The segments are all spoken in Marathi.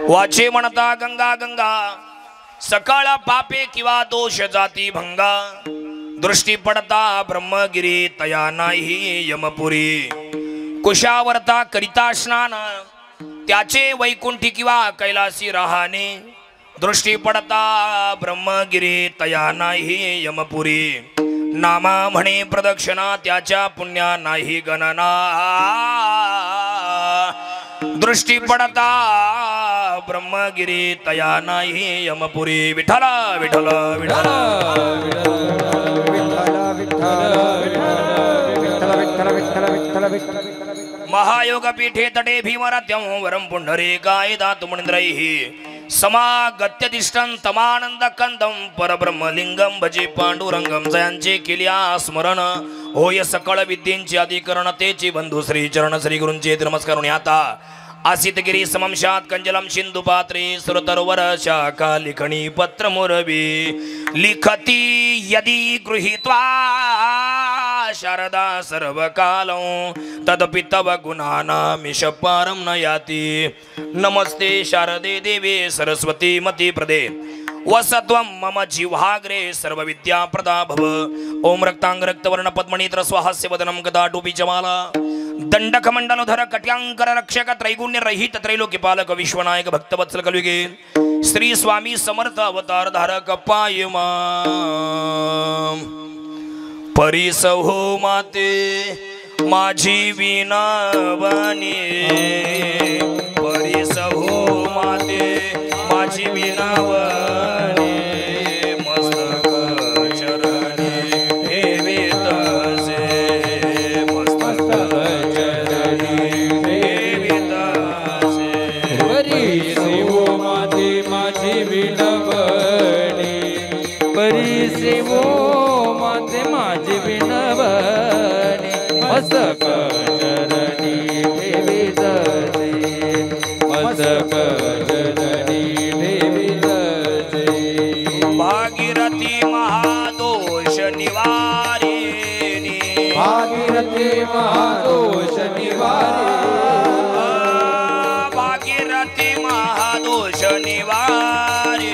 वाचे म्हणता गंगा गंगा सकाळ पापे किंवा दोष जाती भंगा दृष्टी पडता ब्रह्मगिरी तया नाही यमपुरी कुशावर्ता करिता स्नान त्याचे वैकुंठी किंवा कैलासी राहणे दृष्टी पडता ब्रह्मगिरी तया नाही यमपुरी नामा म्हणे प्रदक्षिणा त्याच्या पुण्या नाही गणना दृष्टी पडता ब्रह्मगिरी तया नाही यमपुरी विठ्ठल विठ्ठल विठ्ठल महायोग पीठे तटे भीमरत्यं वरं पुंडरीकाय दातुमनिंद्रैः समागत्यतिष्ठं तमानंद कंदं परब्रह्मलिंगं भजे पांडुरंगं जयांचे केल्या स्मरण होय सकळ विद्येंचे अधिकरण तेचे बंधू श्री चरण श्री गुरूंचे नमस्कार आता आसितगिरी समंशात कंजलम सिंधु पात्रे सुरतरवर शाखा लिखणी पत्र मुरबी लिखती यदि गृहीत्वा शारदा सर्वकालं तदपि तव गुणानामिष पारं न याति नमस्ते शारदे देवे सरस्वती मति प्रदे वसत्वं मम जीवाग्रे सर्वविद्या प्रदा भव ओम रक्तांग रक्तवर्ण पद्मनेत्र स्वहास्य वदनं गदा टोपी जमाला दंडक मंडलोधर कट्यांकर रक्षक त्रैगुण्य रहित त्रैलोक्यपालक विश्वनायक भक्तवत्सल कलयुगे श्री स्वामी समर्थ अवतार धारक पायमा परिसहो माते माझी विनावनी परिसहो माते माझी विनावनी मस्तक चरणी ठेवीतसे मस्तक चरणी ठेवीतसे परिसेवो माते माझी विनावनी परिसेवो माते माझी विनावनी मस्तक चरणी ठेवीतसे मस्तक भागीरथी महादोष निवारिणी भागीरथी महादोष निवारिणी भागीरथी महादोष निवारिणी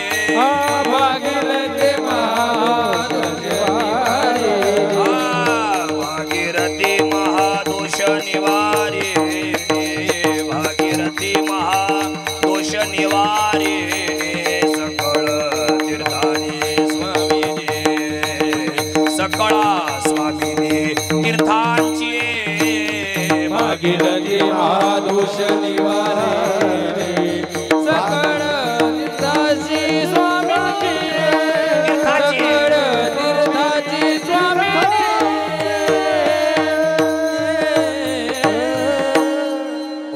भागीरथी महादोष निवारिणी भागीरथी महादोष निवारिणी भागीरथी महादोष निवारिणी तीर्थांची भागीरथी महादोष निवारिणी सकळ तीर्थाची स्वामीची सकळ तीर्थाची स्वामीची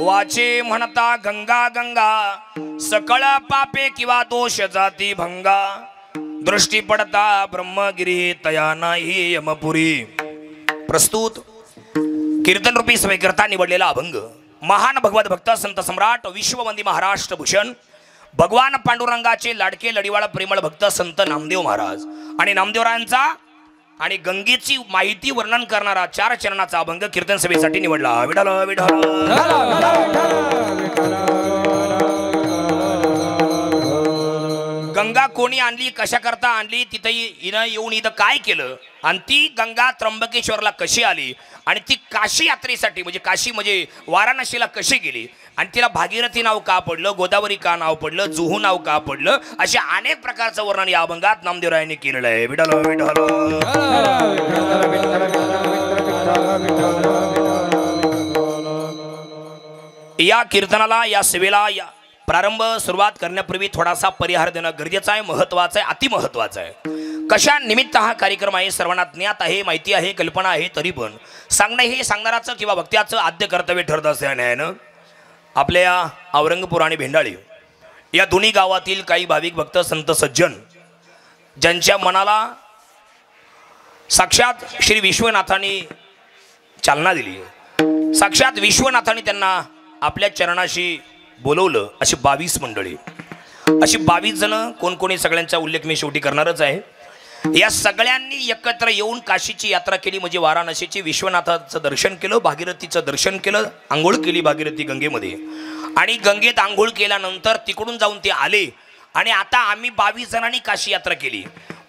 वाचे म्हणता गंगा गंगा सकळ पापे किंवा दोष जाती भंगा दृष्टी पडता ब्रह्मगिरी तया नाही यमपुरी प्रस्तुत कीर्तन रूपी सभेकरता निवडलेला अभंग महान भगवत भक्त संत सम्राट विश्ववंदी महाराष्ट्र भूषण भगवान पांडुरंगाचे लाडके लढीवाळ प्रेमळ भक्त संत नामदेव महाराज आणि नामदेवरायांचा आणि गंगेची माहिती वर्णन करणारा 4 चरणाचा अभंग कीर्तन सभेसाठी निवडला विठ्ठल विठ्ठल गंगा कोणी आणली कशा करता आणली तिथे हिनं येऊन इथं काय केलं आणि ती गंगा त्र्यंबकेश्वरला कशी आली आणि ती काशी यात्रेसाठी म्हणजे काशी म्हणजे वाराणसीला कशी गेली आणि तिला भागीरथी नाव का पडलं गोदावरी का नाव पडलं जुहू नाव का पडलं अशा अनेक प्रकारचं वर्णन या अभंगात नामदेवरायांनी केलेलं आहे विठ्ठल विठ्ठल या कीर्तनाला या सेवेला या प्रारंभ सुरुवात करण्यापूर्वी थोडासा परिहार देणं गरजेचं आहे महत्त्वाचं आहे अतिमहत्त्वाचं आहे कशा निमित्त हा कार्यक्रम आहे सर्वांना ज्ञात आहे माहिती आहे कल्पना आहे तरी पण सांगणं हे सांगणाराचं किंवा वक्त्याचं आद्य कर्तव्य ठरत असल्यानं आपल्या औरंगपूर आणि भेंडाळी या दोन्ही गावातील काही भाविक भक्त संत सज्जन ज्यांच्या मनाला साक्षात श्री विश्वनाथांनी चालना दिली साक्षात विश्वनाथांनी त्यांना आपल्या चरणाशी बोलवलं अशी 22 मंडळी अशी 22 जण कोण कोणी सगळ्यांचा उल्लेख मी शेवटी करणारच आहे या सगळ्यांनी एकत्र येऊन काशीची यात्रा केली म्हणजे वाराणसीची विश्वनाथाचं दर्शन केलं भागीरथीचं दर्शन केलं आंघोळ केली भागीरथी गंगेमध्ये आणि गंगेत आंघोळ केल्यानंतर तिकडून जाऊन ते आले आणि आता आम्ही 22 जणांनी काशी यात्रा केली,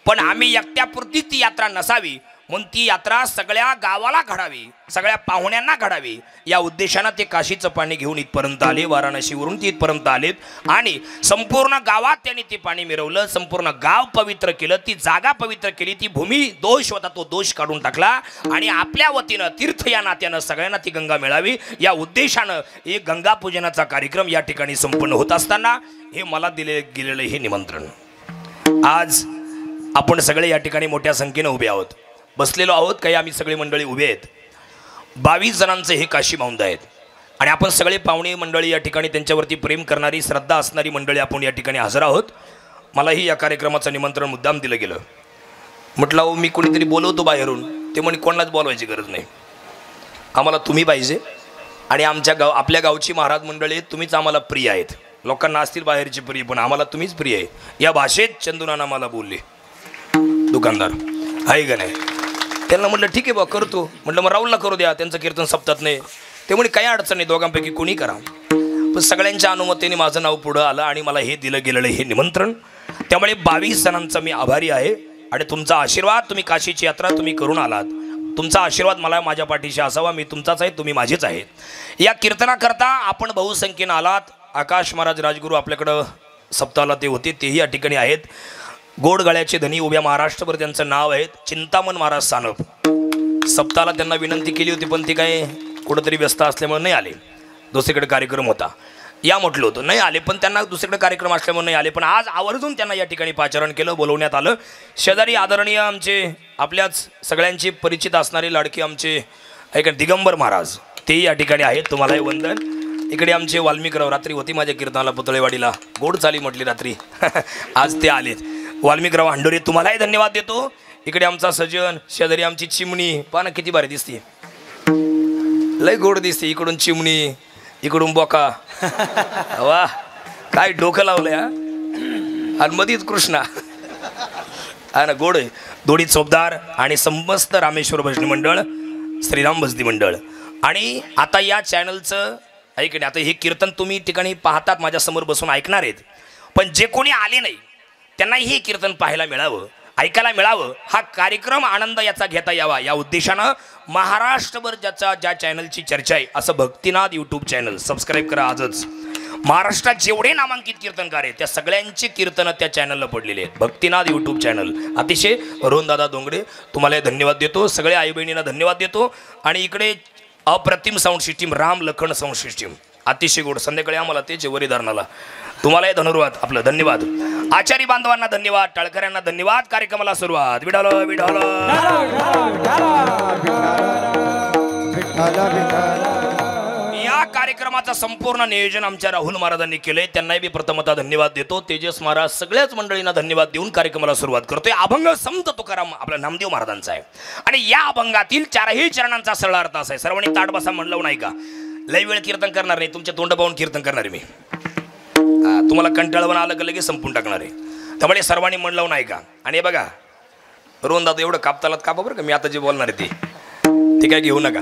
पण आम्ही एकट्यापुरती ती यात्रा नसावी म्हणून ती यात्रा सगळ्या गावाला घडावी, सगळ्या पाहुण्यांना घडावी या उद्देशानं ते काशीचं पाणी घेऊन इथपर्यंत आले, वाराणसीवरून ते इथपर्यंत आलेत आणि संपूर्ण गावात त्यांनी ते पाणी मिरवलं, संपूर्ण गाव पवित्र केलं, ती जागा पवित्र केली, ती भूमी दोष होता तो दोष काढून टाकला आणि आपल्या वतीनं तीर्थ या नात्यानं सगळ्यांना ती गंगा मिळावी या उद्देशानं एक गंगा पूजनाचा कार्यक्रम या ठिकाणी संपन्न होत असताना हे मला दिले गेलेलं हे निमंत्रण. आज आपण सगळे या ठिकाणी मोठ्या संख्येनं उभे आहोत, बसलेलो आहोत, काही आम्ही सगळे मंडळी उभे आहेत. 22 जणांचे हे काशी माऊंद आहेत आणि आपण सगळे पाहुणे मंडळी या ठिकाणी त्यांच्यावरती प्रेम करणारी श्रद्धा असणारी मंडळी आपण या ठिकाणी हजर आहोत. मलाही या कार्यक्रमाचं निमंत्रण मुद्दाम दिलं गेलं. म्हटलं हो मी कोणीतरी बोलवतो बाहेरून, ते म्हणे कोणालाच बोलवायची गरज नाही, आम्हाला तुम्ही पाहिजे आणि आपल्या गावची महाराज मंडळी तुम्हीच आम्हाला प्रिय आहेत. लोकांना असतील बाहेरची प्रिय पण आम्हाला तुम्हीच प्रिय आहे या भाषेत चंदुनाना मला बोलले दुकानदार आहे का नाही. त्यांना म्हटलं ठीक आहे बा करतो, म्हटलं मग राहुलला करू द्या, त्यांचं कीर्तन सप्तात नाही. ते म्हणे काही अडचण नाही, दोघांपैकी कोणी करा. पण सगळ्यांच्या अनुमतीने माझं नाव पुढं आलं आणि मला हे दिलं गेलेलं हे निमंत्रण. त्यामुळे 22 जणांचा मी आभारी आहे आणि तुमचा आशीर्वाद, तुम्ही काशीची यात्रा तुम्ही करून आलात, तुमचा आशीर्वाद मला माझ्या पाठीशी असावा. मी तुमचाच आहे, तुम्ही माझेच आहेत. या कीर्तनाकरता आपण बहुसंख्येनं आलात. आकाश महाराज राजगुरू आपल्याकडं सप्ताहाला ते होते, तेही या ठिकाणी आहेत. गोड गळ्याचे धनी उभ्या महाराष्ट्रभर त्यांचं नाव आहे. चिंतामण महाराज सानप सप्ताहाला त्यांना विनंती केली होती पण ते काय कुठंतरी व्यस्त असल्यामुळे नाही आले, दुसरीकडे कार्यक्रम होता या म्हटलं होतं, नाही आले. पण त्यांना दुसरीकडे कार्यक्रम असल्यामुळे नाही आले, पण आज आवर्जून त्यांना या ठिकाणी पाचारण केलं, बोलवण्यात आलं. शेजारी आदरणीय आमचे आपल्याच सगळ्यांचे परिचित असणारे लाडके आमचे ऐका दिगंबर महाराज तेही या ठिकाणी आहेत, तुम्हालाही वंदन. इकडे आमचे वाल्मिकराव रात्री होती माझ्या कीर्तनाला पुतळेवाडीला, गोड चाली म्हटली रात्री आज ते आलेत. वाल्मिकराव हांडोरे तुम्हालाही धन्यवाद देतो. इकडे आमचा सजन, शेजारी आमची चिमणी, पाना किती भारी दिसते, लय गोड दिसते. इकडून चिमणी, इकडून बोका, वा काय डोकं लावलंय हा. आणि मधीच कृष्णा हा ना, गोड आहे. दोडी चोपदार आणि समस्त रामेश्वर भजनी मंडळ, श्रीराम भजनी मंडळ. आणि आता या चॅनलचं ऐकणे, आता हे कीर्तन तुम्ही ठिकाणी पाहतात, माझ्यासमोर बसून ऐकणार आहेत, पण जे कोणी आले नाही त्यांनाही हे कीर्तन पाहायला मिळावं, ऐकायला मिळावं, हा कार्यक्रम आनंद याचा घेता यावा या उद्देशानं महाराष्ट्रभर ज्या चॅनलची चर्चा आहे असं भक्तिनाथ यूट्यूब चॅनल सबस्क्राईब करा आजच. महाराष्ट्रात जेवढे नामांकित कीर्तनकार आहेत त्या सगळ्यांची कीर्तनं त्या चॅनलला पडलेली आहेत. भक्तिनाथ यूट्यूब चॅनल अतिशय रोहनदादा डोंगरे तुम्हाला धन्यवाद देतो, सगळ्या आई बहिणींना धन्यवाद देतो. आणि इकडे अप्रतिम sound system, Ram Lakhan sound system अतिशय गोड, संध्याकाळी आम्हाला ते जेवरी धरणाला तुम्हालाही धन्यवाद, आपलं धन्यवाद. आचारी बांधवांना धन्यवाद, टाळकऱ्यांना धन्यवाद. कार्यक्रमाला सुरुवात. विठाल विठाल. या कार्यक्रमाचं संपूर्ण नियोजन आमच्या राहुल महाराजांनी केलंय, त्यांनाही मी प्रथमतः धन्यवाद देतो. तेजस महाराज सगळ्याच मंडळींना धन्यवाद देऊन कार्यक्रमाला सुरुवात करतोय. अभंग संत तुकाराम आपला नामदेव महाराजांचा आहे आणि या अभंगातील 4ही चरणांचा सरळ अर्थ असा आहे. सर्वांनी ताट बसा म्हणलं नाही का, लय वेळ कीर्तन करणार नाही, तुमच्या तोंड पाहून कीर्तन करणार आहे मी. तुम्हाला कंटाळवण आलं का लगेच संपून टाकणार आहे, त्यामुळे सर्वांनी मन लावून ऐका. आणि हे बघा रोहन दादा एवढं कापतालात कापा बरं का, मी आता जे बोलणार आहे ते काय घेऊ नका.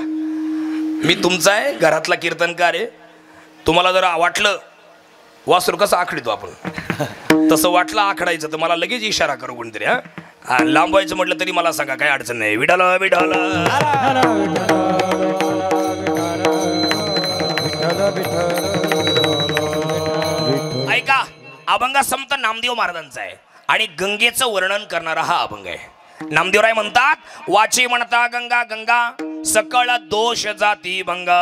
मी तुमचा आहे, घरातला कीर्तनकार आहे. तुम्हाला जर वाटलं वासरू कसं आखडतो आपण तसं वाटलं आखडायचं तर मला लगेच इशारा करू कोणतरी. हा लांब व्हायचं म्हटलं तरी मला सांगा, काय अडचण नाही. विठाल विठाल. ऐका, अभंग संत नामदेव महाराजांचा आहे आणि गंगेचं वर्णन करणारा हा अभंग आहे. नामदेवराय म्हणतात, वाचे म्हणता गंगा गंगा सकळ दोष जाती भंगा.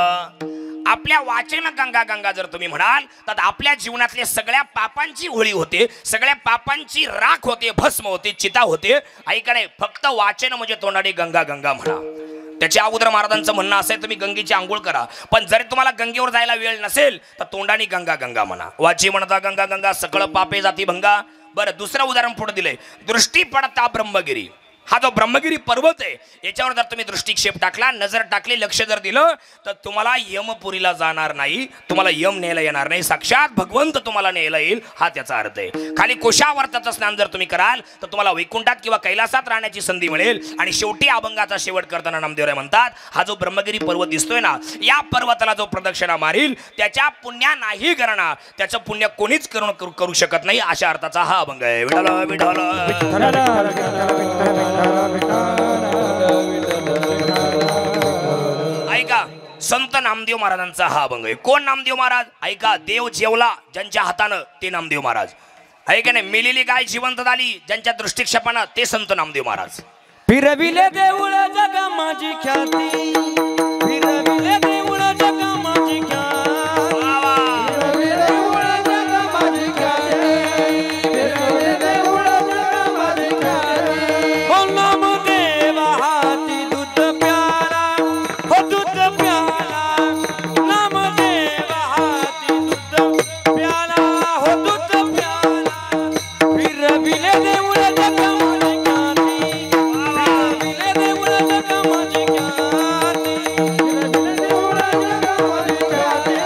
आपल्या वाचेनं गंगा गंगा जर तुम्ही म्हणाल तर आपल्या जीवनातल्या सगळ्या पापांची होळी होते, सगळ्या पापांची राख होते, भस्म होते, चिता होते. ऐका नाही, फक्त वाचन म्हणजे तोंडाने गंगा गंगा म्हणा. त्याच्या अगोदर महाराजांचं म्हणणं असं आहे, तुम्ही गंगेची आंघोळ करा, पण जरी तुम्हाला गंगेवर जायला वेळ नसेल तर तोंडाने गंगा गंगा म्हणा. वाची म्हणता गंगा गंगा सकळ पापे जाती भंगा. बरं, दुसरं उदाहरण पुढे दिलंय, दृष्टी पडता ब्रह्मगिरी. हा जो ब्रह्मगिरी पर्वत आहे याच्यावर जर तुम्ही दृष्टिक्षेप टाकला, नजर टाकली, लक्ष जर दिलं तर तुम्हाला यमपुरीला जाणार नाही, तुम्हाला यम न्यायला येणार नाही, साक्षात भगवंत तुम्हाला न्यायला येईल, हा त्याचा अर्थ आहे. खाली कोशावर्ताचं स्नान जर तुम्ही कराल तर तुम्हाला वैकुंठात किंवा कैलासात राहण्याची संधी मिळेल. आणि शेवटी अभंगाचा शेवट करताना नामदेवराय म्हणतात, हा जो ब्रह्मगिरी पर्वत दिसतोय ना, या पर्वताला जो प्रदक्षिणा मारील त्याच्या पुण्या नाही करणार, त्याचं पुण्य कोणीच करू शकत नाही, अशा अर्थाचा हा अभंग आहे. विठ्ठल विठ्ठल ऐका, संत नामदेव महाराजांचा हा अभंग आहे. कोण नामदेव महाराज? ऐका, देव जेवला ज्यांच्या हातानं ते नामदेव महाराज. ऐका नाही, मेलेली गाय जिवंत झाली ज्यांच्या दृष्टिक्षेपानं ते संत नामदेव महाराज. फिरविले देऊळ जगा माझी ख्याती, फिरविले देऊळ जगा माझी ख्याती, फिरविले देऊळ जगा माझी ख्याती, फिरविले देऊळ जगा माझी ख्याती. हो नामदेव हाती दूध प्याला, हो दूध प्याला, नामदेव हाती दूध प्याला, हो दूध प्याला. फिरविले देऊळ जगा माझी ख्याती, फिरविले देऊळ जगा माझी ख्याती, फिरविले देऊळ जगा माझी ख्याती,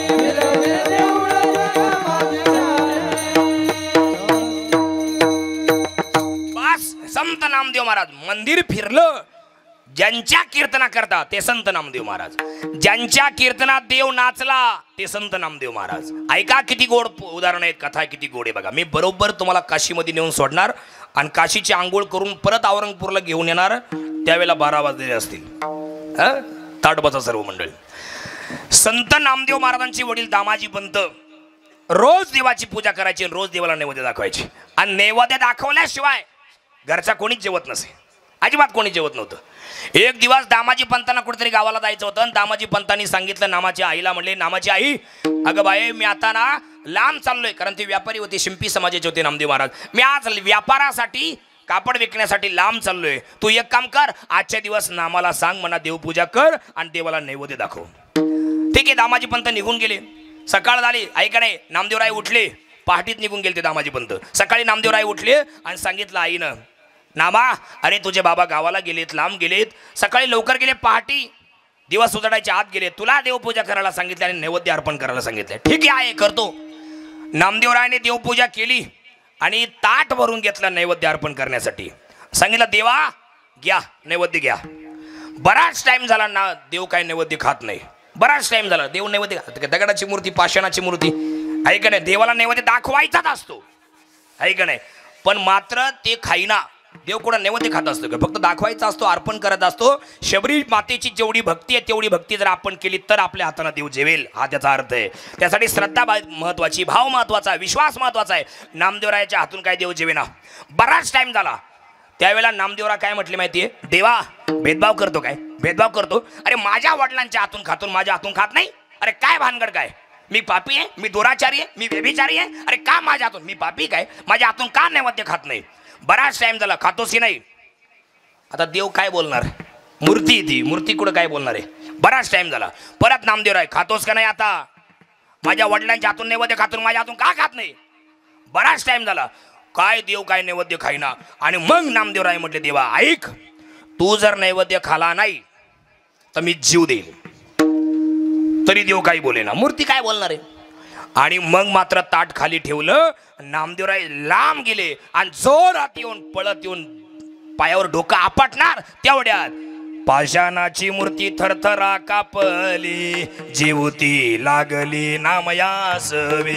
फिरविले देऊळ जगा माझी ख्याती. बस, संत नामदेव महाराज. मंदिर फिरलं ज्यांच्या कीर्तना करता ते संत नामदेव महाराज, ज्यांच्या कीर्तनात देव नाचला ते संत नामदेव महाराज. ऐका किती गोड उदाहरण आहेत, कथा किती गोड आहे बघा. मी बरोबर तुम्हाला काशीमध्ये नेऊन सोडणार आणि काशीची आंघोळ करून परत औरंगपूरला घेऊन येणार, त्यावेळेला 12 वाजलेले असतील. ताडोबाचा सर्व मंडळी. संत नामदेव महाराजांचे वडील दामाजी पंत रोज देवाची पूजा करायची, रोज देवाला नैवेद्य दाखवायचे. आणि नैवेद्य दाखवल्याशिवाय घरचा कोणीच जेवत नसे, अजिबात कोणी जेवत नव्हतं. एक दिवस दामाजी पंतांना कुठेतरी गावाला जायचं होतं आणि दामाजी पंतांनी सांगितलं नामाच्या आईला, म्हणले, नामाची आई, अगं बाई, मी आता ना लांब चाललोय. कारण ती व्यापारी होती, शिंपी समाजाचे होते नामदेव महाराज. मी आज व्यापारासाठी, कापड विकण्यासाठी लांब चाललोय. तू एक काम कर, आजच्या दिवस नामाला सांग, म्हणा देवपूजा कर आणि देवाला नैवेद्य दाखव. ठीक आहे, दामाजी पंत निघून गेले. सकाळ झाली, ऐका नाही, नामदेवराय उठले, पहाटीत निघून गेले ते दामाजी पंत. सकाळी नामदेवराय उठले आणि सांगितलं आईनं, नामा, अरे तुझे बाबा गावाला गेलेत, लांब गेलेत, सकाळी लवकर गेले, पहाटी दिवस उजाडायच्या आत गेले, तुला देवपूजा करायला सांगितले आणि नैवेद्य अर्पण करायला सांगितले. ठीक आहे, करतो. नामदेवरायने देवपूजा केली आणि ताट भरून घेतलं नैवेद्य अर्पण करण्यासाठी. सांगितलं, देवा घ्या नैवेद्य घ्या. बराच टाइम झाला ना, देव काय नैवेद्य खात नाही. बराच टाइम झाला, देव नैवेद्य खात. दगडाची मूर्ती, पाषाणाची मूर्ती, ऐक नाही, देवाला नैवेद्य दाखवायचाच असतो, ऐक नाही, पण मात्र ते खाईना. देव कुठं नैवेद्य खात असतो का? फक्त दाखवायचा असतो, अर्पण करत असतो. शबरी मातेची जेवढी भक्ती आहे तेवढी भक्ती जर आपण केली तर आपल्या हाताने देव जेवेल, हा त्याचा अर्थ आहे. त्यासाठी श्रद्धा महत्वाची, भाव महत्वाचा, विश्वास महत्वाचा आहे. नामदेवरायाच्या हातून काय देव जेवेना. बराच टाइम झाला. त्यावेळेला नामदेवरा काय म्हटले माहितीये, देवा भेदभाव करतो काय? भेदभाव करतो? अरे माझ्या वडिलांच्या हातून खातो, माझ्या हातून खात नाही? अरे काय भानगड काय? मी पापी आहे, मी दुराचारी आहे, मी व्यभिचारी आहे? अरे का माझ्या हातून? मी पापी काय? माझ्या हातून का नैवेद्य खात नाही? बराच टाइम झाला, खातोस की नाही? आता देव काय बोलणार? मूर्ती, ती मूर्ती कुठं काय बोलणार आहे? बराच टाइम झाला. परत नामदेवराय, खातोस का नाही? आता माझ्या वडिलांच्या हातून नैवेद्य खातो, माझ्या हातून का खात नाही? बराच टाइम झाला. काय देव काय नैवेद्य खाईना. आणि मग नामदेवराय म्हटले, देवा ऐक, तू जर नैवेद्य खाला नाही तर मी जीव देईल. तरी देव काही बोले ना, मूर्ती काय बोलणार आहे? आणि मग मात्र ताट खाली ठेवलं. नामदेवराय लांब गेले आणि जोरात येऊन, पळत येऊन पायावर डोकं आपटणार तेवढ्यात पाषाणाची मूर्ती थरथरा कापली, जीवती लागली नामयासवे,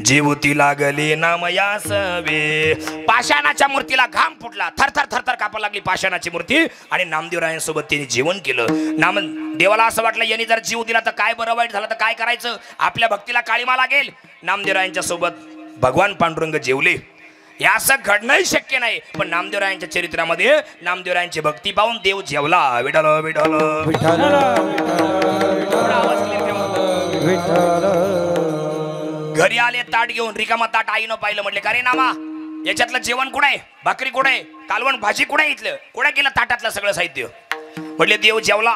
जीवती लागली नामयासवे. पाषाणाच्या मूर्तीला घाम फुटला, थरथर थरथर कापायला लागली पाषाणाची मूर्ती. आणि नामदेवरायांसोबत त्यांनी जेवण केलं. देवाला असं वाटलं, यांनी जर जीव दिला तर काय बरं वाईट झालं तर काय करायचं, आपल्या भक्तीला काळीमा लागेल. नामदेवरायांच्या सोबत भगवान पांडुरंग जेवले. हे असं घडणंही शक्य नाही, पण नामदेवरायांच्या चरित्रामध्ये नामदेवरायांची भक्ती पाहून देव जेवला. विठ्ठल विठ्ठल घरी आले ताट घेऊन, रिकामा ताट. आईनं पाहिलं, म्हटले, का रे नामा, याच्यातलं जेवण कुठे? भाकरी कुठे? कालवण भाजी कुठे? इथलं कुठे गेलं ताटातलं सगळं साहित्य? म्हटले, देव जेवला.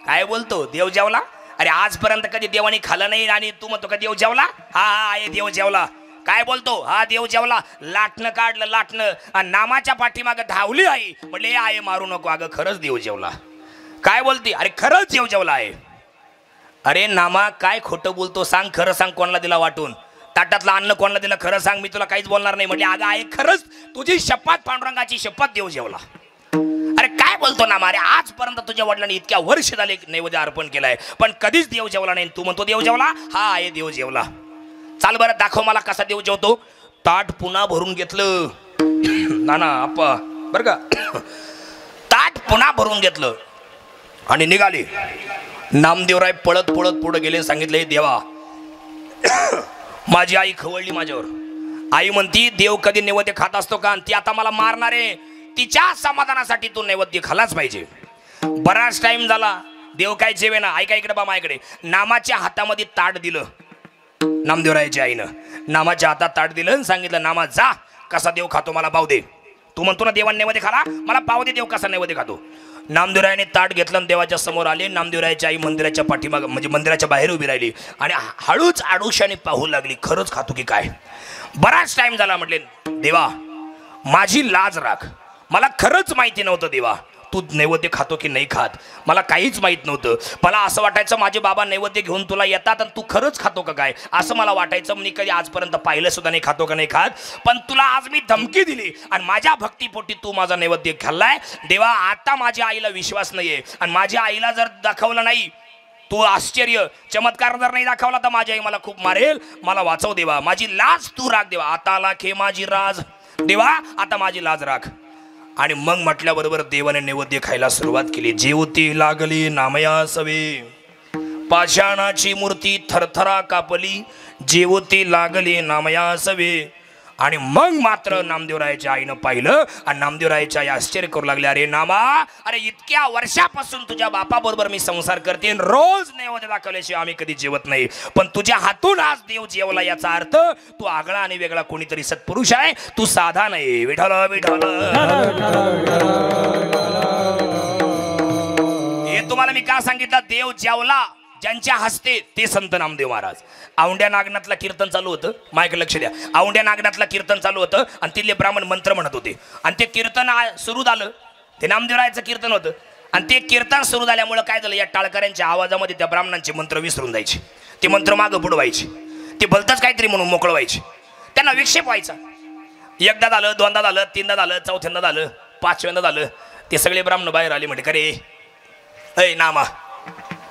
काय बोलतो, देव जेवला? अरे आजपर्यंत कधी देवानी खाल्लं नाही आणि तू म्हणतो का देव जेवला? हा हा, देव जेवला. काय बोलतो? हा देव जेवला. लाटणं काढलं लाटणं आणि नामाच्या पाठीमागं धावली आई. म्हटले आहे मारू नको. अगं खरंच देव जेवला. काय बोलती? अरे खरंच देव जेवला आहे. अरे नामा काय खोटं बोलतो? सांग खरं सांग, कोणाला दिला वाटून? ताटातलं अन्न कोणाला दिलं? खरं सांग, मी तुला काहीच बोलणार नाही. म्हटले अगं आहे खरंच तुझी शपथ, पांडुरंगाची शपथ, देव जेवला. अरे काय बोलतो नामा? अरे आजपर्यंत तुझ्या वडिलांनी इतक्या वर्ष झाले नैवेद्य अर्पण केलाय, पण कधीच देव जेवला नाही. तू म्हणतो देव जेवला? हा आहे देव जेवला. चाल बरं दाखव मला कसा देव जेवतो. ताट पुन्हा भरून घेतलं नाना आप्पा बरं का. ताट पुन्हा भरून घेतलं आणि निघाले. नामदेवराय पळत पळत पुढे गेले. सांगितले देवा माझी आई खवळली माझ्यावर. आई म्हणती देव कधी नैवेद्य खात असतो का? ती आता मला मारणार आहे. तिच्या समाधानासाठी तू नैवेद्य खालाच पाहिजे. बराच टाइम झाला देव काय जेवे ना. ऐका इकडे बा माझ्याकडे. नामाच्या हातामध्ये ताट दिलं. नामदेवरायाच्या आईनं नामाच्या हातात ताट दिलं आणि सांगितलं नामा जा, कसा देव खातो मला पाव दे. तू म्हणतो ना देवाने नैवेद्य खाला, मला पाव दे देव कसा नैवेद्य खातो. नामदेवरायाने ताट घेतलं आणि देवाच्या समोर आले. नामदेवरायाची आई मंदिराच्या पाठीमाग म्हणजे मंदिराच्या बाहेर उभी राहिली आणि हळूच आडुशाने पाहू लागली खरंच खातो की काय. बराच टाइम झाला. म्हटले देवा माझी लाज राख, मला खरंच माहिती नव्हतं देवा तू नैवेद्य खातो की नाही खात. मला काहीच माहीत नव्हतं. मला असं वाटायचं माझे बाबा नैवेद्य घेऊन तुला येतात आणि तू खरंच खातो का काय असं मला वाटायचं. मी कधी आजपर्यंत पाहिलं सुद्धा नाही खातो का नाही खात. पण तुला आज मी धमकी दिली आणि माझ्या भक्तीपोटी तू माझा नैवेद्य खाल्लाय. देवा आता माझ्या आईला विश्वास नाहीये आणि माझ्या आईला जर दाखवलं नाही तू आश्चर्य चमत्कार जर नाही दाखवला तर माझी आई मला खूप मारेल. मला वाचव देवा, माझी लाज तू राख देवा. आता लाखे माझी राज देवा, आता माझी लाज राख. आणि मग म्हटल्याबरोबर देवाने नैवेद्य खायला सुरुवात केली. जेवती लागली नामया सवे, पाषाणाची मूर्ती थरथरा कापली. जेवती लागली नामया सवे. आणि मग मात्र नामदेवरायाच्या आईनं पाहिलं आणि नामदेवरायाच्या आई आश्चर्य करू लागले. अरे नामा, अरे इतक्या वर्षापासून तुझ्या बापाबरोबर मी संसार करते, रोज नैवेद्य दाखवल्याशिवाय आम्ही कधी जेवत नाही, पण तुझ्या हातून आज देव जेवला. याचा अर्थ तू आगळा आणि वेगळा कोणीतरी सत्पुरुष आहे, तू साधा नाही. विठ्ठल विठ्ठल. हे तुम्हाला मी का सांगितलं? देव जेवला ज्यांच्या हस्ते ते संत नामदेव महाराज. औंड्या नागनाथला कीर्तन चालू होतं. माझ्याकडे लक्ष द्या. औंड्या नागनाथला कीर्तन चालू होतं आणि तिथले ब्राह्मण मंत्र म्हणत होते आणि ते कीर्तन सुरू झालं. ते नामदेवरायाचं कीर्तन होतं आणि ते कीर्तन सुरू झाल्यामुळं काय झालं, या टाळकऱ्यांच्या आवाजामध्ये त्या ब्राह्मणांचे मंत्र विसरून जायचे. ते मंत्र मागं पुढं व्हायचे. ते भलतंच काहीतरी म्हणून मोकळं व्हायचे. त्यांना विक्षेप व्हायचा. एकदा झालं, दोनदा झालं, तीनदा झालं, चौथ्यांदा झालं, पाचव्यांदा झालं. ते सगळे ब्राह्मण बाहेर आले. म्हणजे अरे अय नामा,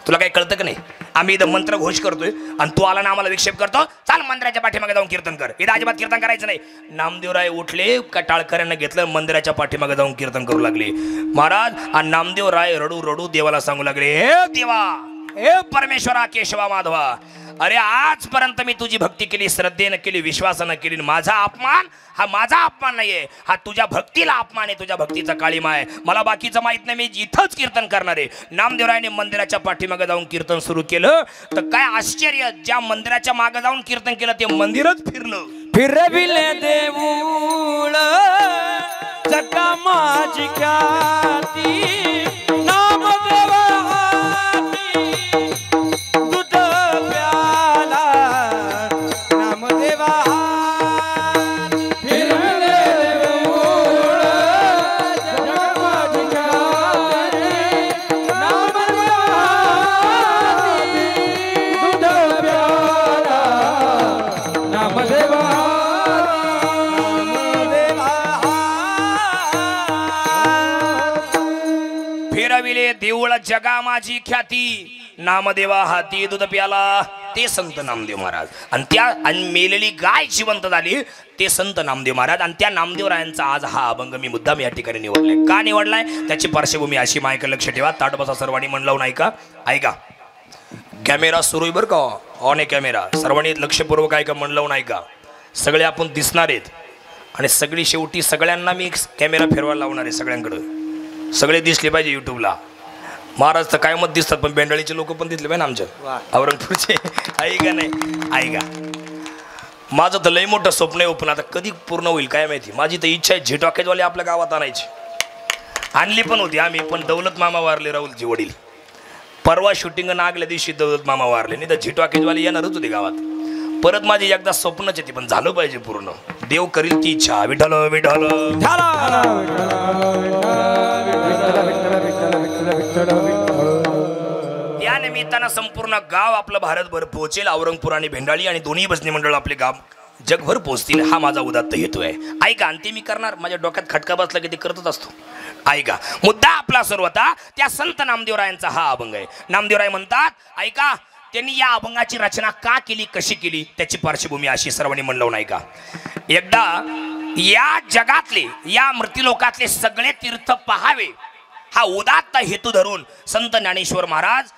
तुला काही कळतं का नाही? आम्ही इथं मंत्र घोष करतोय आणि तू आला ना आम्हाला विक्षेप करतो. चाल मंदिराच्या पाठीमागे जाऊन कीर्तन कर. इथं अजिबात कीर्तन करायचं नाही. नामदेवराय उठले, टाळकऱ्यांना घेतलं, मंदिराच्या पाठीमागे जाऊन कीर्तन करू लागले महाराज. आणि नामदेवराय रडू रडू देवाला सांगू लागले, हे देवा, हे परमेश्वरा, केशवा, माधवा, अरे आजपर्यंत मी तुझी भक्ती केली, श्रद्धेनं केली, विश्वासानं केली. माझा अपमान हा माझा अपमान नाहीये, हा तुझ्या भक्तीला अपमान आहे, तुझ्या भक्तीचा काळीमा आहे. मला बाकीचं माहित नाही, मी इथंच कीर्तन करणार आहे. नामदेवरायाने मंदिराच्या पाठीमागे जाऊन कीर्तन सुरू केलं. तर काय आश्चर्य, ज्या मंदिराच्या मागे जाऊन कीर्तन केलं ते मंदिरच फिरलं. फिरविले देऊळ जगा माझी ख्याती, नामदेवा दूध प्याला, नामदेवा फिरविले देऊळ जगा माझी ख्याती, नामदेवा दूध प्याला, नामदेवा फिरविले देऊळ जगा माझी ख्याती, नामदेवा हाती दूध प्याला. ते संत नामदेव महाराज. आणि मेलेली गाय जिवंत झाली ते संत नामदेव महाराज. आणि त्या नामदेवरायांचा आज हा अभंग मी मुद्दाम या ठिकाणी निवडलाय. का निवडलाय त्याची पार्श्वभूमी अशी मायका लक्ष ठेवा. ताट बसा सर्वांनी, मन लावून ऐका. ऐका, कॅमेरा सुरू आहे बरं का, ऑन आहे कॅमेरा. सर्वांनी लक्षपूर्वक ऐका, मन लावून ऐका. सगळे आपण दिसणार आहेत आणि सगळी शेवटी सगळ्यांना मी कॅमेरा फिरवायला लावणार आहे. सगळ्यांकडं सगळे दिसले पाहिजे यूट्यूबला. महाराज तर कायमच दिसतात, पण बेंडाळीचे लोक पण दिसले पाहिजे आमच्या औरंगपूरचे. ऐका नाही, ऐका, माझं तर लय मोठं स्वप्न आहे, पण आता कधी पूर्ण होईल काय माहिती. माझी तर इच्छा आहे झेटॉकेजवाले आपल्या गावात आणायची. आणली पण होती आम्ही, पण दौलत मामा वारले, राहुलजी वडील. परवा शूटिंग नागल्या दिवशी दौलत मामा वारले, नाही तर झेटॉकेजवाले येणारच होते गावात. परत माझी एकदा स्वप्नच येते पण झालं पाहिजे पूर्ण. देव करील ती इच्छा. विठ्ठल विठ्ठल या निमित्तानं संपूर्ण गाव आपलं भारतभर पोहोचेल. औरंगपूर आणि भेंडाळी आणि दोन्ही भजनी मंडळ आपले गाव जगभर पोहोचतील हा माझा उदात्त हेतू आहे. ऐका आणि ते मी करणार. माझ्या डोक्यात खटका बसला की ते करतच असतो. ऐका मुद्दा आपला सर्व होता त्या संत नामदेवरायांचा हा अभंग आहे. नामदेवराय म्हणतात ऐका त्यांनी या अभंगाची रचना का केली कशी केली त्याची पार्श्वभूमी अशी सर्वांनी म्हणलं नाही का. एकदा या जगातले या मृत्यूलोकातले सगळे तीर्थ पहावे हा उदात्त हेतू धरून संत ज्ञानेश्वर महाराज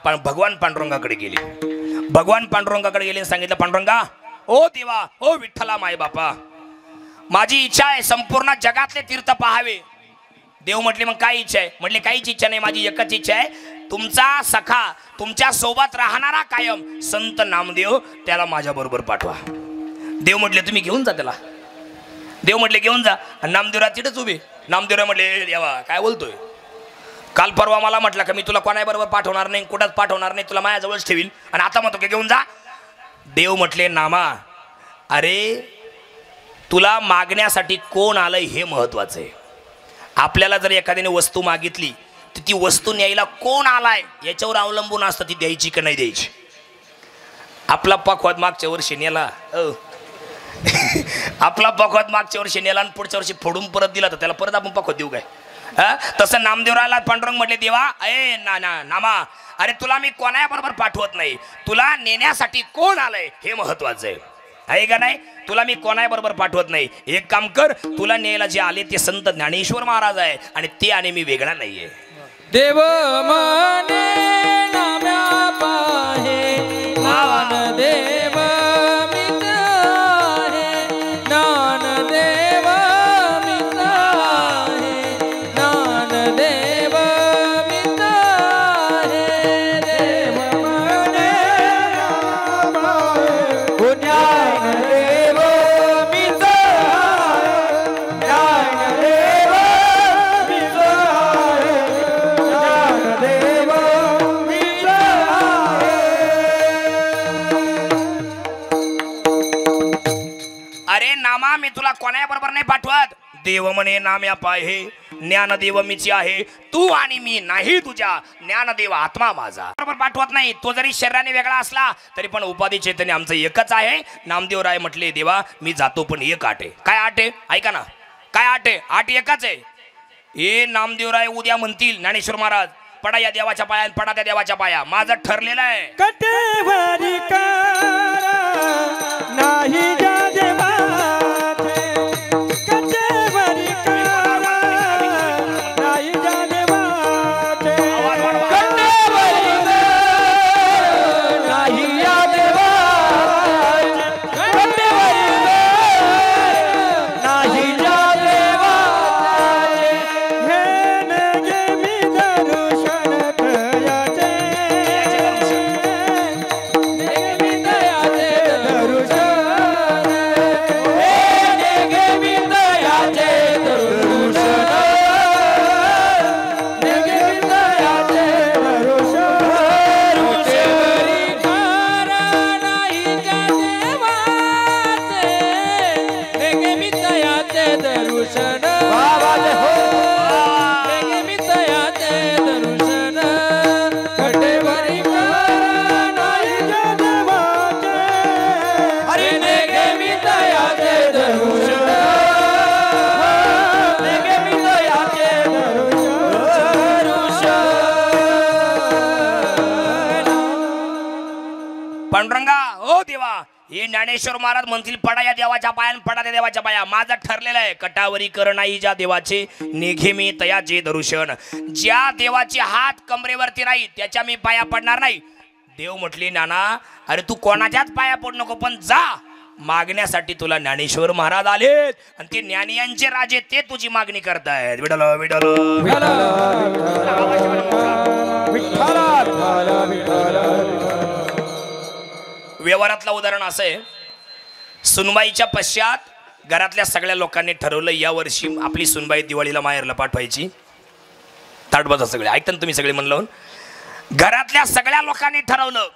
भगवान पांडुरंगाकडे गेले. भगवान पांडुरंगाकडे गेले सांगितलं पांडुरंगा ओ देवा ओ विठ्ठला माय बापा माझी इच्छा आहे संपूर्ण जगातले तीर्थ पहावे. देव म्हटले मग काय इच्छा आहे. म्हटले काहीच इच्छा नाही माझी एकच इच्छा आहे तुमचा सखा तुमच्या सोबत राहणारा कायम संत नामदेव त्याला माझ्या बरोबर पाठवा. देव म्हटले तुम्ही घेऊन जा त्याला. देव म्हटले घेऊन जा. नामदेवराय तिथेच उभे. नामदेवराय म्हटले देवा काय बोलतोय. काल परवा मला म्हटलं का मी तुला कोणाबरोबर पाठवणार नाही कुठंच पाठवणार नाही तुला माझ्याजवळच ठेवील आणि आता म्हणतो की घेऊन जा. देव म्हटले नामा अरे तुला मागण्यासाठी कोण आलंय हे महत्वाचं आहे. आपल्याला जर एखाद्याने वस्तू मागितली तर ती वस्तू न्यायला कोण आलाय याच्यावर अवलंबून असतं ती द्यायची का नाही द्यायची. आपला पखवाद मागच्या वर्षी नेला आपला पखवाद मागच्या वर्षी नेला आणि पुढच्या वर्षी फोडून परत दिला तर त्याला परत आपण पखवाद देऊ काय. तसं नामदेवराला पांडुरंग म्हटले देवा ए नामा अरे तुला मी कोणाबरोबर पाठवत नाही तुला नेण्यासाठी कोण आलंय हे महत्वाचं आहे का नाही. तुला मी कोणाबरोबर पाठवत नाही. एक काम कर तुला न्यायला जे आले ते संत ज्ञानेश्वर महाराज आहे आणि ते आणि मी वेगळा नाहीये. देव मने नाम्या पाहे ज्ञानदेव मित्र आहे ज्ञानदेव मित्र आहे ज्ञानदेव मित्र आहे. देव मने नाम्या पाहे ज्ञानदेव मित्र आहे ज्ञानदेव मित्र अरे नामा मी तुला कोणाबरोबर नाही पाठवत. देव म्हणे नाम्या पाहे ज्ञानदेव मीची आहे तू आणि मी नाही तुझ्या ज्ञानदेव आत्मा माझा बरोबर पाठवत नाही. तो जरी शरीराने वेगळा असला तरी पण उपाधी चैतन्य आमचं एकच आहे. नामदेवराय म्हटले देवा मी जातो पण एक आट आहे. काय आट आहे ऐका ना काय आट आहे. आट एकच आहे. हे नामदेवराय उद्या म्हणतील ज्ञानेश्वर महाराज पडा या देवाच्या पाया पडा त्या देवाच्या पाया माझं ठरलेलं आहे. कटेवरी नाही जा देवाचे कटेवरी नाही जा देवाचे कटेवरी नाही या देवाचे कटेवरी नाही जा देवाचे हे नगे मी दर्शन कयाचे पांडुरंगा ओ देवा हे ज्ञानेश्वर महाराज म्हणतील पडा या देवाच्या पाया पडा त्या देवाच्या पाया माझं ठरलेलं आहे. कटावरी कर नाही ज्या देवाचे निघे मी तयाचे दर्शन. ज्या देवाचे हात कमरेवरती नाही त्याच्या मी पाया पडणार नाही. देव म्हटले नाना अरे तू कोणाच्याच पाया पडू नको पण जा मागण्यासाठी तुला ज्ञानेश्वर महाराज आलेत आणि ते ज्ञानियांचे राजे ते तुझी मागणी करतायत. विठ्ठल विठ्ठल व्यवहारातलं उदाहरण असं आहे. सुनबाईच्या पश्चात घरातल्या सगळ्या लोकांनी ठरवलं या वर्षी आपली सुनबाई दिवाळीला माहेरला पाठवायची. ताटबाजा सगळे ऐकता तुम्ही सगळे म्हणलं. घरातल्या सगळ्या लोकांनी ठरवलं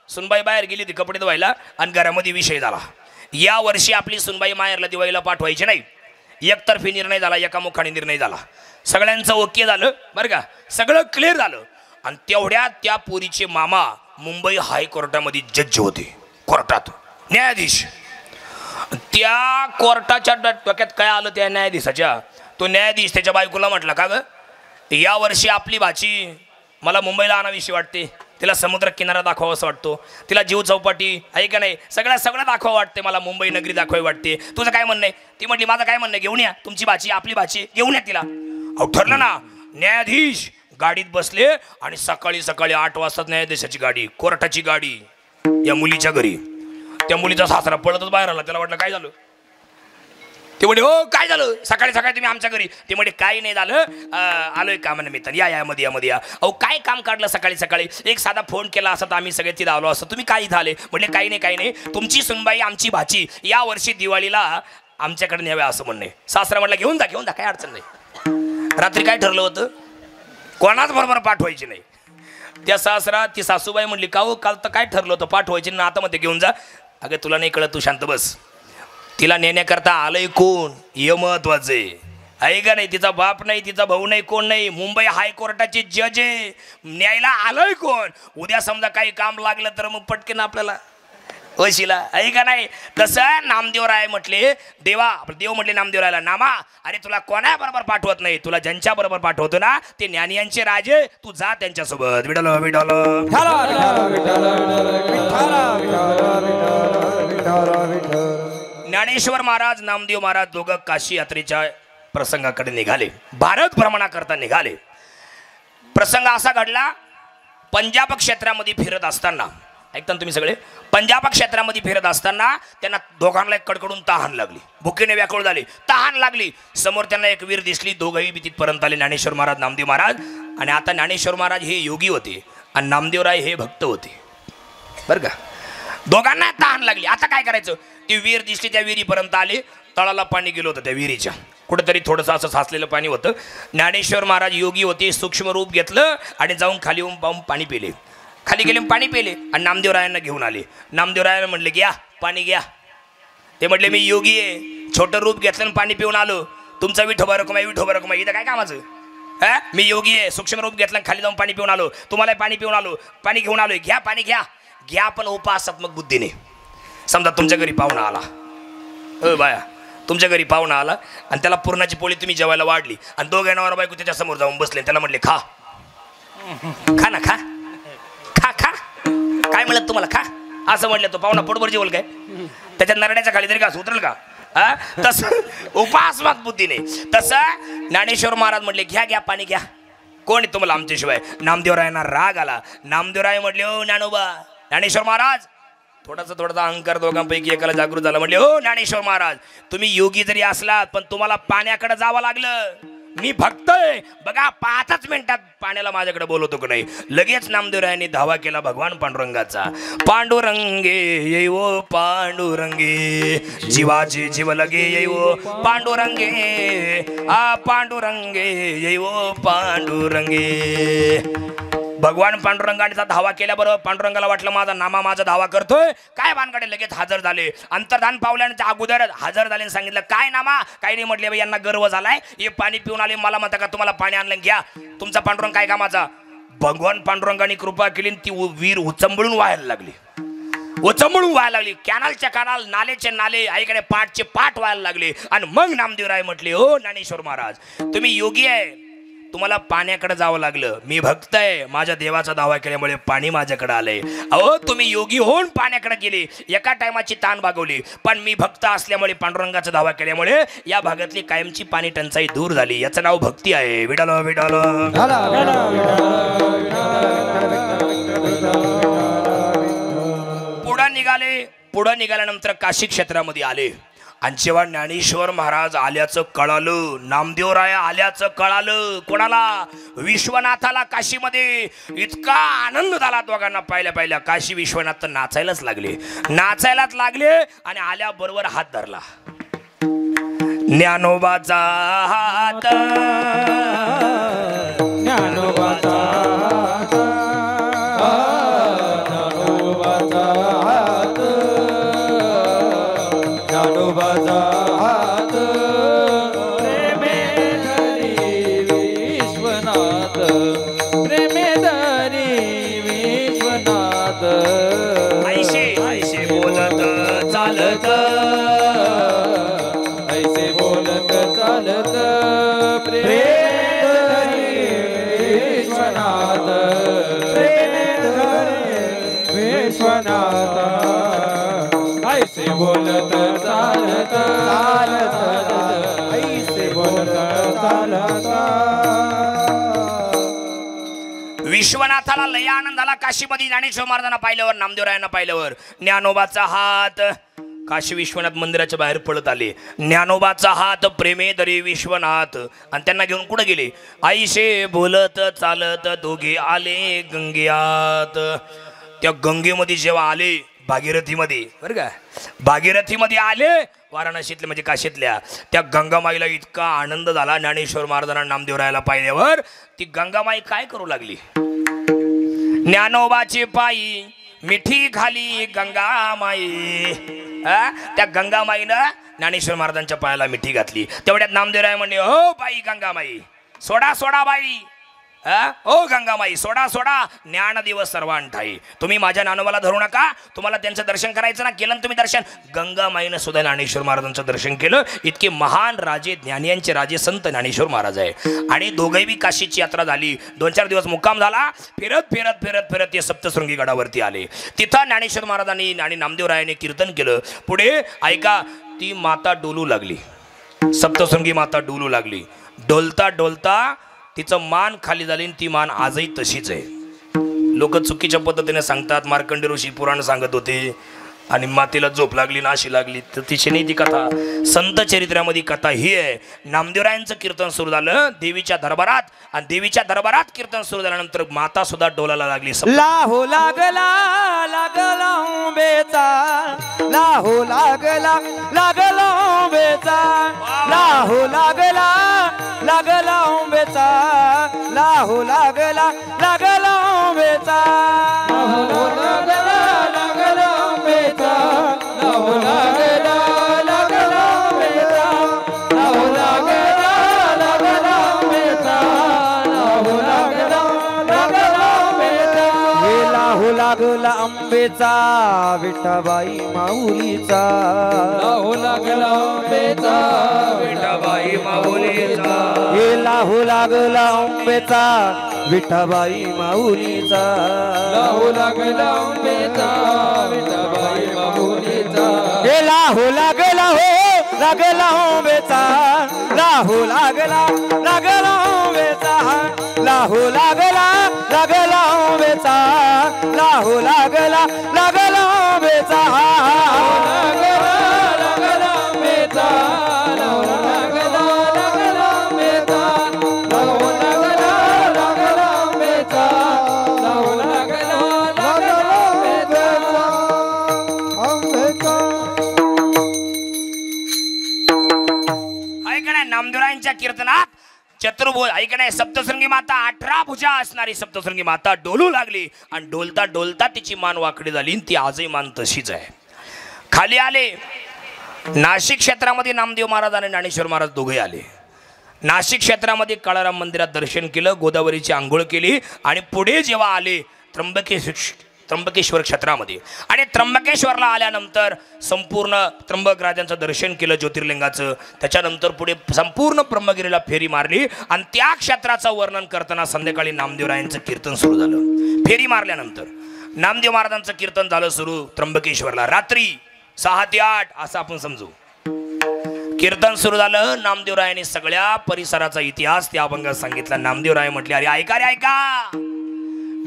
सुनबाई बाहेर गेली ती कपडे धुवायला आणि घरामध्ये विषय झाला. या वर्षी आपली सुनबाई माहेरला दिवाळीला पाठवायची नाही. एकतर्फी निर्णय झाला, एकामुखाने निर्णय झाला. सगळ्यांचं ओके झालं बरं का, सगळं क्लिअर झालं. आणि तेवढ्यात त्या पोरीचे मामा मुंबई हायकोर्टामध्ये जज होते, कोर्टात न्यायाधीश. त्या कोर्टाच्या डोक्यात काय आलं त्या न्यायाधीशाच्या, तो न्यायाधीश त्याच्या बायकोला म्हटला, का ग या वर्षी आपली भाची मला मुंबईला आणावीशी वाटते, तिला समुद्र किनारा दाखवावं असं वाटतो, तिला जीव चौपाटी आहे का नाही सगळं दाखवावं वाटते, मला मुंबई नगरी दाखवावी वाटते, तुझं काय म्हणणं आहे? ती म्हटली माझं काय म्हणणं आहे, घेऊन या तुमची भाची, आपली भाची घेऊन या तिला. अहो ठरलं ना. न्यायाधीश गाडीत बसले आणि सकाळी 8 वाजता न्यायाधीशाची गाडी, कोर्टाची गाडी या मुलीच्या घरी. त्या मुलीचा सासरा पळतच बाहेर आला. त्याला वाटलं काय झालं? ते म्हणे हो काय झालं, सकाळी तुम्ही आमच्या घरी? ते म्हणे काही नाही झालं, आलोय कामानिमित्ताने, या मध्ये या. अहो काय काम काढलं सकाळी? एक साधा फोन केला असता तर आम्ही सगळे तिथे आलो असतो, तुम्ही काय झाले? म्हटले काही नाही, तुमची सुनबाई आमची भाची या वर्षी दिवाळीला आमच्याकडे न्याव्या असं म्हणणे. सासरा म्हटलं घेऊन जा काय अडचण नाही. रात्री काय ठरलं होतं, कोणाच बरोबर पाठवायची नाही. त्या सासरा ती सासूबाई म्हणली का हो काल तर काय ठरलं होतं, पाठवायची ना, आता मध्ये घेऊन जा. अगं तुला नाही कळत, तू शांत बस. तिला नेण्याकरता आलंय कोण हे महत्वाचं आहे का नाही? तिचा बाप नाही, तिचा भाऊ नाही, कोण नाही. मुंबई हायकोर्टाचे जज आहे. न्यायला आलंय कोण? उद्या समजा काही काम लागलं तर मग पटकन आपल्याला वशिला आहे का नाही? तसं नामदेवराय म्हटले, देव म्हटले नामदेवरायला, नामा अरे तुला कोणाबरोबर पाठवत नाही, तुला ज्यांच्या बरोबर पाठवतो ना ते ज्ञानियांचे राजे, तू जा त्यांच्यासोबत. विठ्ठल ज्ञानेश्वर महाराज, नामदेव महाराज दोघं काशी यात्रेच्या प्रसंगाकडे निघाले, भारत भ्रमणाकरता निघाले. प्रसंग असा घडला, पंजाब क्षेत्रामध्ये फिरत असताना, ऐकता तुम्ही सगळे, पंजाब क्षेत्रामध्ये फिरत असताना त्यांना दोघांना एक कडकडून तहान लागली, भुकेने व्याकुळ झाले, तहान लागली. समोर त्यांना एक वीर दिसली, दोघंही तिथपर्यंत आले, ज्ञानेश्वर महाराज, नामदेव महाराज. आणि आता ज्ञानेश्वर महाराज हे योगी होते आणि नामदेवराय हे भक्त होते बरं का. दोघांना तहान लागली, आता काय करायचं? ती वीर दिसली, त्या विहिरीपर्यंत आले. तळाला पाणी गेलं होतं त्या विहिरीच्या, कुठेतरी थोडंसं असं साचलेलं पाणी होतं. ज्ञानेश्वर महाराज योगी होते, सूक्ष्म रूप घेतलं आणि जाऊन खाली येऊन पाणी पिले. खाली गेले पाणी पिले आणि नामदेवरायांना घेऊन आले. नामदेवरायांना म्हटले घ्या पाणी घ्या. ते म्हटले मी योगी आहे, छोटं रूप घेतलं आणि पाणी पिऊन आलो, तुमचा विठोबा रकुमाई इथं काय कामाचं? मी योगी आहे, सूक्ष्म रूप घेतलं, खाली जाऊन पाणी पिऊन आलो, तुम्हाला पाणी पिऊन आलो, पाणी घेऊन आलोय, घ्या पाणी घ्या पण उपासनात्मक बुद्धीने. समजा तुमच्या घरी पाहुणा आला, बाया तुमच्या घरी पाहुणा आला आणि त्याला पुरणाची पोळी तुम्ही जेवायला वाढली आणि दोघं नवरा बायको त्याच्या समोर जाऊन बसले, त्याला म्हटले खा ना खा काय म्हणत तुम्हाला खा असं म्हटलं, तो पाहुणा पोटभर जेवल काय? त्याच्या नरड्याच्या खाली तरी का उतरेल का? तसं उपासनात्मक बुद्धीने. तसं ज्ञानेश्वर महाराज म्हटले घ्या पाणी घ्या. कोण आहे तुम्हाला आमच्याशिवाय? नामदेवरायांना राग आला. नामदेवराय म्हटले हो ज्ञानेश्वर महाराज, थोडासा अहंकार दोघांपैकी एकाला जागृत झाला. म्हटले हो ज्ञानेश्वर महाराज, तुम्ही योगी जरी असलात पण तुम्हाला पाण्याकडे जावं लागलं, मी भक्त आहे बघा. 5च मिनिटात पाण्याला माझ्याकडे बोलवतो की नाही. लगेच नामदेवरायांनी धावा केला भगवान पांडुरंगाचा. पांडुरंगे येवो पांडुरंगे, जीवाचे जीव लगे येवो पांडुरंगे, पांडुरंगे येवो पांडुरंगे. भगवान पांडुरंगाचा धावा केल्याबरोबर पांडुरंगाला वाटलं माझा नामा माझा धावा करतोय काय भानगडे. लगेच हजर झाले. अंतर्धान पावल्यानंतर अगोदर हजर झाले आणि सांगितलं काय नामा? काही नाही म्हटले, यांना गर्व झालाय, हे पाणी पिऊन आले, मला म्हणता का तुम्हाला पाणी आणलं घ्या. तुमचा पांडुरंग काय कामाचा? भगवान पांडुरंगाने कृपा केली, ती वीर उचंबळून व्हायला लागली. कॅनलच्या कॅनल, नालेचे नाले, आईकडे पाठचे पाठ व्हायला लागले. आणि मग नामदेवराय म्हटले हो ज्ञानेश्वर महाराज, तुम्ही योगी आहे, तुम्हाला पाण्याकडे जावं लागलं, मी भक्त आहे, माझ्या देवाचा दावा केल्यामुळे पाणी माझ्याकडे आलंय. अहो तुम्ही योगी होऊन पाण्याकडे गेले, एका टायमाची ताण भागवली, पण मी भक्त असल्यामुळे पांडुरंगाचा दावा केल्यामुळे या भागातली कायमची पाणी टंचाई दूर झाली. याचं नाव भक्ती आहे. विठ्ठल पुढे निघाल्यानंतर काशी क्षेत्रामध्ये आले. आणि जेव्हा ज्ञानेश्वर महाराज आल्याचं कळालं, नामदेवराय आल्याचं कळालं, कोणाला? विश्वनाथाला. काशीमध्ये इतका आनंद झाला दोघांना. पाहिल्या काशी विश्वनाथ तर नाचायलाच लागले आणि आल्याबरोबर हात धरला. ज्ञानोबाचा हात, ज्ञानोबाचा हात, ज्ञानोबाचा हात प्रेमे धरी विश्वनाथ प्रेमे धरी विश्वनाथ ऐशे ऐशे बोलत चालत ऐसे बोलत चालत प्रेमे धरी विश्वनाथ प्रेमे धरी विश्वनाथ ऐसे बोलत चालत चालत ऐसे बोलत चालत विश्वनाथाला लय आनंद आला काशीमध्ये ज्ञानेश्वर महाराजांना पाहिल्यावर नामदेवरायांना पाहिल्यावर ज्ञानोबाचा हात काशी विश्वनाथ मंदिराच्या बाहेर पडत आले ज्ञानोबाचा हात प्रेमे दरी विश्वनाथ आणि त्यांना घेऊन कुठे गेले आईशे बोलत चालत दोघे आले गंगेयात त्या गंगेमध्ये जेव्हा आले भागीरथीमध्ये बरं का भागीरथीमध्ये आले वाराणसीतले म्हणजे काशीतल्या त्या गंगामाईला इतका आनंद झाला ज्ञानेश्वर महाराजांना नामदेवरायाला पाहिल्यावर ती गंगामाई काय करू लागली ज्ञानोबाची पायी मिठी खाली गंगामाई त्या गंगामाईनं ज्ञानेश्वर महाराजांच्या पायाला मिठी घातली तेवढ्यात नामदेवराय म्हणले हो बाई गंगामाई सोडा सोडा बाई ओ गंगामाई सोडा सोडा ज्ञान दिवस सर्वांठाई तुम्ही माझ्या ज्ञानोबाला धरू नका तुम्हाला त्यांचं दर्शन करायचं ना केलं तुम्ही दर्शन गंगामाईनं सुद्धा ज्ञानेश्वर महाराजांचं दर्शन केलं इतके महान राजे ज्ञानियांचे राजे संत ज्ञानेश्वर महाराज आहे आणि दोघेही बी काशीची यात्रा झाली 2-4 दिवस मुक्काम झाला फिरत फिरत फिरत फिरत ते सप्तशृंगी गडावरती आले तिथं ज्ञानेश्वर महाराजांनी आणि नामदेवरायाने कीर्तन केलं पुढे ऐका ती माता डोलू लागली सप्तशृंगी माता डोलू लागली डोलता डोलता तिचं मान खाली झाली ती मान आजही तशीच आहे लोक चुकीच्या पद्धतीने सांगतात मार्कंडे ऋषी पुराण सांगत होते आणि मातेला झोप लागली नाशी लागली तर तिची नाही ती कथा संत चरित्रामध्ये कथा ही आहे नामदेवरायांचं कीर्तन सुरू झालं देवीच्या दरबारात आणि देवीच्या दरबारात कीर्तन सुरू झाल्यानंतर माता सुद्धा डोलाला लागली लाहो लागला लागला बेचा लाहो लागला लागला बेचा लाहो लागला लागला बेचा लाहो लागला लागला बेचा लाहो लागला लागला बेचा लाहो लागला लागला बेचा लाहो लागला लागला बेचा लाहो लागला लागला बेचा हे लाहो लागला आंबेचा विठाबाई माऊलीचा लाहो लागला आंबेचा विठाबाई माऊलीचा हे लाहो लागला आंबेचा विठाबाई माऊलीचा लाहो लागला आंबेचा विठाबाई माऊलीचा हे लाहो लागला हो लागला आंबेचा लाहो लागला लागला आंबेचा लाहो लागला लागला आंबेचा लाहो लागला लागला आंबेचा लागला लागला आंबेचा लाहो लागला लागला आंबेचा लाहो लागला लागला आंबेचा लाहो लागला लागला आंबेचा ऐकण्या नामदेवरायांच्या कीर्तनात चतुर्भुज ऐकण्या सप्तशृंगी माता 18 भुजा असणारी सप्तशृंगी माता डोलू लागली आणि डोलता डोलता तिची मान वाकडी झाली ती आजही मान तशीच आहे खाली आले नाशिक क्षेत्रामध्ये नामदेव महाराज आणि ज्ञानेश्वर महाराज दोघे आले नाशिक क्षेत्रामध्ये काळाराम मंदिरात दर्शन केलं गोदावरीची आंघोळ केली आणि पुढे जेव्हा आले त्र्यंबकेश्वर क्षेत्रामध्ये आणि त्र्यंबकेश्वरला आल्यानंतर संपूर्ण त्र्यंबक राजांचं दर्शन केलं ज्योतिर्लिंगाचं त्याच्यानंतर पुढे संपूर्ण ब्रह्मगिरीला फेरी मारली आणि त्या क्षेत्राचं वर्णन करताना संध्याकाळी नामदेवरायांचं कीर्तन सुरू झालं फेरी मारल्यानंतर नामदेव महाराजांचं कीर्तन झालं सुरू त्र्यंबकेश्वरला रात्री 6 ते 8 असं आपण समजू कीर्तन सुरू झालं नामदेवरायांनी सगळ्या परिसराचा इतिहास त्या अभंगात सांगितला नामदेवराय म्हटले अरे ऐका रे ऐका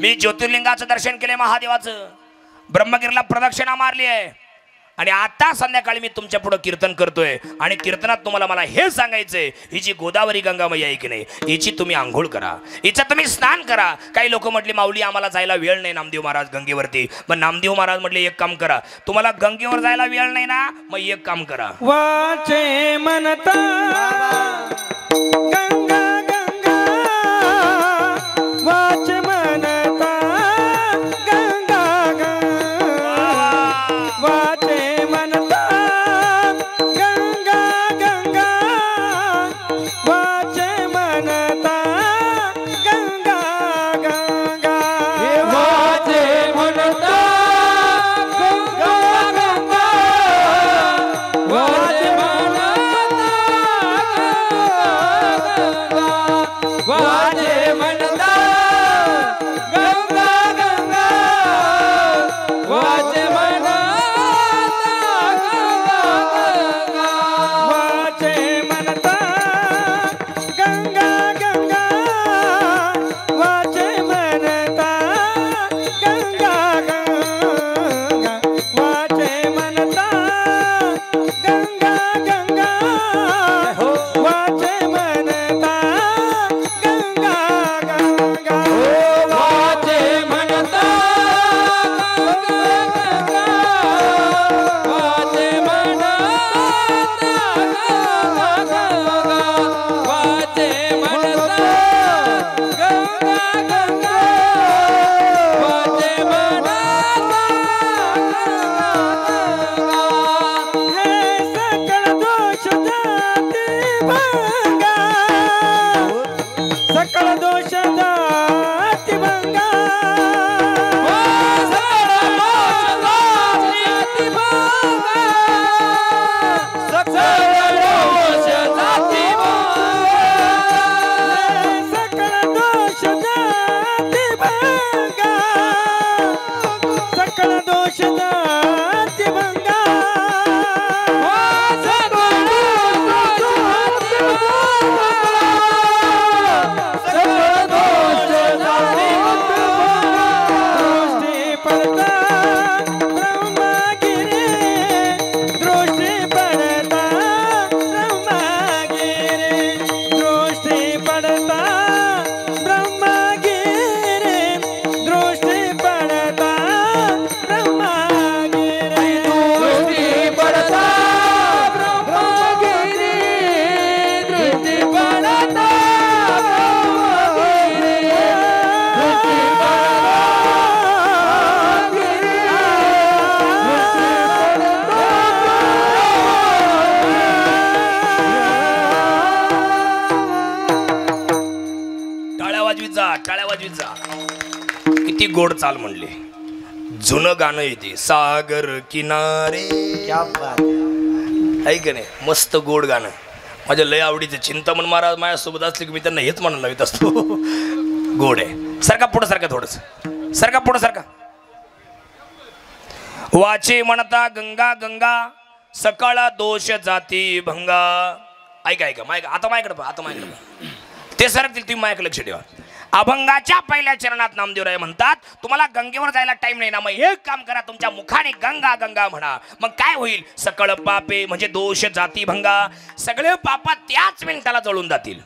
मी ज्योतिर्लिंगाचं दर्शन केले महादेवाचं ब्रह्मगिरीला प्रदक्षिणा मारली आहे आणि आता संध्याकाळी मी तुमच्या पुढे कीर्तन करतोय आणि कीर्तनात तुम्हाला मला हे सांगायचंय ही जी गोदावरी गंगामाई आहे की नाही हिची तुम्ही आंघोळ करा हिचं तुम्ही स्नान करा काही लोक म्हटले माऊली आम्हाला जायला वेळ नाही नामदेव महाराज गंगेवरती मग नामदेव महाराज म्हटले एक काम करा तुम्हाला गंगेवर जायला वेळ नाही ना मग एक काम करा वाचे मनता गंगा गंगा वाचे मनता गंगा गंगा वाचे मनता भंगा सकळ दोष जाती भंगा टाळ्या वाजवीत जा. किती गोड चाल म्हणले. जुनं गाणं येते सागर किनारे. क्या बात ऐक नाही मस्त गोड गाणं माझ्या लय आवडीचं. चिंतामण महाराज माझ्यासोबत असले की मी त्यांना हेच म्हणायला लावित असतो. गोड आहे. सारखा पुढं सारखा थोडस सारखा पुढं सारखा. वाचे म्हणता गंगा गंगा सकाळ दोष जाती भंगा. ऐका ऐका मायक आता माझ्याकडे पहा. आता माझ्याकडे ते सरकतील तुम्ही मायक लक्ष ठेवा. अभंगाच्या पहिल्या चरणात नामदेवराय म्हणतात तुम्हाला गंगेवर जायला टाइम नाही ना मग एक काम करा तुमच्या मुखाने गंगा गंगा म्हणा. मग काय होईल सकळ पापे म्हणजे दोष जाती भंगा. सगळे पापा त्याच मिनिटाला जळून जातील.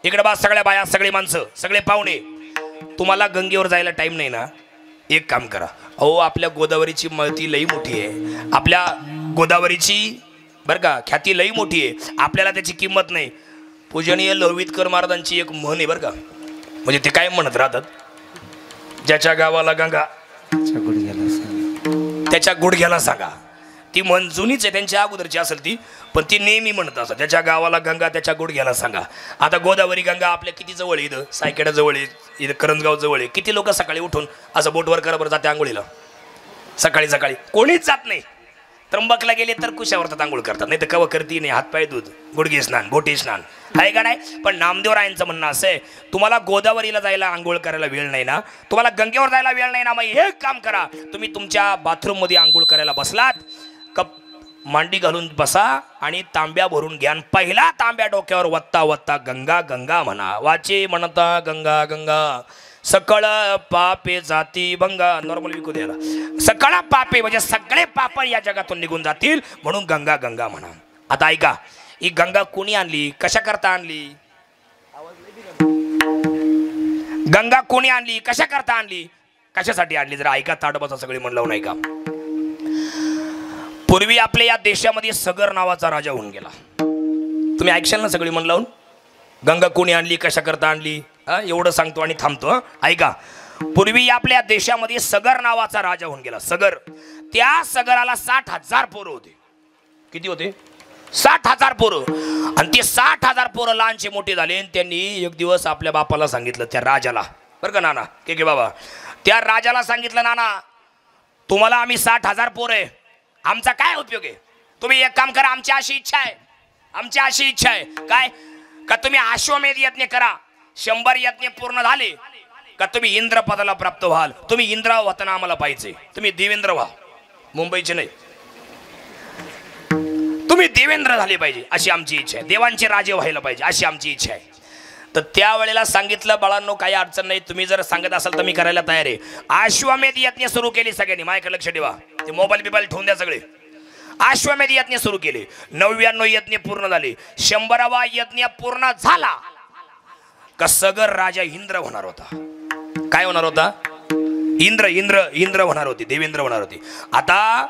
इकडे बा सगळ्या बाया सगळे माणसं सगळे पाहुणे तुम्हाला गंगेवर जायला टाइम नाही ना एक काम करा. अहो आपल्या गोदावरीची मळती लई मोठी आहे. आपल्या गोदावरीची बरं का ख्याती लई मोठी आहे. आपल्याला त्याची किंमत नाही. पूजनीय लोहितकर महाराजांची एक म्हण आहे बरं का. म्हणजे ते काय म्हणत राहतात ज्याच्या गावाला गंगा त्याच्या गुडघ्याला सांगा. ती म्हण जुनीच आहे त्यांच्या अगोदरची असेल ती पण ती नेहमी म्हणत असं ज्याच्या गावाला गंगा त्याच्या गुडघ्याला सांगा. आता गोदावरी गंगा आपल्या किती जवळ आहे. इथं सायकेडा जवळ आहे. इथं करंजगाव जवळ आहे. किती लोक सकाळी उठून असं बोटवर कराबर जाते आंघोळीला. सकाळी सकाळी कोणीच जात नाही. त्र्यंबकला गेले तर कुशावर आंघोळ करतात नाही तर कव करती नाही. हातपाय दूध गुडघे स्नान बोटी स्नान आहे का नाही. पण नामदेवरायांचं म्हणणं असं आहे तुम्हाला गोदावरीला जायला आंघोळ करायला वेळ नाही ना तुम्हाला गंगेवर जायला वेळ नाही ना मग एक काम करा तुम्ही तुमच्या बाथरूम मध्ये आंघोळ करायला बसलात कप मांडी घालून बसा आणि तांब्या भरून घ्या. पहिला तांब्या डोक्यावर वत्ता वत्ता गंगा गंगा म्हणा. वाचे म्हणता गंगा गंगा सकळ पापे जाती भंगा. नॉर्मल विकू द्यायला सकळ पापे म्हणजे सगळे पाप या जगातून निघून जातील म्हणून गंगा गंगा म्हणा. आता ऐका ही गंगा कोणी आणली कशा करता आणली. गंगा कोणी आणली कशा करता आणली कशासाठी आणली जरा ऐका. ताडबाचा सगळे मन लावून ऐका. पूर्वी आपल्या या देशामध्ये सगर नावाचा राजा होऊन गेला. तुम्ही ऐकशाल ना सगळी मन लावून. गंगा कोणी आणली कशा करता आणली एवढं सांगतो आणि थांबतो. ऐका पूर्वी आपल्या देशामध्ये सगर नावाचा राजा होऊन गेला. सगर त्या सगराला 60,000 पोरं होते. किती होते 60,000 पोरं. आणि ते 60,000 पोरं लहानचे मोठे झाले. आणि त्यांनी एक दिवस आपल्या बापाला सांगितलं त्या राजाला बरं का नाना के बाबा त्या राजाला सांगितलं नाना तुम्हाला आम्ही 60,000 पोरं आहे आमचा काय उपयोग आहे. तुम्ही एक काम करा आमची अशी इच्छा आहे आमची अशी इच्छा आहे काय का तुम्ही अश्वमेध यज्ञ करा 100 यज्ञ पूर्ण झाले का तुम्ही इंद्र पदाला प्राप्त व्हाल. तुम्ही इंद्र होताना आम्हाला पाहिजे. तुम्ही देवेंद्र व्हा मुंबईचे नाही तुम्ही देवेंद्र झाले पाहिजे अशी आमची इच्छा आहे. देवांचे राजे व्हायला पाहिजे अशी आमची इच्छा आहे. तर त्यावेळेला सांगितलं बाळांनो काही अडचण नाही तुम्ही जर सांगत असाल तर मी करायला तयार आहे. अश्वमेध यज्ञ सुरू केली सगळ्यांनी. माझ्याकडे लक्ष ठेवा. ते मोबाईल बिबाईल ठेवून द्या सगळे. अश्वमेध यज्ञ सुरू केले. 99 यज्ञ पूर्ण झाले. 100वा यज्ञ पूर्ण झाला का सगर राजा इंद्र होणार होता. काय होणार होता इंद्र इंद्र इंद्र होणार होते देवेंद्र होणार होते. आता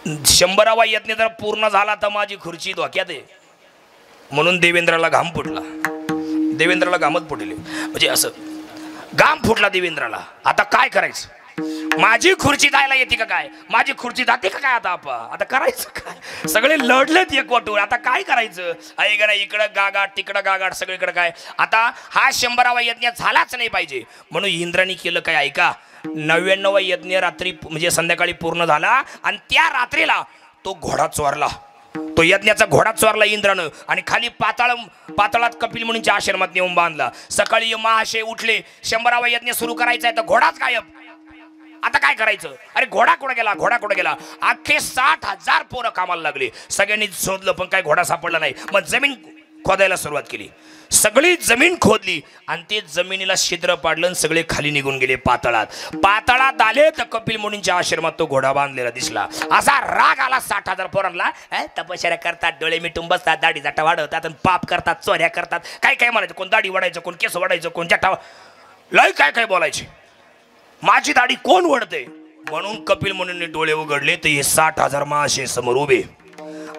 100वा यज्ञ जर पूर्ण झाला तर माझी खुर्ची धोक्यात आहे म्हणून देवेंद्राला घाम फुटला. देवेंद्राला घामच फुटले म्हणजे असं घाम फुटला देवेंद्राला. आता काय करायचं माझी खुर्ची जायला येते का काय, माझी खुर्ची जाते का काय, आता करायचं काय, सगळे लढलेत एकवटून, आता काय करायचं, आहे का नाही, इकडं गागाट तिकडं गागाट सगळीकडे काय. आता हा 100वा यज्ञ झालाच नाही पाहिजे म्हणून इंद्राने केलं काय ऐका, 99वा यज्ञ रात्री म्हणजे संध्याकाळी पूर्ण झाला आणि त्या रात्रीला तो घोडा चोरला, तो यज्ञाचा घोडा चोरला इंद्रानं आणि खाली पाताळात कपिल मुनींच्या आश्रमात नेऊन बांधला. सकाळी महाशय उठले, 100वा यज्ञ सुरू करायचा आहे तर घोडाच गायब. आता काय करायचं, अरे घोडा कुठे गेला, घोडा कुठे गेला. अख्खे 60,000 पोरं कामाला लागले, सगळ्यांनी शोधलं पण काय घोडा सापडला नाही. मग जमीन खोदायला सुरुवात केली, सगळी जमीन खोदली आणि ते जमिनीला छिद्र पाडलं आणि सगळे खाली निघून गेले पाताळात आले तर कपिल मुनींच्या आश्रमात तो घोडा बांधलेला दिसला. असा राग आला 60,000 पोरांना, तपश्चर्या करतात, डोळे मिटून बसतात, दाढी जटा वाढवतात आणि पाप करतात, चोऱ्या करतात, काय काय म्हणायचं, कोण दाढी वाढायचं, कोण केस वाढायचं, कोण जटा, लय काय काय बोलायचे, माझी दाढी कोण वडते. म्हणून कपिल मुनींनी डोळे उघडले तर हे 60,000 महाशय समोर उभे.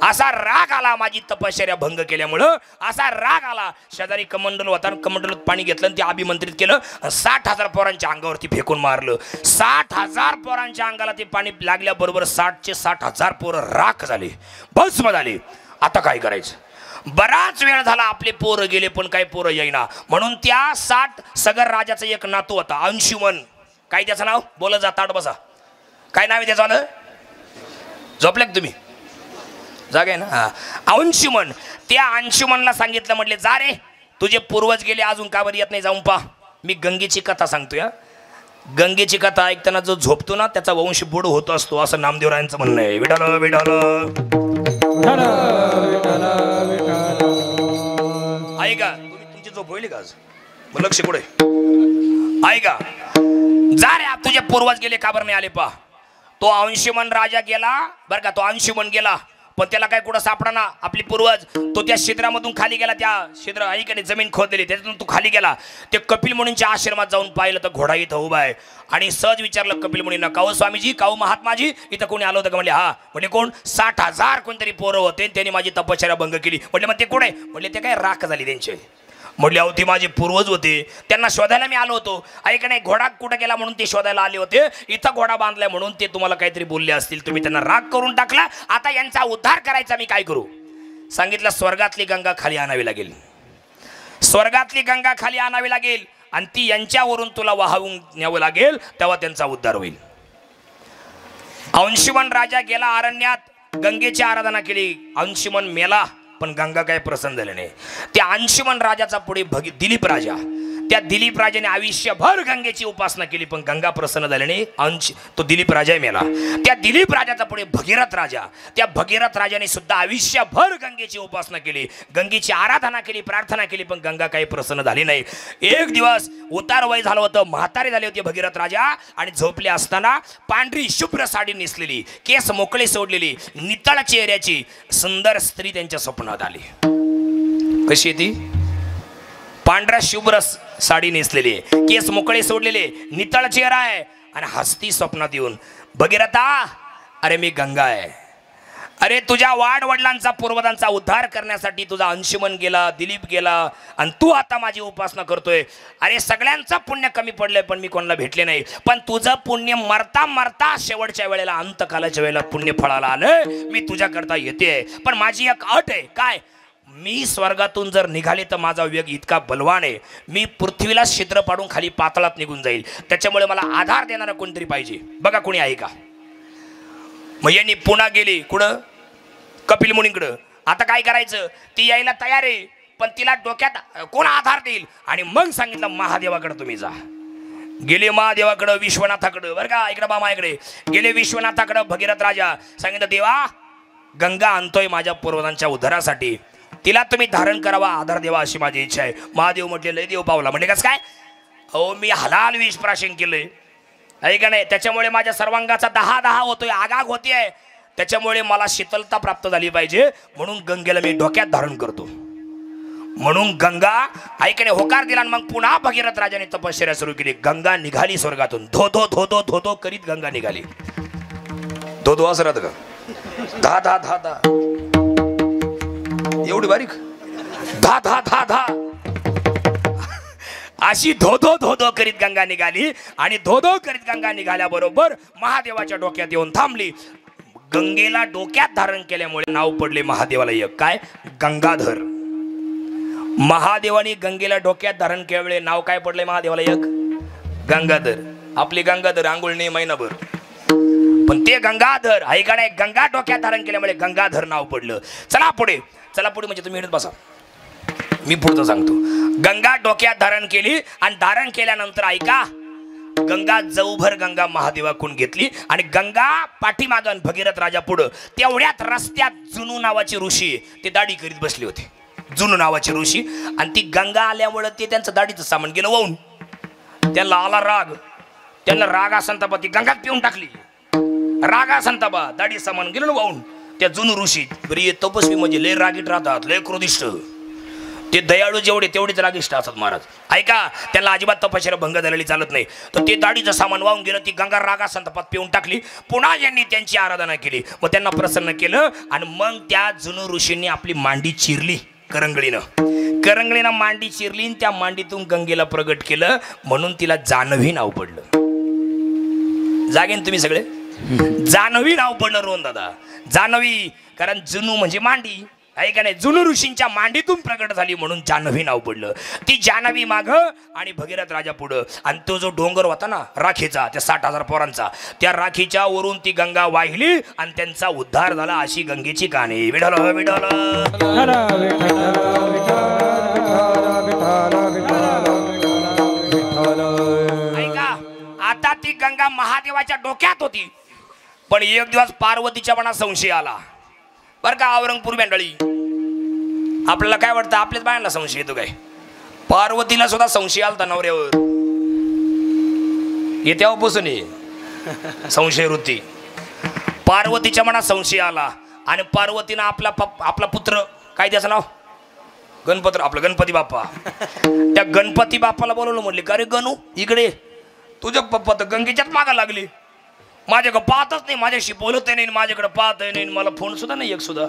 असा राग आला, माझी तपश्चर्या भंग केल्यामुळं असा राग आला. शेजारी कमंडल होता, कमंडलात पाणी घेतलं आणि ते अभिमंत्रित केलं, 60,000 पोरांच्या अंगावरती फेकून मारलं. 60,000 पोरांच्या अंगाला ते पाणी लागल्याबरोबर 60,000 पोरं राख झाले, भस्म झाले. आता काय करायचं, बराच वेळ झाला, आपले पोरं गेले पण काही पोरं येईना. म्हणून त्या 60 सगर राजाचा एक नातू होता अंशुमन, काय त्याचं नाव, बोला जा ताट बसा, काय नाव आहे त्याचं, झोपले का तुम्ही, जागे आहे ना, हा अंशुमन. त्या अंशुमनला सांगितलं, म्हटले जा रे, तुझे पूर्वज गेले अजून का बरं येत नाही, जाऊन पा. मी गंगेची कथा सांगतो या, गंगेची कथा ऐकताना जो झोपतो ना त्याचा वंश बुड होत असतो असं नामदेवरायांचं म्हणणं आहे. विठाल विठाल ऐका, तुमची झोप होईल का आज, मग लक्ष कुठे ऐका, जा रे तुझे पूर्वज गेले का बरं नाही आले पा. तो अंशुमन राजा गेला बरं का, तो अंशुमन गेला पण त्याला काय कुठं सापडा ना आपली पूर्वज. तो त्या छिद्रामधून खाली गेला, त्या छिद्र ऐकणे जमीन खोदलेली त्याच्यातून तो खाली गेला. ते कपिल मुनींच्या आश्रमात जाऊन पाहिलं तर घोडा इथं उभा आहे आणि सहज विचारलं कपिल मुनींना, काहो स्वामीजी, काहो महात्माजी, इथं कोणी आलं होतं का. म्हणले हा. म्हणजे कोण, 60,000 कोणतरी पोरं होते, त्यांनी माझी तपश्चर्या भंग केली. म्हटले मग ते कोण आहे, म्हणले ते काय राख झाली त्यांची. म्हटले अहो ते माझे पूर्वज होते, त्यांना शोधायला मी आलो होतो. ऐक नाही, घोडा कुठं गेला म्हणून ते शोधायला आले होते, इथं घोडा बांधलाय म्हणून ते तुम्हाला काहीतरी बोलले असतील, तुम्ही त्यांना राग करून टाकला. आता यांचा उद्धार करायचा मी काय करू. सांगितलं स्वर्गातली गंगा खाली आणावी लागेल, स्वर्गातली गंगा खाली आणावी लागेल आणि ती यांच्यावरून तुला वाहवून न्यावं लागेल, तेव्हा त्यांचा उद्धार होईल. अंशुमन राजा गेला अरण्यात, गंगेची आराधना केली. अंशुमन मेला पण गंगा काय प्रसन्न झाले नाही. त्या अंशुमन राजाचा पुढे दिलीप राजा, त्या दिलीप राजाने आयुष्यभर गंगेची उपासना केली पण गंगा प्रसन्न झाली नाही. तो दिलीप राजा मेला. त्या दिलीप राजाचा पुढे भगीरथ राजा, त्या भगीरथ राजाने सुद्धा आयुष्यभर गंगेची उपासना केली, गंगेची आराधना केली, प्रार्थना केली पण गंगा काही प्रसन्न झाली नाही. एक दिवस उतार वय झालं होतं, म्हातारे झाले होते भगीरथ राजा आणि झोपले असताना पांढरी शुभ्र साडी नेसलेली, केस मोकळे सोडलेली, नितळ चेहऱ्याची सुंदर स्त्री त्यांच्या स्वप्नात आली. कशी ती, पांढऱ्या शुभ्र साडी नेसलेली, केस मोकळे सोडलेले, नितळ चेहरा आहे आणि हसती स्वप्नात येऊन, भगीरथा अरे मी गंगा आहे, अरे तुझ्या वाडवडिलांचा पूर्वजांचा उद्धार करण्यासाठी तुझा अंशुमन गेला, दिलीप गेला आणि तू आता माझी उपासना करतोय. अरे सगळ्यांचं पुण्य कमी पडलंय पण मी कोणाला भेटले नाही, पण तुझं पुण्य मरता मरता शेवटच्या वेळेला अंतकालाच्या वेळेला पुण्य फळाला आलंय, मी तुझ्याकरता येते. पण माझी एक अट आहे, काय, मी स्वर्गातून जर निघाले तर माझा वेग इतका बलवान आहे, मी पृथ्वीला छिद्र पाडून खाली पाताळात निघून जाईल, त्याच्यामुळे मला आधार देणारा कोणतरी पाहिजे. बघा कोणी आहे का. मग यांनी पुन्हा गेली कुठं, कपिल मुनींकडं. आता काय करायचं, ती यायला तयार आहे पण तिला डोक्यात कोण आधार देईल. आणि मग सांगितलं महादेवाकडे तुम्ही जा. गेले महादेवाकडं, विश्वनाथाकडं, बरं का, इकडं मामाकडे गेले विश्वनाथाकडं. भगीरथ राजा सांगितलं, देवा गंगा आणतोय माझ्या पूर्वजांच्या उद्धारासाठी, तिला तुम्ही धारण करावा, आधार देवा अशी माझी इच्छा आहे. महादेव म्हटले लय देव पावला. म्हणजे कसं काय, अहो मी हलाल विष प्राशन केलंय आहे का नाही, त्याच्यामुळे माझ्या सर्वांगाचा 10 होतोय, आगाग होतीये, त्याच्यामुळे मला शीतलता प्राप्त झाली पाहिजे, म्हणून गंगेला मी डोक्यात धारण करतो. म्हणून गंगा ऐकणे होकार दिला. मग पुन्हा भगीरथ राजाने तपश्चर्या सुरू केली. गंगा निघाली स्वर्गातून, धो धो धो धो धो धो करीत गंगा निघाली. धो धो असं राहतं का, धा धा धा धा, एवढी बारीक, धा धा धा धा. अशी धोधो धोधो करीत गंगा निघाली आणि धोधो करीत गंगा निघाल्याबरोबर महादेवाच्या डोक्यात येऊन थांबली. गंगेला डोक्यात धारण केल्यामुळे नाव पडले महादेवाला एक काय गंगाधर. महादेवाने गंगेला डोक्यात धारण केल्यामुळे नाव काय पडले महादेवाला एक गंगाधर. आपली गंगाधर आंघोळ नाही महिनाभर, पण ते गंगाधर ऐकाने गंगा डोक्यात धारण केल्यामुळे गंगाधर नाव पडलं. चला पुढे म्हणजे तुम्ही बसा, मी पुढचं सांगतो. गंगा डोक्यात धारण केली आणि धारण केल्यानंतर ऐका गंगा जवभर गंगा महादेवाकडून घेतली आणि गंगा पाठीमागन भगीरथ राजा पुढं. तेवढ्यात रस्त्यात जुनू नावाचे ऋषी ते दाढी करीत बसले होते. जुनू नावाचे ऋषी आणि ती गंगा आल्यामुळं ते त्यांचं दाढीचं सामान गेलं वाहून. त्यांना आला राग, त्यांना राग असंतापा ती गंगात पिऊन टाकली. राग असंतापा दाढी सामान गेलं वाहून. त्या जुनू ऋषी बरी तपस्वी म्हणजे लय रागीट राहतात, लय क्रोधिष्ठ. ते दयाळू जेवढे तेवढेच रागिष्ट असतात महाराज. ऐका त्यांना अजिबात तपश्चर्या भंग झालेली चालत नाही. तर ते दाढीचं सामान वाहून गेलं. ती गंगा रागा संतापात पिऊन टाकली. पुन्हा यांनी त्यांची आराधना केली व त्यांना प्रसन्न केलं. आणि मग त्या जुनू ऋषींनी आपली मांडी चिरली करंगळीनं मांडी चिरली आणि त्या मांडीतून गंगेला प्रगट केलं. म्हणून तिला जानवी नाव पडलं. जागेन तुम्ही सगळे जानवी नाव पडलं रोहन दादा. जानवी कारण जुनू म्हणजे मांडी आहे का नाही. जुनू ऋषींच्या मांडीतून प्रगट झाली म्हणून जानवी नाव पडलं. ती जानवी माग आणि भगीरथ राजा पुढं. आणि तो जो डोंगर होता ना राखीचा त्या 60,000 पोरांचा, त्या राखीच्या वरून ती गंगा वाहिली आणि त्यांचा उद्धार झाला. अशी गंगेची कहाणी. विठ्ठल विठ्ठल ऐका. आता ती गंगा महादेवाच्या डोक्यात होती. पण एक दिवस पार्वतीच्या मनात संशय आला बर का. औरंगपूर मंडळी आपल्याला काय वाटतं, आपल्याच बायांना संशय येतो काय. पार्वतीला सुद्धा संशय आलता नवऱ्यावर. येत्यापासून संशय वृत्ती. पार्वतीच्या मनात संशय आला आणि पार्वतीनं आपला पुत्र काय त्याचं नाव गणपती, आपलं गणपती बाप्पा. त्या गणपती बाप्पाला बोलवलं. म्हणले का रे गणू इकडे, तुझ्या पप्पा तर गंगेच्याच मागा लागली. माझ्याकडे पाहतच नाही, माझ्याशी बोलत नाही, माझ्याकडे पाहत नाही, मला फोन सुद्धा नाही एक सुद्धा.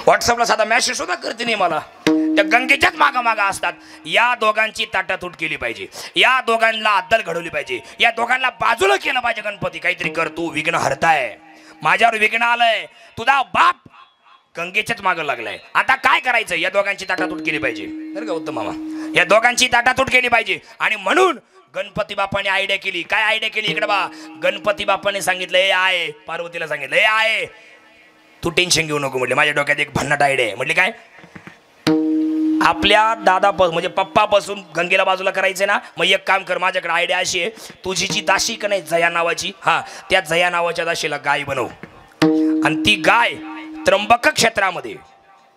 व्हॉट्सअपला साधा मेसेज सुद्धा करते नाही मला. त्या गंगेच्याच मागा असतात. या दोघांची ताटातूट केली पाहिजे. या दोघांना अद्दल घडवली पाहिजे. या दोघांना बाजूला केलं पाहिजे. गणपती काहीतरी कर, तू विघ्न हरताय, माझ्यावर विघ्न आलंय. तुझा बाप गंगेच्याच मागं लागलाय. आता काय करायचं, या दोघांची ताटातूट केली पाहिजे. बरं का उत्तम मामा, या दोघांची ताटातूट केली पाहिजे. आणि म्हणून गणपती बाप्पाने आयडिया केली. काय आयडिया केली इकडे बा. गणपती बाप्पाने सांगितलं हे आहे, पार्वतीला सांगितलं हे आहे, तू टेन्शन घेऊ नको. म्हटले माझ्या डोक्यात एक भन्नाट आयडिया आहे. म्हटले काय, आपल्या दादापासून म्हणजे पप्पापासून गंगेला बाजूला करायचं ना. मग एक काम कर, माझ्याकडे आयडिया अशी आहे, तुझी जी दाशी का नाही जया नावाची, हा त्या जया नावाच्या दाशीला गाय बनव. आणि ती गाय त्र्यंबक क्षेत्रामध्ये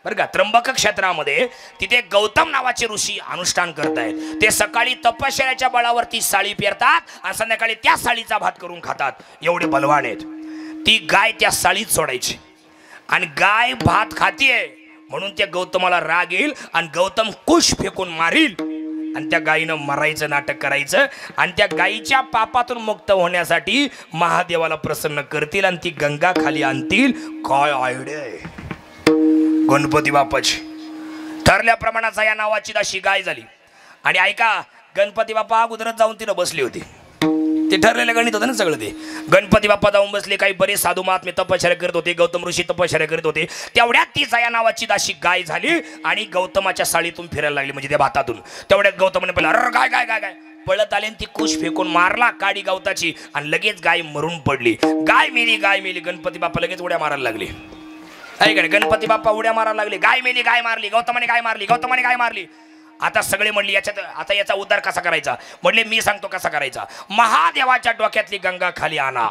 बरं का, त्र्यंबक क्षेत्रामध्ये तिथे गौतम नावाचे ऋषी अनुष्ठान करतायत. ते सकाळी तपश्चर्याच्या बळावरती साळी पेरतात आणि संध्याकाळी त्या साळीचा भात करून खातात. एवढे बलवान आहेत. ती गाय त्या साळीत सोडायची आणि गाय भात खातीये म्हणून त्या गौतमाला राग येईल आणि गौतम कुश फेकून मारील आणि त्या गायीनं मरायचं नाटक करायचं. आणि त्या गायीच्या पापातून मुक्त होण्यासाठी महादेवाला प्रसन्न करतील आणि ती गंगा खाली आणतील. काय आयडिया आहे गणपती बाप्पाची. ठरल्याप्रमाणाचा या नावाची दाशी गाय झाली. आणि ऐका, गणपती बाप्पा अगोदरच जाऊन तिनं बसली होती. ते ठरलेलं गणित होतं ना सगळं. ते गणपती बाप्पा जाऊन बसले. काही बरेच साधू महात्मे तपश्चर्या करत होते, गौतम ऋषी तपश्चर्या करत होते. तेवढ्यात ती जया नावाची दाशी गाय झाली आणि गौतमाच्या साळीतून फिरायला लागली, म्हणजे त्या भातातून. तेवढ्यात गौतमाने पहिला अरे गाय गाय गाय गाय पळत आले. ती कुश फेकून मारला काडी गवताची आणि लगेच गाय मरून पडली. गाय मेली गाय मेली. गणपती बाप्पा लगेच उड्या मारायला लागले. ऐका, गणपती बाप्पा उड्या मारायला लागले. गाय मेली गाय मारली, गौतमाने गाय मारली, गौतमाने गाय मारली. आता सगळे म्हणले याच्यात आता याचा उद्धार कसा करायचा. म्हणले मी सांगतो कसा करायचा. महादेवाच्या डोक्यातली गंगा खाली आणा,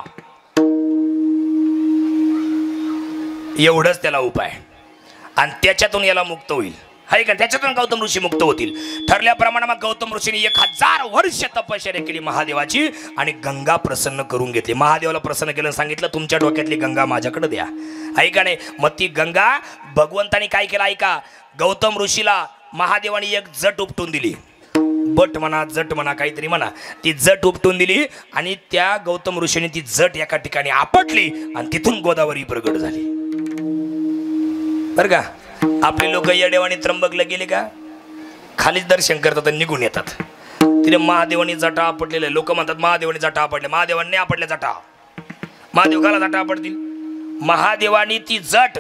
एवढंच त्याला उपाय. आणि त्याच्यातून याला मुक्त होईल. आहे का, त्याच्यातून गौतम ऋषी मुक्त होतील. ठरल्याप्रमाणे मग गौतम ऋषीने 1000 वर्ष तपश्चर्या केली महादेवाची आणि गंगा प्रसन्न करून घेतली. महादेवाला प्रसन्न केलं, सांगितलं तुमच्या डोक्यातली गंगा माझ्याकडे द्या. ऐका नाही, मग ती गंगा भगवंतानी काय केलं ऐका. गौतम ऋषीला महादेवाने एक जट उपटून दिली. बट म्हणा जट म्हणा काहीतरी म्हणा. ती जट उपटून दिली आणि त्या गौतम ऋषीने ती जट एका ठिकाणी आपटली आणि तिथून गोदावरी प्रगट झाली. बरं का, आपले लोक येडेवाणी त्र्यंबकला गेले का, खालीच दर्शन करतात आणि निघून येतात. तिने महादेवानी जटा आपटलेले. लोक म्हणतात महादेवानी जटा आपटले. महादेवांनी आपटल्या जटा. महादेव काला जटा आपटतील? महादेवानी ती जट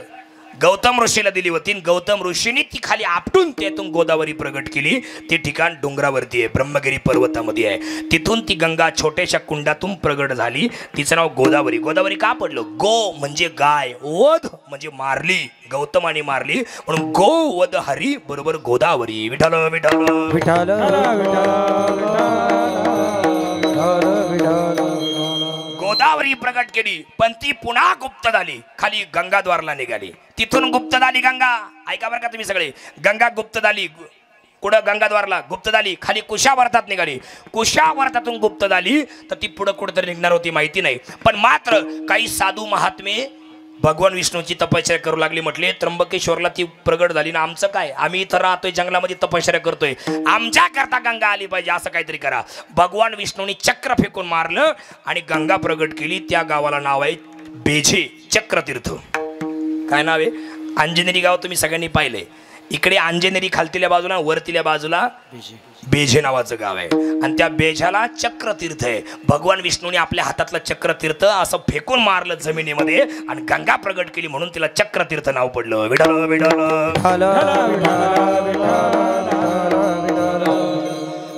गौतम ऋषीला दिली होती. गौतम ऋषीने ती खाली आपटून त्यातून गोदावरी प्रगट केली. ते ठिकाण डोंगरावरती आहे, ब्रह्मगिरी पर्वतामध्ये आहे. तिथून ती गंगा छोट्याशा कुंडातून प्रगट झाली. तिचं नाव गोदावरी. गोदावरी का पडलं? गो म्हणजे गाय, वध म्हणजे मारली, गौतमाने मारली, म्हणून गो वध हरी बरोबर गोदावरी. विठ्ठल विठ्ठल विठ्ठल गोदावरी प्रगट केली. पण ती पुन्हा गुप्त झाली, खाली गंगाद्वारला निघाली. तिथून गुप्त झाली गंगा. ऐका बरं का तुम्ही सगळे. गंगा गुप्त झाली. कुठं? गंगाद्वारला गुप्त झाली. खाली कुशावर्तात निघाली. कुशावर्तातून गुप्त झाली तर ती पुढं कुठंतरी निघणार होती माहिती नाही. पण मात्र काही साधू महात्मे भगवान विष्णूची तपश्चर्या करू लागली. म्हटले त्र्यंबकेश्वरला ती प्रगट झाली ना, आमचं काय? आम्ही इथं राहतोय, जंगलामध्ये तपश्चर्या करतोय, आमच्या करता गंगा आली पाहिजे, असं काहीतरी करा. भगवान विष्णूंनी चक्र फेकून मारलं आणि गंगा प्रगट केली. त्या गावाला नाव आहे बेझे चक्रतीर्थ. काय नाव आहे? अंजनेरी गाव तुम्ही सगळ्यांनी पाहिलंय. इकडे अंजनेरी खालतील्या बाजूला, वरतील्या बाजूला बेझे नावाचं गाव आहे. आणि त्या बेझ्याला चक्रतीर्थ आहे. भगवान विष्णूने आपल्या हातातलं चक्रतीर्थ असं फेकून मारलं जमिनीमध्ये आणि गंगा प्रगट केली, म्हणून तिला चक्रतीर्थ नाव पडलं. विठ्ठल विठ्ठल.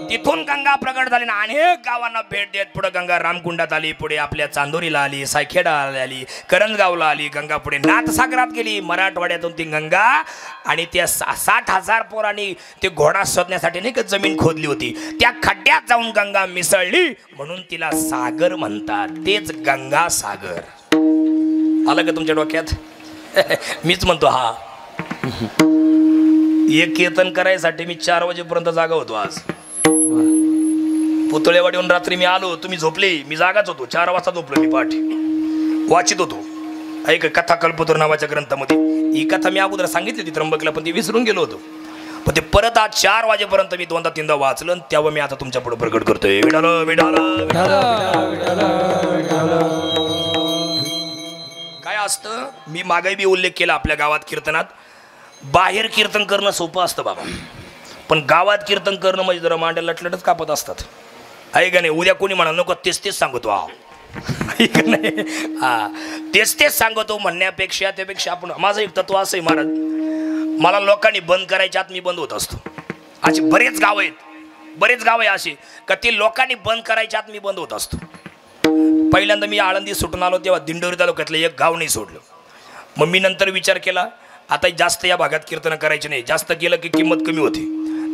तिथून गंगा प्रगट झाली ना, अनेक गावांना भेट देत पुढे गंगा रामकुंडात आली, पुढे आपल्या चांदोरीला आली, सायखेडाला आली, करंजगावला आली. गंगा पुढे नाथसागरात गेली. मराठवाड्यातून ती गंगा आणि त्या 60,000 पोरांनी ते घोडा शोधण्यासाठी नाही का जमीन खोदली होती, त्या खड्ड्यात जाऊन गंगा मिसळली, म्हणून तिला सागर म्हणतात. तेच गंगा सागर. आलं का तुमच्या डोक्यात? मीच म्हणतो हा. एक कीर्तन करायसाठी मी 4 वाजेपर्यंत जागा होतो. आज पुतळेवाडीहून रात्री मी आलो, तुम्ही झोपले, मी जागाच होतो. 4 वाजता झोपलो मी. पाठी वाचित होतो. ऐक, कथा कल्पतरू नावाच्या ग्रंथामध्ये ही कथा मी अगोदर सांगितली होती त्र्यंबकला, पण ती विसरून गेलो होतो. पण ते परत आज 4 वाजेपर्यंत मी 2दा-3दा वाचलं, तेव्हा मी आता तुमच्या पुढे प्रकट करतोय. विठाल विठाल. काय असतं, मी मागे बी उल्लेख केला आपल्या गावात कीर्तनात, बाहेर कीर्तन करणं सोपं असतं बाबा, पण गावात कीर्तन करणं म्हणजे जरा मांड्या लटलटच कापत असतात. आहे का नाही? उद्या कोणी म्हणाल नको तेच सांगतो. हा, तेच सांगतो म्हणण्यापेक्षा, त्यापेक्षा आपण, माझं एक तत्व असं आहे महाराज, मला लोकांनी बंद करायच्या आत मी बंद होत असतो. असे बरेच गाव आहे असे का ते लोकांनी बंद करायच्या आत मी बंद होत असतो. पहिल्यांदा मी आळंदी सुटून आलो तेव्हा दिंडोरी तालुक्यातलं एक गाव नाही सोडलं. मग मी नंतर विचार केला, आता जास्त या भागात कीर्तन करायचे नाही, जास्त केलं की किंमत कमी होती.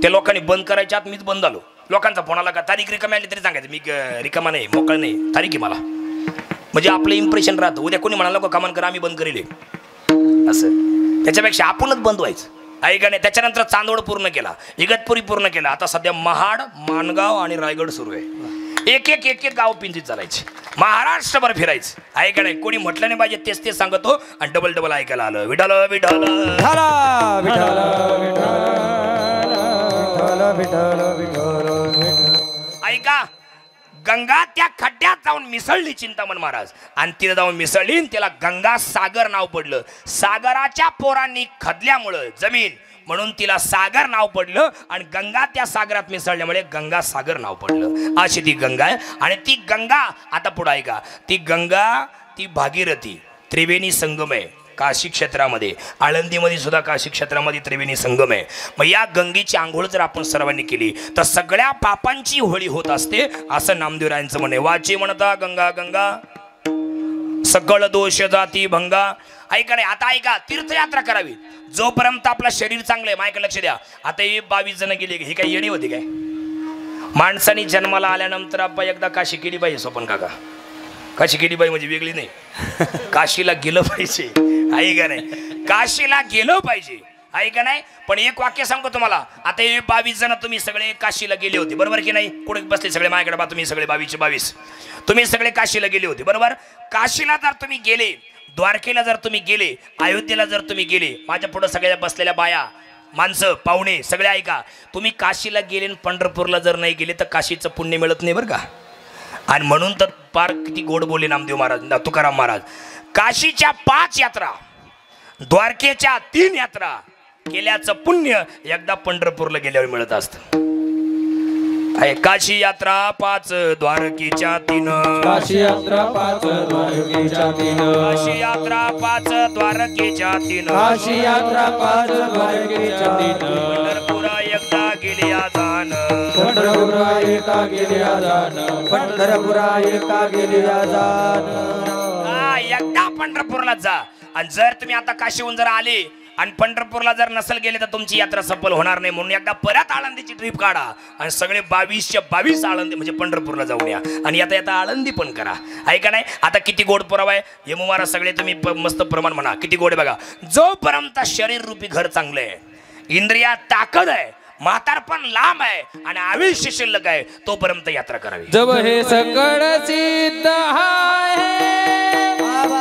त्या लोकांनी बंद करायच्या आत मीच बंद झालो. लोकांचा फोन आला का तारीख रिकामी आली तरी सांगायचं मी रिकामा नाही, मोकळ नाही, तारीख आहे मला, म्हणजे आपलं इम्प्रेशन राहतं. उद्या कोणी म्हणाला का कमान करा आम्ही बंद करेल असं, त्याच्यापेक्षा आपणच बंद व्हायचं. आहे का नाही? त्याच्यानंतर चांदोड पूर्ण केला, इगतपुरी पूर्ण केला, आता सध्या महाड, माणगाव आणि रायगड सुरू आहे. एक गाव पिंजीत चालायचे, महाराष्ट्रभर फिरायचं. आहे का नाही? कोणी म्हटलं नाही पाहिजे, तेच सांगतो आणि डबल ऐकायला आलं. विठाल विठाल. ऐका, गंगा त्या खड्ड्यात जाऊन मिसळली चिंतामण महाराज, आणि तिला जाऊन मिसळली, त्याला गंगा सागर नाव पडलं. सागराच्या पोरांनी खदल्यामुळं जमीन, म्हणून तिला सागर नाव पडलं. आणि गंगा त्या सागरात मिसळल्यामुळे गंगा सागर नाव पडलं. अशी ती गंगा आहे. आणि ती गंगा आता पुढे ऐका, ती गंगा ती भागीरथी त्रिवेणी संगम आहे काशी क्षेत्रामध्ये. आळंदीमध्ये सुद्धा काशी क्षेत्रामध्ये त्रिवेणी संगम आहे. मग या गंगेची आंघोळ जर आपण सर्वांनी केली तर सगळ्या पापांची होळी होत असते, असं नामदेवरायांचं म्हणे. वाचे म्हणता गंगा गंगा सकळ दोष जाती भंगा. ऐका नाही, आता ऐका, तीर्थयात्रा करावी जोपर्यंत आपलं शरीर चांगलं आहे. माझ्याकडे लक्ष द्या. आता हे 22 जण गेले, हे काही येणे होते काय? माणसाने जन्माला आल्यानंतर आपण एकदा काशी केली पाहिजे. स्वपन काका, काशी केली पाहिजे म्हणजे वेगळी नाही, काशीला गेलं पाहिजे. आहे का नाही? काशीला गेलं पाहिजे. आहे का नाही? पण एक वाक्य सांगतो तुम्हाला, आता हे 22 जण तुम्ही सगळे काशीला गेले होते, बरोबर की नाही? कुठे बसले सगळे माझ्याकडे बा, तुम्ही सगळे 22 तुम्ही सगळे काशीला गेले होते, बरोबर? काशीला जर तुम्ही गेले, द्वारकेला जर तुम्ही गेले, अयोध्येला जर तुम्ही गेले, माझ्या पुढे सगळ्या बसलेल्या बाया, माणसं, पाहुणे सगळे ऐका, तुम्ही काशीला गेले आणि पंढरपूरला जर नाही गेले तर काशीचं पुण्य मिळत नाही बरं का. आणि म्हणून तर पार किती गोड बोलले नामदेव महाराज, तुकाराम महाराज. काशीच्या 5 यात्रा, द्वारकेच्या 3 यात्रा, केल्याचं पुण्य एकदा पंढरपूरला गेल्यावर मिळत असतं. आहे काशी यात्रा 5 द्वारकेच्या 3. काशी यात्रा 5 द्वारकेच्या 3. काशी यात्रा 5 द्वारकेच्या 3. काशी यात्रा 5 द्वारकेच्या 3. पंढरपुरा एकदा गेल्या जाण. पंढरपुरा एका गेल्या जाण. पंढरपुरा एका गेल्या जाण. एकदा पंढरपूरला जा. आणि जर तुम्ही आता काशीहून जर आले आणि पंढरपूरला जर नसल गेले तर तुमची यात्रा सफल होणार नाही. म्हणून एकदा परत आळंदीची ट्रिप काढा आणि सगळे 22च्या 22 आळंदी म्हणजे पंढरपूरला जाऊन या आणि येता आळंदी पण करा. आहे का नाही. आता किती गोड पुरावा आहे. यमुमारा सगळे तुम्ही मस्त प्रमाण म्हणा किती गोड आहे बघा. जोपर्यंत शरीर रूपी घर चांगलं आहे, इंद्रियात ताकद आहे, म्हातारपण लांब आहे आणि आयुष्य शिल्लक आहे तोपर्यंत यात्रा करावी. जब हे सकळ सिद्ध आहे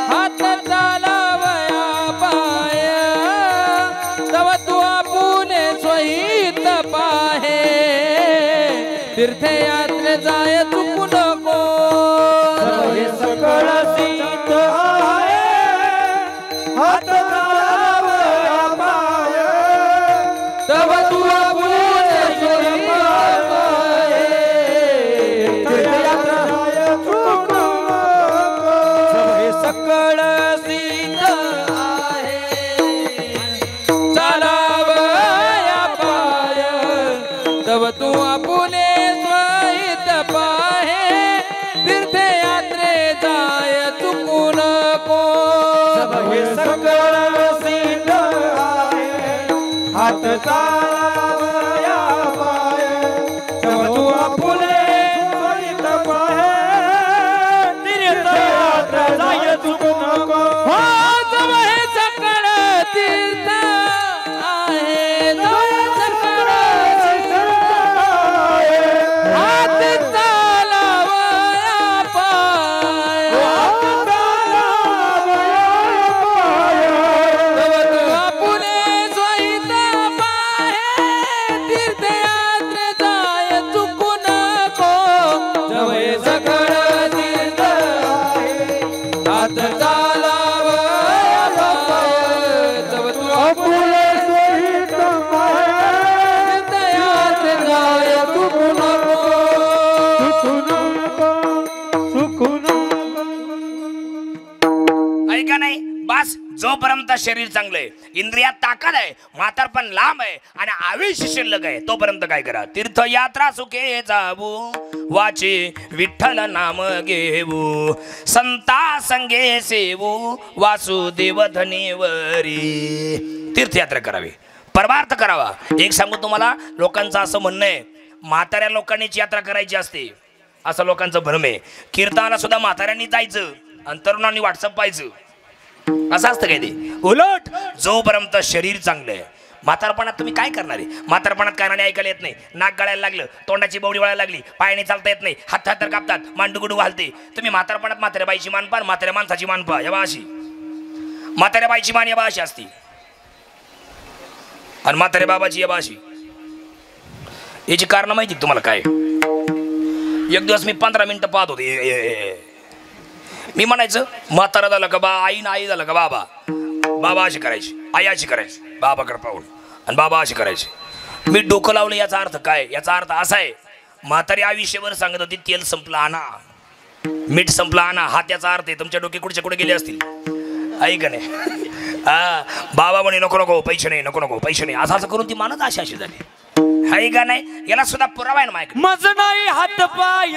हात चालवया पाय तव तू आपुने स्वहित पाहे तीर्थयात्रे जाय चुकू नको. जब हे सकळ सिद्ध आहे हात चालवया पाय तव तू आपुने स्वहित पाहे तीर्थयात्रे जाय चुकू नको. जब हे सकळ सिद्ध आहे चालावया पाय तव तू आपुने स्वहित पाहे तीर्थयात्रे जाय चुकू नको. जब हे सकळ सिद्ध आहे हात चालावया पाय तव तू आपुने स्वहित पाहे तीर्थयात्रे जाय चुकू नको. जब हे सकळ तीर्थ आहे जब सकळ तीर्थ आहे हात चालवया पाय हात चालवया पाय तव तू आपुने स्वहित पाहे तीर्थयात्रे जाय चुकू नको. जब हे सकळ तीर्थ आहे हात चालवया पाय तव तू आपुने स्वहित पाहे तीर्थयात्रे जाय चुकू नको. चुकू नको. ऐका नाही बस. जोपर्यंत शरीर चांगलं आहे, इंद्रियात ताकद आहे, म्हातारपण लांब आहे आणि आयुष्य शिल्लक आहे तोपर्यंत काय करा. तीर्थयात्रा सुखे जाऊ वाचे विठ्ठल नाम घेऊ संता संगे सेवू वासुदेव धनेवरी. तीर्थयात्रा करावी, परमार्थ करावा. एक सांगू तुम्हाला, लोकांचं असं म्हणणं आहे म्हाताऱ्या लोकांनीच यात्रा करायची असते असं लोकांचं भ्रम आहे. कीर्तनाला सुद्धा म्हाताऱ्यांनी जायचं आणि तरुणांनी व्हॉट्सअप पाहायचं असं असतं काय ते. उलट जोपर्यंत शरीर चांगलं आहे, म्हातारपणात तुम्ही काय करणार आहे. म्हातारपणात कानाने ऐकायला येत नाही, नाक गळायला लागलं, तोंडाची बवडी वळायला लागली, पायाने चालता येत नाही, हात हात कापतात, मांडुगुडू घालते. तुम्ही म्हातारपणात म्हाताऱ्या बाईची मान पा, म्हाताऱ्या माणसाची मान पा. या अशी म्हाताऱ्या बाईची मान या अशी असती आणि म्हाताऱ्या बाबाची या अशी. याची कारण माहिती तुम्हाला काय. एक दिवस मी 15 मिनिटं पाहत होते. मी म्हणायचं म्हातारा झालं का बा आई ना आई झालं का बाबा. बाबा अशी करायची, आई अशी करायची, बाबाकडे पाहून आणि बाबा अशी करायची. मी डोकं लावलं. याचा अर्थ काय. याचा अर्थ असा आहे, म्हातारी आयुष्यभर सांगत होती तेल संपलं आणा, मीठ संपलं आणा. हा त्याचा अर्थ आहे. तुमच्या डोके कुठच्या कुठे गेले असतील. ऐक नाही. हा बाबा म्हणे नको नको पैसे नाही, नको नको पैसे नाही, असं असं करून ती मानत अशी अशी झाली. हाय का नाही. याला सुद्धा पुरावा आहे ना मायक. मज नाही हात पाय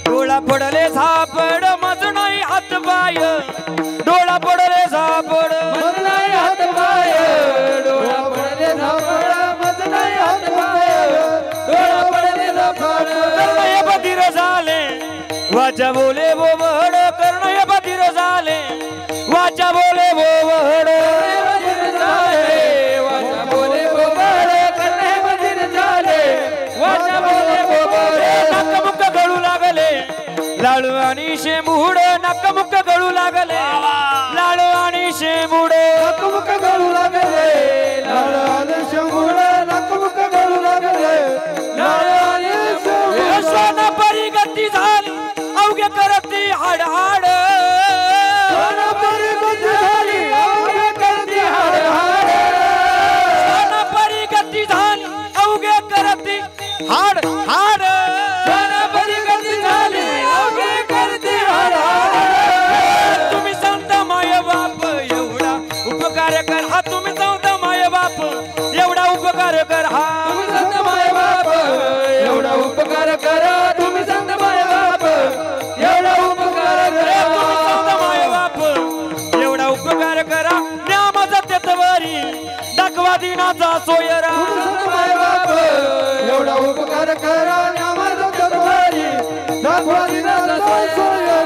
डोळा पडले झापड. मज नाही हात पाय डोळा पडले झापड. मज नाही हात पाय डोळा पडले झापड. मज नाही हात पाय डोळा पडले झापड. कर्णय बधीर झाले वाचा बोले बोबड. कर्णय बधीर झाले वाचा बोले बोबड. वाचा बोले बोबड. कर्णय बधीर झाले वाचा बोले बोबड. नकमुक गळू लागले लाडू आणि शेंबूड. नकमुक गळू लागले लाडू आणि शेंबूड. नकमुक गळू लागले लाडू आणि शेंबूड. नकमुक गळू लागले लाडू आणि शेंबूड. सोना परी गती झाली अवघ्या करती हाड हाड. सोना परी गती झाली अवघ्या करती हाड हाड. उपकार कर हा तुम्ही संत माय बाप एवढा उपकार कर हा तुम्ही संत माय बाप एवढा उपकार करा तुम्ही संत माय बाप एवढा उपकार करा तुम्ही संत माय बाप एवढा उपकार करा न्यामाचा तेतवारी दाखवा दिनाचा सोयरा संत माय बाप एवढा उपकार करा न्यामाचा तेतवारी दाखवा दिनाचा सोयरा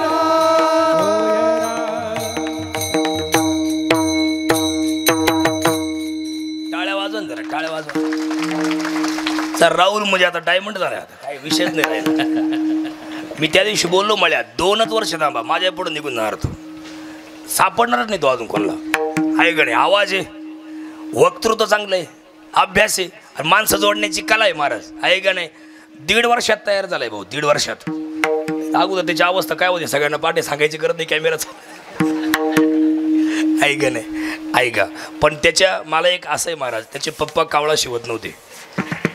टाळ्या वाजव सर राहुल म्हणजे आता डायमंड झाला आता काही विषयच नाही राहिला मी त्या दिवशी बोललो मळ्यात 2च वर्ष थांबा माझ्या पुढे निघून जाणार तो सापडणारच नाही तो अजून कोणला आहे गणे आवाज आहे वक्तृत्व चांगलं आहे अभ्यास आहे आणि माणसं जोडण्याची कला आहे महाराज आहे का नाही 1.5 वर्षात तयार झालाय भाऊ 1.5 वर्षात अगोदर त्याची अवस्था काय होती सगळ्यांना पाठी सांगायची करत नाही कॅमेराचं ऐका नाही ऐका पण त्याच्या मला एक असं आहे महाराज त्याचे पप्पा कावळा शिवत नव्हते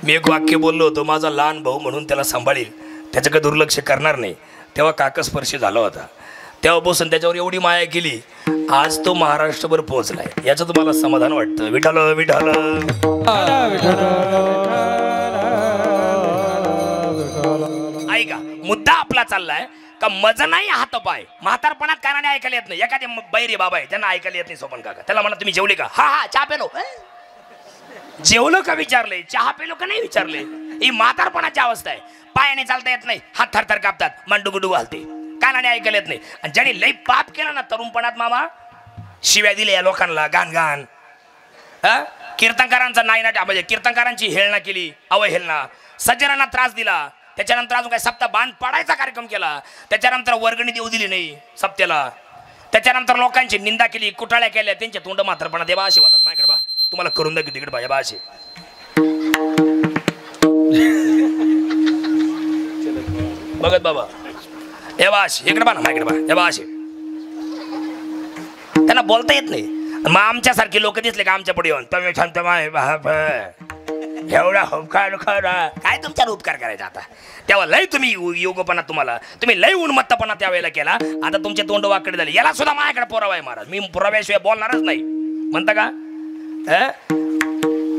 मी एक वाक्य बोललो होतो माझा लहान भाऊ म्हणून त्याला सांभाळील त्याच्याकडे दुर्लक्ष करणार नाही तेव्हा काकस्पर्शी झाला होता तेव्हापासून त्याच्यावर एवढी माया केली आज तो महाराष्ट्रभर पोहोचलाय याचं तुम्हाला समाधान वाटतं विठाल विठाल ऐका मुद्दा आपला चाललाय का मज नाही हात पाय म्हातारपणात कानाने ऐकायला येत नाही एखादे बैरी बाबा आहे त्यांना ऐकायला येत नाही सोपन काका त्याला म्हणा तुम्ही जेवले का हा हा चहा पेलो जेवलं का विचारले चहा पेलो का नाही विचारले ही म्हातारपणाची अवस्था आहे पायाने चालता येत नाही हात थरथर कापतात मन डुगुडू घालते कानाने ऐकायला येत नाही आणि ज्याने लई पाप केला ना तरुणपणात मामा शिव्या दिल्या या लोकांना गाण गाण कीर्तनकारांचा नायनाट म्हणजे कीर्तनकारांची हेळना केली अवहेलना सज्जनांना त्रास दिला त्याच्यानंतर अजून काय सप्ताह बांध पाडायचा कार्यक्रम केला त्याच्यानंतर वर्गणी देऊ दिली नाही सप्त्याला त्याच्यानंतर लोकांची निंदा केली कुटाळ्या केल्या त्यांचे तोंड मात्रपणा देवा असे होतात माझ्याकडे बा तुम्हाला करून दाखवू तिकडे बा असे बघत बाबा हे बाश इकडे बा ना माझ्याकडे बा हे बा असे त्यांना बोलता येत नाही मग आमच्यासारखे लोक दिसले का आमच्या पुढे येऊन तुम्ही शांत एवढा उपकार करा काय तुमच्यावर उपकार करायचा आता तेव्हा लय तुम्ही योगपणा तुम्ही लय उन्मत्तपणा त्यावेळेला केला आता तुमचे तोंड वाकडे झाले याला सुद्धा माझ्याकडे पुरावा आहे महाराज मी पुराव्याशिवाय बोलणारच नाही म्हणता का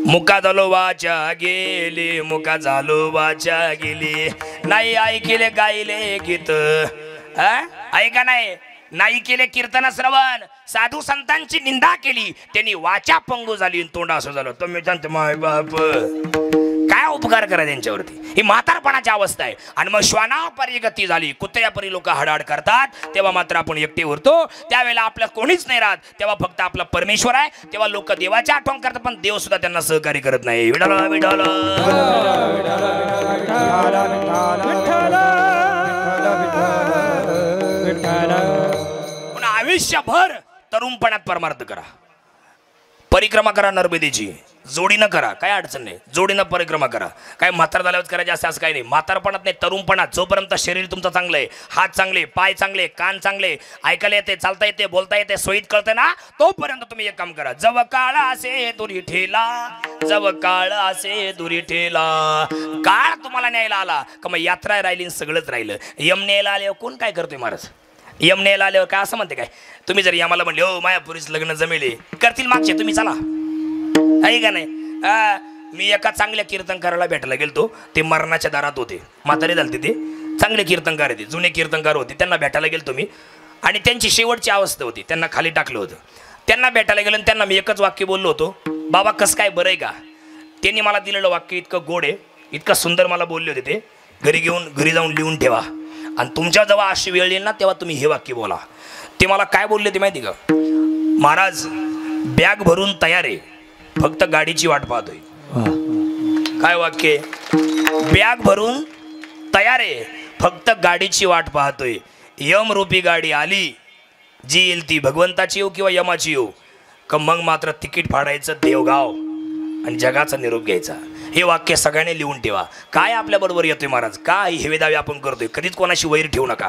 मुका झालो वाचा गेली मुका झालो वाचा गेली नाही ऐकले गायले गीत ऐका नाही केले कीर्तन श्रवण साधू संतांची निंदा केली त्यांनी वाचा पंगू झाली तोंडा असं झालं तुम्ही सांगते माय बाप काय उपकार करा त्यांच्यावरती ही म्हातारपणाची अवस्था आहे आणि मग श्वानापरी गती झाली कुत्र्यापरी लोक हाडाड करतात तेव्हा मात्र आपण एकटे उरतो त्यावेळेला आपलं कोणीच नाही राहत तेव्हा फक्त आपला परमेश्वर आहे तेव्हा लोक देवाची आठवण करतात पण देव सुद्धा त्यांना सहकार्य करत नाही विठाल विठाल आयुष्यभर तरुणपणात परमार्थ करा परिक्रमा करा नर्मदेची जोडीनं करा काय अडचण नाही जोडीनं परिक्रमा करा काय म्हातार झाल्यावर करायचे असं काही नाही म्हातारपणात नाही तरुणपणात जोपर्यंत शरीर तुमचं चांगलं आहे हात चांगले पाय चांगले कान चांगले ऐकायला येते चालता येते बोलता येते सोयीत कळते ना तोपर्यंत तुम्ही एक काम करा जव काळ असे दुरी ठेला जव काळ असे दुरी ठेला काळ तुम्हाला न्यायला आला का मग यात्रा राहिली सगळंच राहिलं यम न्यायला आले कोण काय करतोय महाराज यम न्यायला आल्यावर काय असं म्हणते काय तुम्ही जर यमाला म्हणले हो मायापुरीच लग्न जमेले करतील मागचे तुम्ही चला आहे का नाही मी एका चांगल्या कीर्तनकाराला भेटायला गेलतो ते मरणाच्या दारात होते म्हातारे झालते ते चांगले कीर्तनकार होते जुने कीर्तनकार होते त्यांना भेटायला गेलतो मी आणि त्यांची शेवटची अवस्था होती त्यांना खाली टाकलं होतं त्यांना भेटायला गेलं आणि त्यांना मी एकच वाक्य बोललो होतो बाबा कसं काय बरं आहे का त्यांनी मला दिलेलं वाक्य इतकं गोड आहे इतकं सुंदर मला बोलले होते ते घरी जाऊन लिहून ठेवा आणि तुमच्या जेव्हा अशी वेळ येईल ना तेव्हा तुम्ही हे वाक्य बोला ते मला काय बोलले ते माहिती का महाराज बॅग भरून तयार आहे फक्त गाडीची वाट पाहतोय काय वाक्य बॅग भरून तयार आहे फक्त गाडीची वाट पाहतोय यम रूपी गाडी आली जी येईल ती भगवंताची येऊ किंवा यमाची येऊ का मग मात्र तिकीट फाडायचं देवगाव आणि जगाचा निरोप घ्यायचा हे वाक्य सगळ्यांनी लिहून ठेवा काय आपल्याबरोबर येतोय महाराज काय हेवेदावे आपण करतोय कधीच कोणाशी वैर ठेवू नका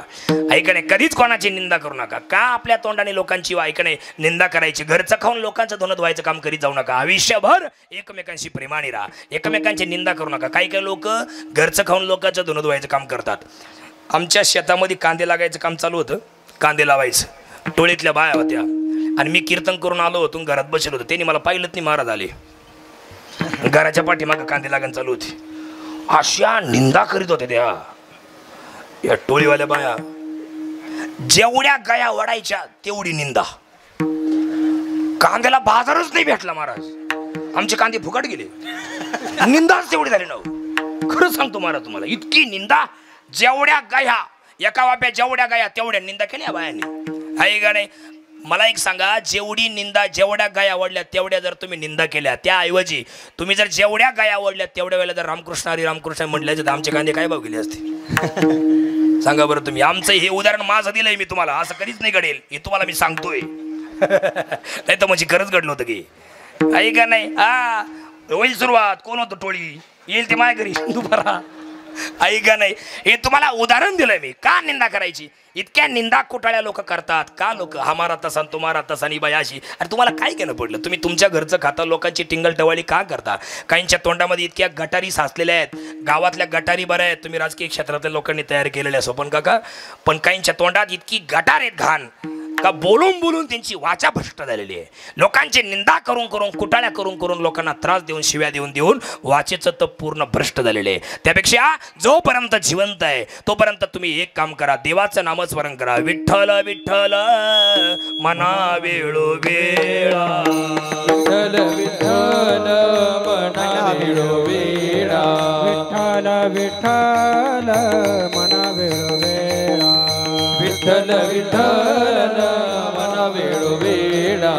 ऐकणे कधीच कोणाची निंदा करू नका का आपल्या तोंडाने लोकांची ऐकणे निंदा करायची घरचं खाऊन लोकांचं धुणं धुवायचं काम करीत जाऊ नका आयुष्यभर एकमेकांशी प्रेमाने राहा एकमेकांची निंदा करू नका काही काही लोक घरचं खाऊन लोकांचं धुणं धुवायचं काम करतात आमच्या शेतामध्ये कांदे लागायचं काम चालू होतं कांदे लावायचं टोळीतल्या बाया होत्या आणि मी कीर्तन करून आलो होतो घरात बसलो होतो, त्यांनी मला पाहिलं नाही, महाराज आले घराच्या पाठीमागं कांदे लागण चालू होती, अशा निंदा करीत होते त्या या टोळीवाल्या बाया, जेवढ्या गाया वडायच्या तेवढी निंदा. कांद्याला बाजारच नाही भेटला महाराज, आमचे कांदे फुकट गेले, निंदाच तेवढी झाली ना. खरं सांगतो महाराज तुम्हाला, इतकी निंदा, जेवढ्या गाया एका वाप्या जेवढ्या गाया तेवढ्या निंदा केल्या बायांनी, आहे का नाही. मला एक सांगा, जेवढी निंदा, जेवढ्या गाया आवडल्या तेवढ्या जर तुम्ही निंदा केल्या, त्याऐवजी तुम्ही जर जेवढ्या गाया आवडल्या तेवढ्या वेळेला जर रामकृष्ण हरी रामकृष्ण म्हटल्याचे तर आमचे कांदे काय भाव गेले असते सांगा बरं तुम्ही. आमचं हे उदाहरण माझं दिलंय मी तुम्हाला, असं कधीच नाही घडेल हे तुम्हाला मी सांगतोय. नाही तर म्हणजे खरंच घडलं होतं की, आहे का नाही. हा होईल सुरुवात, कोण होतं टोळी, येईल ते माझ्या घरी दुपारा, आहे का नाही. हे तुम्हाला उदाहरण दिलंय मी. का निंदा करायची, इतक्या निंदा कुटाळ्या लोक करतात का. लोक हमारा तसा तुम्हारा तसा नि बाई अशी. अरे तुम्हाला काय केलं पडलं, तुम्ही तुमच्या घरचं खाता, लोकांची टिंगल टवाळी का करता. काहींच्या तोंडामध्ये इतक्या गटारी साचलेल्या आहेत, गावातल्या गटारी बऱ्या आहेत, तुम्ही राजकीय क्षेत्रातल्या लोकांनी तयार केलेल्या सोपन काका, पण काहींच्या तोंडात इतकी गटार आहेत घाण का बोलून बोलून त्यांची वाचा भ्रष्ट झालेली आहे. लोकांची निंदा करून करून, कुटाळ्या करून करून, लोकांना त्रास देऊन, शिव्या देऊन देऊन वाचेचं तर पूर्ण भ्रष्ट झालेले आहे. त्यापेक्षा जोपर्यंत जिवंत आहे तोपर्यंत तुम्ही एक काम करा, देवाचं नामस्मरण करा. विठ्ठल विठ्ठल मना वेळोवेळा, विठ्ठल विठ्ठल मना वेळोवेळा, विठ्ठल विठ्ठल मना वेळोवेळा, विठ्ठल विठ्ठल मना वेळोवेळा.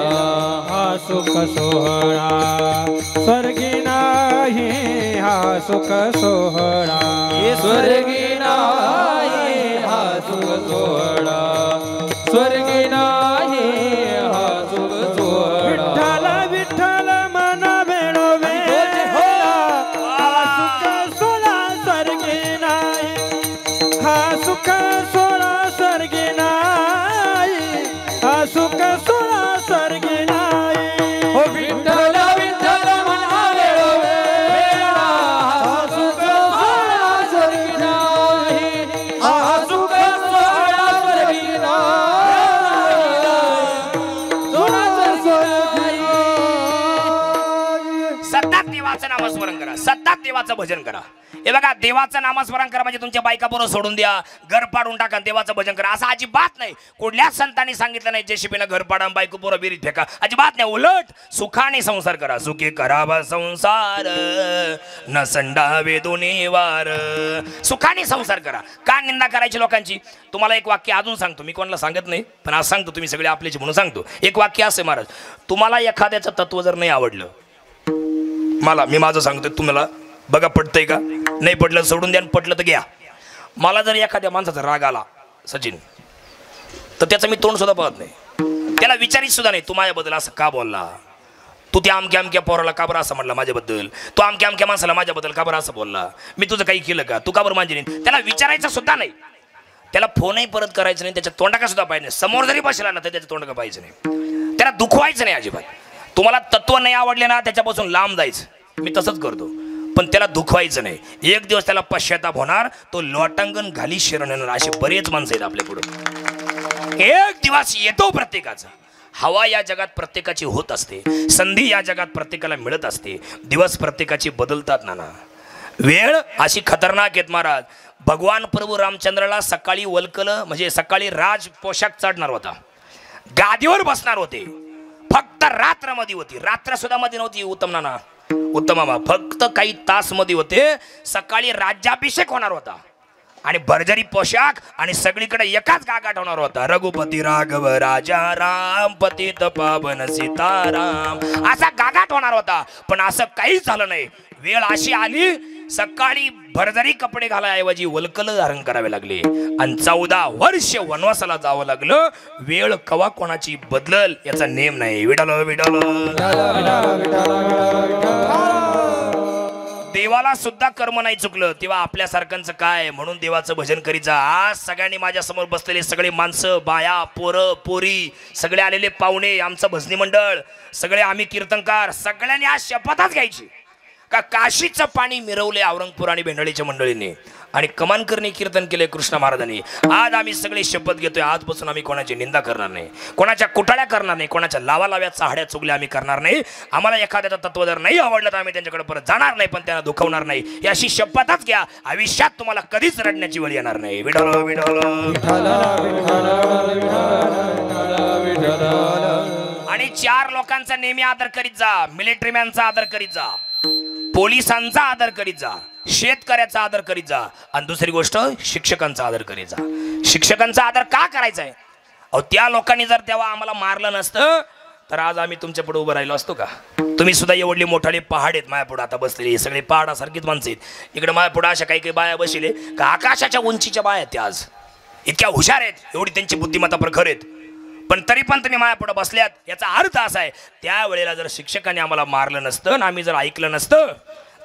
हा सुख सोहळा स्वर्गी नाही, हा सुख सोहळा स्वर्गी नाही, हा सुख सोहळा स्वर्गी नाही, हा सुख सोहळा. विठ्ठल विठ्ठल मना वेळोवेळा, हा सुख सोहळा स्वर्गी नाही, हा सुख सोहळा स्वर्गी नाही, हा सुख सोहळा स्वर्गी नाही. हो विठ्ठल विठ्ठल मना वेळोवेळा, हा सुख सोहळा स्वर्गी नाही, हा सुख सोहळा स्वर्गी नाही, सोहळा स्वर्गी नाही. सतत देवाचं नामस्मरण करा, सतत देवाचं भजन करा. हे बघा, देवाचं नामस्मरण करा म्हणजे तुमच्या बायका बरोबर सोडून द्या, घर पाडून टाका, देवाचं भजन करा असं अजिबात नाही. कुठल्याच संतांनी सांगितलं नाही जेशिपीनं घर पाडा, बायको पोरं बिरीत फेका, अजिबात नाही. उलट सुखाने संसार करा. सुखी करावा संसार न संडावे दोन्ही वार. सुखाने संसार करा. का निंदा करायची लोकांची. तुम्हाला एक वाक्य अजून सांगतो, मी कोणाला सांगत नाही पण आज सांगतो, तुम्ही सगळे आपल्याची म्हणून सांगतो. एक वाक्य असे महाराज, तुम्हाला एखाद्याचं तत्व जर नाही आवडलं, मी माझं सांगतोय, तुम्हाला बघा पटतंय का, नाही पटलं सोडून द्या, पटलं तर घ्या. मला जर एखाद्या माणसाचा राग आला सचिन, तर त्याचं मी तोंड सुद्धा पाहत नाही, त्याला विचारित सुद्धा नाही, तू माझ्याबद्दल असं का बोलला, तू त्या अमक्या अमक्या पोराला का बरं असं म्हणला माझ्याबद्दल, तू अमक्या अमक्या माणसाला माझ्याबद्दल का बरं असं बोलला, मी तुझं काही केलं का, तू का बरं माझी नाही, त्याला विचारायचं सुद्धा नाही. त्याला फोनही परत करायचं नाही, त्याच्या तोंडाका सुद्धा पाहिजे नाही. समोर जरी बसला ना तर त्याच्या तोंडाका पाहिजे नाही, त्याला दुखवायचं नाही अजिबात. तुम्हाला तत्व नाही आवडले ना त्याच्यापासून लांब जायचं, मी तसंच करतो, पण त्याला दुखवायचं नाही. एक दिवस त्याला पश्चाताप होणार, तो लोटांगण घाली शरण येणार. असे बरेच माणसं आहेत आपल्याकडून. एक दिवस येतो प्रत्येकाचा. हवा या जगात प्रत्येकाची होत असते, संधी या जगात प्रत्येकाला मिळत असते, दिवस प्रत्येकाची बदलतात नाना. वेळ अशी खतरनाक आहेत महाराज. भगवान प्रभू रामचंद्राला सकाळी वल्कलं म्हणजे सकाळी राज पोशाख चढणार होता, गादीवर बसणार होते, फक्त रात्र मध्ये होती, रात्र सुद्धा मध्ये नव्हती उत्तम नाना, उत्तम मामा, फक्त काही तास मध्ये होते. सकाळी राज्याभिषेक होणार होता आणि भरजरी पोशाख आणि सगळीकडे एकाच गागाट होणार होता, रघुपती राघव राजा राम पतित पावन सीताराम, असा गागाट होणार होता. पण असं काहीच झालं नाही. वेळ अशी आली, सकाळी भरजरी कपडे घालाऐवजी वल्कल धारण करावे लागले आणि 14 वर्ष वनवासाला जावं लागलं. वेळ कवा कोणाची बदलल याचा नेम नाही. विठ्ठल विठ्ठल. देवाला सुद्धा कर्म नाही चुकलं तेव्हा आपल्यासारख्यांचं काय, म्हणून देवाचं भजन करीचा. आज सगळ्यांनी माझ्या समोर बसलेले सगळे माणसं, बाया, पोरं, पोरी, सगळे आलेले पाहुणे, आमचं भजनी मंडळ, सगळे आम्ही कीर्तनकार, सगळ्यांनी आज शपथच घ्यायची. का काशीचं पाणी मिरवले औरंगपूर आणि भेंडळीच्या मंडळींनी आणि कमानकरनी कीर्तन केले कृष्ण महाराजांनी. आज आम्ही सगळे शपथ घेतोय, आजपासून आम्ही कोणाची निंदा करणार नाही, कोणाच्या कुटाळ्या करणार नाही, कोणाच्या लावालाव्या चाहड्या चुगल्या आम्ही करणार नाही. आम्हाला एखाद्याचं तत्व जर नाही आवडलं तर आम्ही त्यांच्याकडे परत जाणार नाही, पण त्यांना दुखवणार नाही. ही अशी शपथच घ्या, आयुष्यात तुम्हाला कधीच रडण्याची वेळ येणार नाही. विठ्ठल विठ्ठल. आणि 4 लोकांचा नेहमी आदर करीत जा. मिलिटरी मॅनचा आदर करीत जा, पोलिसांचा आदर करीत जा, शेतकऱ्याचा आदर करीत जा, आणि दुसरी गोष्ट शिक्षकांचा आदर करीत जा. शिक्षकांचा आदर का करायचा आहे? अहो त्या लोकांनी जर तेव्हा आम्हाला मारलं नसतं तर आज आम्ही तुमच्या पुढे उभं राहिलो असतो का? तुम्ही सुद्धा एवढली मोठाले पहाड आहेत माझ्यापुढे आता बसलेली, सगळे पहाडासारखीच माणसं आहेत. इकडे माझ्यापुढे अशा काही काही बाया बसले का आकाशाच्या उंचीच्या बाया आहेत. त्या आज इतक्या हुशार आहेत, एवढी त्यांची बुद्धिमत्ता प्रखर आहेत, पण तरी पण तुम्ही माझ्यापुढे बसल्यात. याचा अर्थ असा आहे त्यावेळेला जर शिक्षकांनी आम्हाला मारलं नसतं आणि आम्ही जर ऐकलं नसतं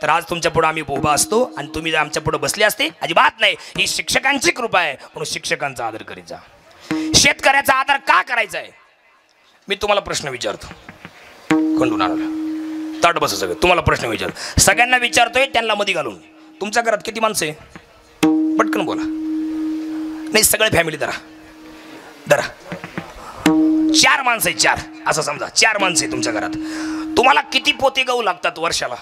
तर आज तुमच्या पुढे आम्ही उभा असतो आणि तुम्ही जर आमच्या पुढे बसले असते. अजिबात नाही, ही शिक्षकांची कृपा आहे, म्हणून शिक्षकांचा आदर करीत जा. शेतकऱ्याचा आदर का करायचा आहे? मी तुम्हाला प्रश्न विचारतो, खंडून आला ताट बस सगळं. तुम्हाला प्रश्न विचारतो, सगळ्यांना विचारतोय, त्यांना मध्ये घालून. तुमच्या घरात किती माणसं आहे? पटकन बोला. नाही सगळे फॅमिली धरा धरा. 4 माणसं आहे, 4 असं समजा. 4 माणसं आहे तुमच्या घरात. तुम्हाला किती पोते गहू लागतात वर्षाला?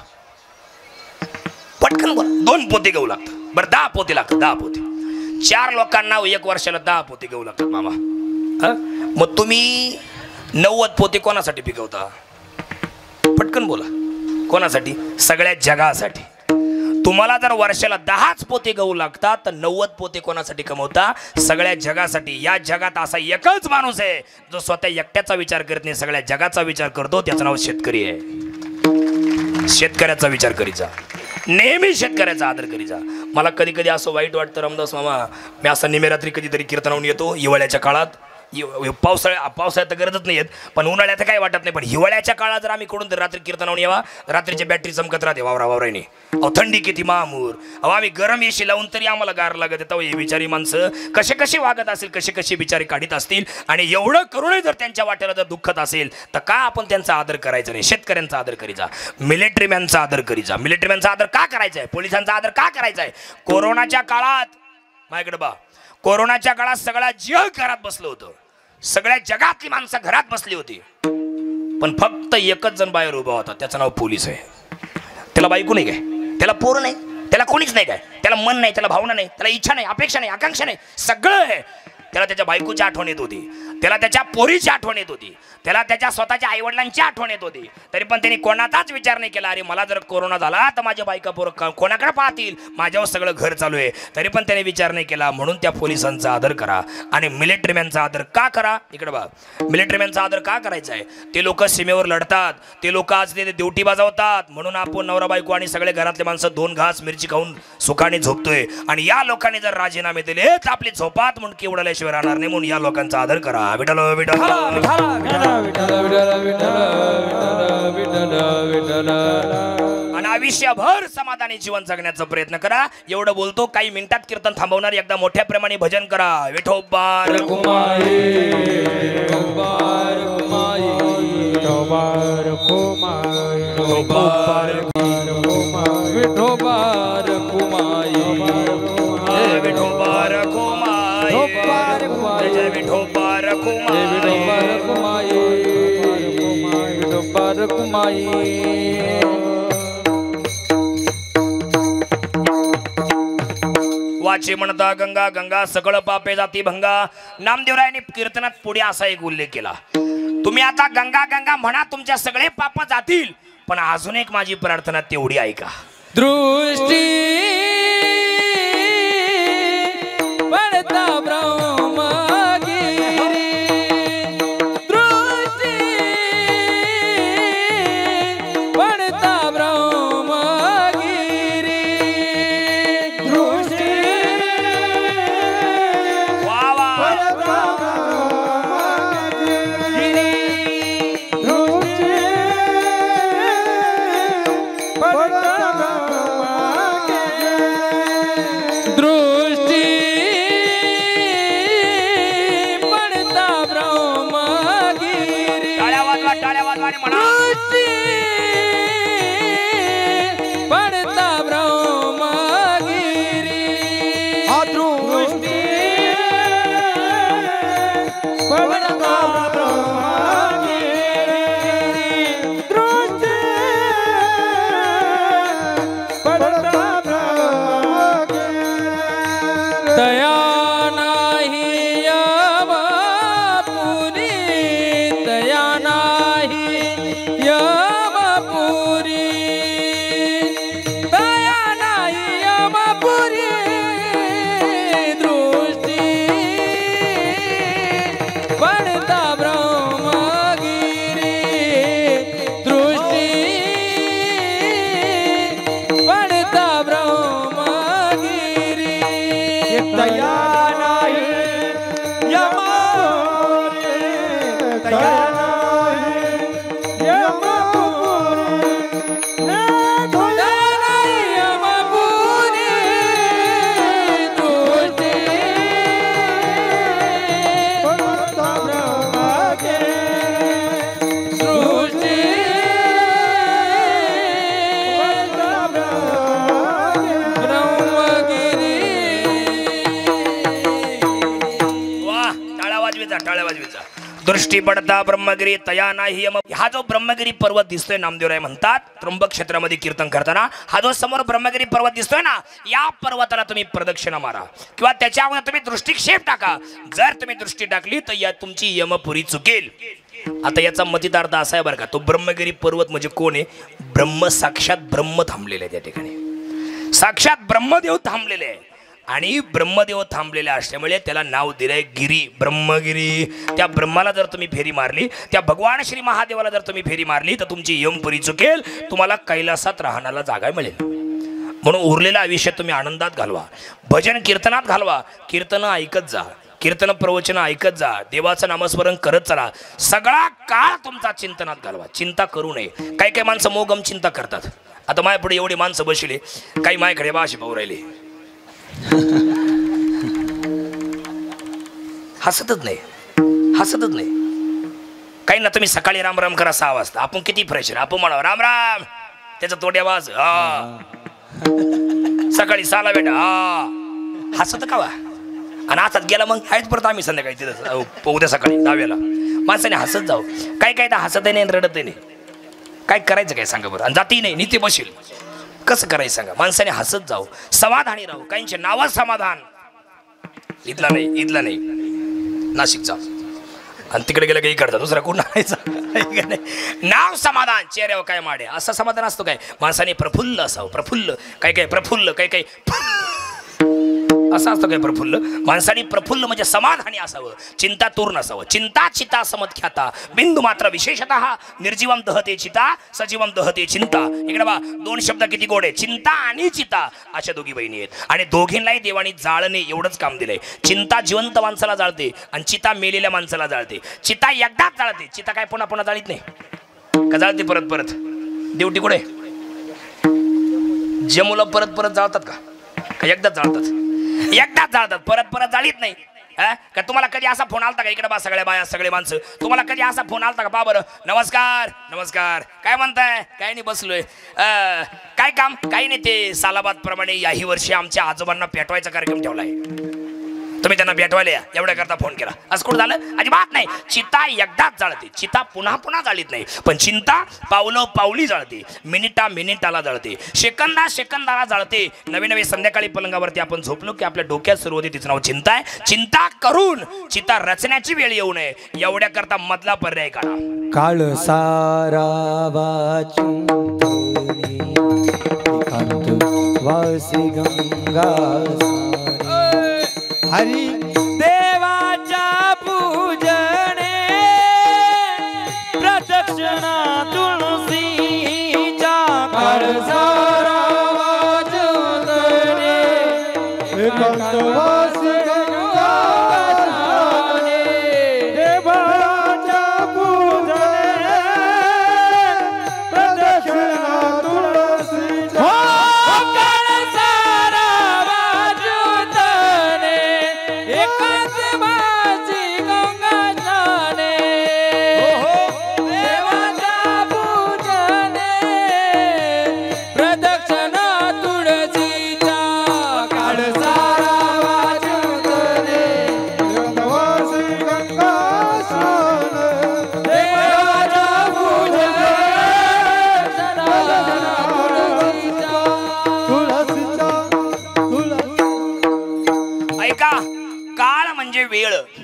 पटकन बोला. 2 पोते गहू लागतात. बरं 10 पोते लागतात. 10 पोते. 4 लोकांना 1 वर्षाला 10 पोते गहू लागतात मामा. मग तुम्ही 90 पोते कोणासाठी पिकवता? पटकन बोला. कोणासाठी? सगळ्या जगासाठी. तुम्हाला जर वर्षाला 10च पोते गहू लागतात तर 90 पोते कोणासाठी कमवता? सगळ्या जगासाठी. या जगात असा एकच माणूस आहे जो स्वतः एकट्याचा विचार करत नाही, सगळ्या जगाचा विचार करतो. त्याचं नाव शेतकरी आहे. शेतकऱ्याचा विचार करीत जा, नेहमी शेतकऱ्याचा आदर करीत जा. मला कधी कधी असं वाईट वाटतं रामदास मामा, मी असं निमेरात्री कधीतरी कीर्तनावून येतो हिवाळ्याच्या काळात. पावसाळ्यात तर गरजच नाही येत, पण उन्हाळ्यात काही वाटत नाही, पण हिवाळ्याच्या काळात जर आम्ही कडून रात्री कीर्तनावून यावा, रात्रीची बॅटरी चमकत राहते वावराने. अहो थंडी किती महामूर. अहो आम्ही गरम एशी लावून तरी आम्हाला गार लागत येतं. हे बिचारी माणसं कसे कसे वागत असेल, कसे कसे बिचारी काढीत असतील, आणि एवढं करूनही जर त्यांच्या वाट्याला जर दुःखत असेल तर का आपण त्यांचा आदर करायचा नाही? शेतकऱ्यांचा आदर करी जा, मिलिटरी मॅनचा आदर करी जा. मिलिटरी मॅनचा आदर का करायचा आहे? पोलिसांचा आदर का करायचा आहे? कोरोनाच्या काळात माझ्याकडे बा, कोरोनाच्या काळात सगळा जग घरात बसलं होतं, सगळ्या जगातली माणसं घरात बसली होती, पण फक्त एकच जण बाहेर उभा होता, त्याचं नाव पोलीस आहे. त्याला बायको नाही काय, त्याला पोर नाही, त्याला कोणीच नाही काय, त्याला मन नाही, त्याला भावना नाही, त्याला इच्छा नाही, अपेक्षा नाही, आकांक्षा नाही, सगळं आहे. त्याला त्याच्या बायकोची आठवण येत होती, त्याला त्याच्या पोरीची आठवण येत होती, त्याला त्याच्या स्वतःच्या आईवडिलांची आठवण येत होती. तरी पण त्यांनी कोणाचाच विचार नाही केला, अरे मला जर कोरोना झाला तर माझ्या बायका पोर कोणाकडे पाहतील, माझ्यावर सगळं घर चालू आहे. तरी पण त्याने विचार नाही केला. म्हणून त्या पोलिसांचा आदर करा आणि मिलिटरी मॅनचा आदर का करा? इकडे बघा, मिलिटरी मॅनचा आदर का करायचा आहे? ते लोक सीमेवर लढतात, ते लोक आज ते ड्युटी बजावतात, म्हणून आपण नवरा बायको आणि सगळे घरातले माणसं 2 घास मिरची खाऊन सुखाने झोपतोय. आणि या लोकांनी जर राजीनामे दिले तर आपली झोपात म्हणून केवढाल्याशिवाय राहणार नाही. म्हणून या लोकांचा आदर करा. विठ्ठल विठ्ठल. आणि आयुष्यभर समाधानी जीवन जगण्याचा प्रयत्न करा. एवढं बोलतो, काही मिनिटात कीर्तन थांबवणार. एकदा मोठ्या प्रेमाने भजन करा. विठोबा रखुमाई, विठोबा रखुमाई, विठोबा रखुमाई, विठोबा रखुमाई, विठोबा रखुमाई, विठोबा रखुमाई, जय विठोबा रखुमाई, विठोबा रखुमाई, विठोबा रखुमाई. वाचे म्हणता गंगा गंगा सगळं पापे जाती भंगा. नामदेवरायांनी कीर्तनात पुढे असा एक उल्लेख केला, तुम्ही आता गंगा गंगा म्हणा, तुमच्या सगळे पाप जातील, पण अजून एक माझी प्रार्थना तेवढी ऐका. दृष्टी पडता ब्रह्मगिरी, दृष्टी पडता ब्रह्मगिरी, दृष्टी वा वा पडता ब्रह्मगिरी दृष्टी पडता ब्रह्मगिरी दृष्टी पडता ब्रह्मगिरी दया नाही यमपुरी दया नाही यमपुरी दया नाही यमपुरी दृष्टी पडता ब्रह्मगिरी दृष्टी पडता ब्रह्मगिरी दया नाही यमपुरी दया दृष्टी पडता ब्रह्मगिरी तया नाही यम. हा जो ब्रह्मगिरी पर्वत दिसतोय नामदेवराय म्हणतात त्र्यंबक क्षेत्रामध्ये कीर्तन करताना हा जो समोर ब्रह्मगिरी पर्वत दिसतोय ना या पर्वताला तुम्ही प्रदक्षिणा मारा किंवा त्याच्यावर तुम्ही दृष्टिक्षेप टाका. जर तुम्ही दृष्टी टाकली तर या तुमची यमपुरी चुकेल. आता याचा मतितार्थ असा आहे बरं का. तो ब्रह्मगिरी पर्वत म्हणजे कोण आहे? ब्रह्म साक्षात ब्रह्म थांबलेले आहे त्या ठिकाणी. साक्षात ब्रह्मदेव थांबलेले आहे आणि ब्रह्मदेव थांबलेले असल्यामुळे त्याला नाव दिलंय गिरी ब्रह्मगिरी. त्या ब्रह्माला जर तुम्ही फेरी मारली त्या भगवान श्री महादेवाला जर तुम्ही फेरी मारली तर तुमची यमपुरी चुकेल. तुम्हाला कैलासात राहण्याला जागा मिळेल. म्हणून उरलेलं आयुष्य तुम्ही आनंदात घालवा, भजन कीर्तनात घालवा. कीर्तन ऐकत जा, कीर्तन प्रवचन ऐकत जा, देवाचं नामस्मरण करत चला. सगळा काळ तुमचा चिंतनात घालवा. चिंता करू नये. काही काही माणसं मोगम चिंता करतात. आता माझ्यापुढे एवढी माणसं बसले, काही माझ्याकडे बाशी पाहू राहिले, हसतच नाही, हसतच नाही. काही ना तुम्ही सकाळी राम राम करा 6 वाजता. आपण किती फ्रेश आहे, आपण म्हणा राम राम, त्याचा तोड्या वाज सकाळी 6ला बेटा हसत का वा. आणि हातात गेला मग आहेच परत आम्ही संध्याकाळी तिथं उद्या सकाळी 10 माणसाने हसत जाऊ. काही काही तर हसतही नाही रडतही नाही. काय करायचं काय सांगा बरं. आणि जाती नाही नीती बसेल कसं करायचं सांगा. माणसाने हसत जाऊ, समाधानी राहू. काहींचे नाव समाधान, इथला नाही, इथला नाही, नाशिक जा आणि तिकडे गेलं काही करता दुसरा कोण आणायचा. नाव समाधान, चेहऱ्यावर काय माडे असं समाधान असतो काय. माणसाने प्रफुल्ल असावं. प्रफुल्ल काही काही प्रफुल्ल काही काही असं असतं काय प्रफुल्ल. माणसाने प्रफुल्ल म्हणजे समाधानी असावं, चिंता तूर नसावं. चिंता चिता समख्याता बिंदू मात्र विशेषतः निर्जीवम दहते चिता सजीवम दहते चिंता. इकडे बा 2 शब्द किती गोड आहे. चिंता आणि चिता अशा दोघी बहिणी आहेत आणि दोघींनाही देवानी जाळणे एवढंच काम दिलंय. चिंता जिवंत माणसाला जाळते आणि चिता मेलेल्या माणसाला जाळते. चिता एकदाच जाळते, चिता काय पुन्हा पुन्हा जाळीत नाही का, जाळते परत परत. देवटी कुठे जमुला परत परत जाळतात का एकदाच जाळतात? एकदाच जाळतात, परत परत जाळीत नाही. का तुम्हाला कधी असा फोन आलता का? इकडे बा सगळ्या बाया सगळे माणसं, तुम्हाला कधी असा फोन आलता का? पा बरं, नमस्कार नमस्कार, काय म्हणताय? काय नाही बसलोय. काय काम? काही नाही, ते सालाबाद प्रमाणे याही वर्षी आमच्या आजोबांना पेटवायचा कार्यक्रम ठेवलाय, तुम्ही त्यांना भेटवायला या, एवढ्या करता फोन केला. असं कुठं झालं? अजिबात नाही. चिता एकदाच जाळते, चिता पुन्हा पुन्हा जाळीत नाही. पण चिंता पावलं पावली जाळते, मिनिटा मिनिटाला जाळते, सेकंदा सेकंदाला जाळते. नवे नवे संध्याकाळी पलंगावरती आपण झोपलो की आपल्या डोक्यात सुरू होते तिचं नाव चिंता आहे. चिंता करून चिता रचण्याची वेळ येऊ नये एवढ्या करता मधला पर्याय काढा. काळ सारा वासी गंगा हरी देवाच्या पूजने प्रदक्षिणा तुळशीच्या काळ सारा वाजवणे एकांत वासी गंगा देवाच्या पूजने प्रदक्षिणा तुळशीच्या काळ सारा वाजवणे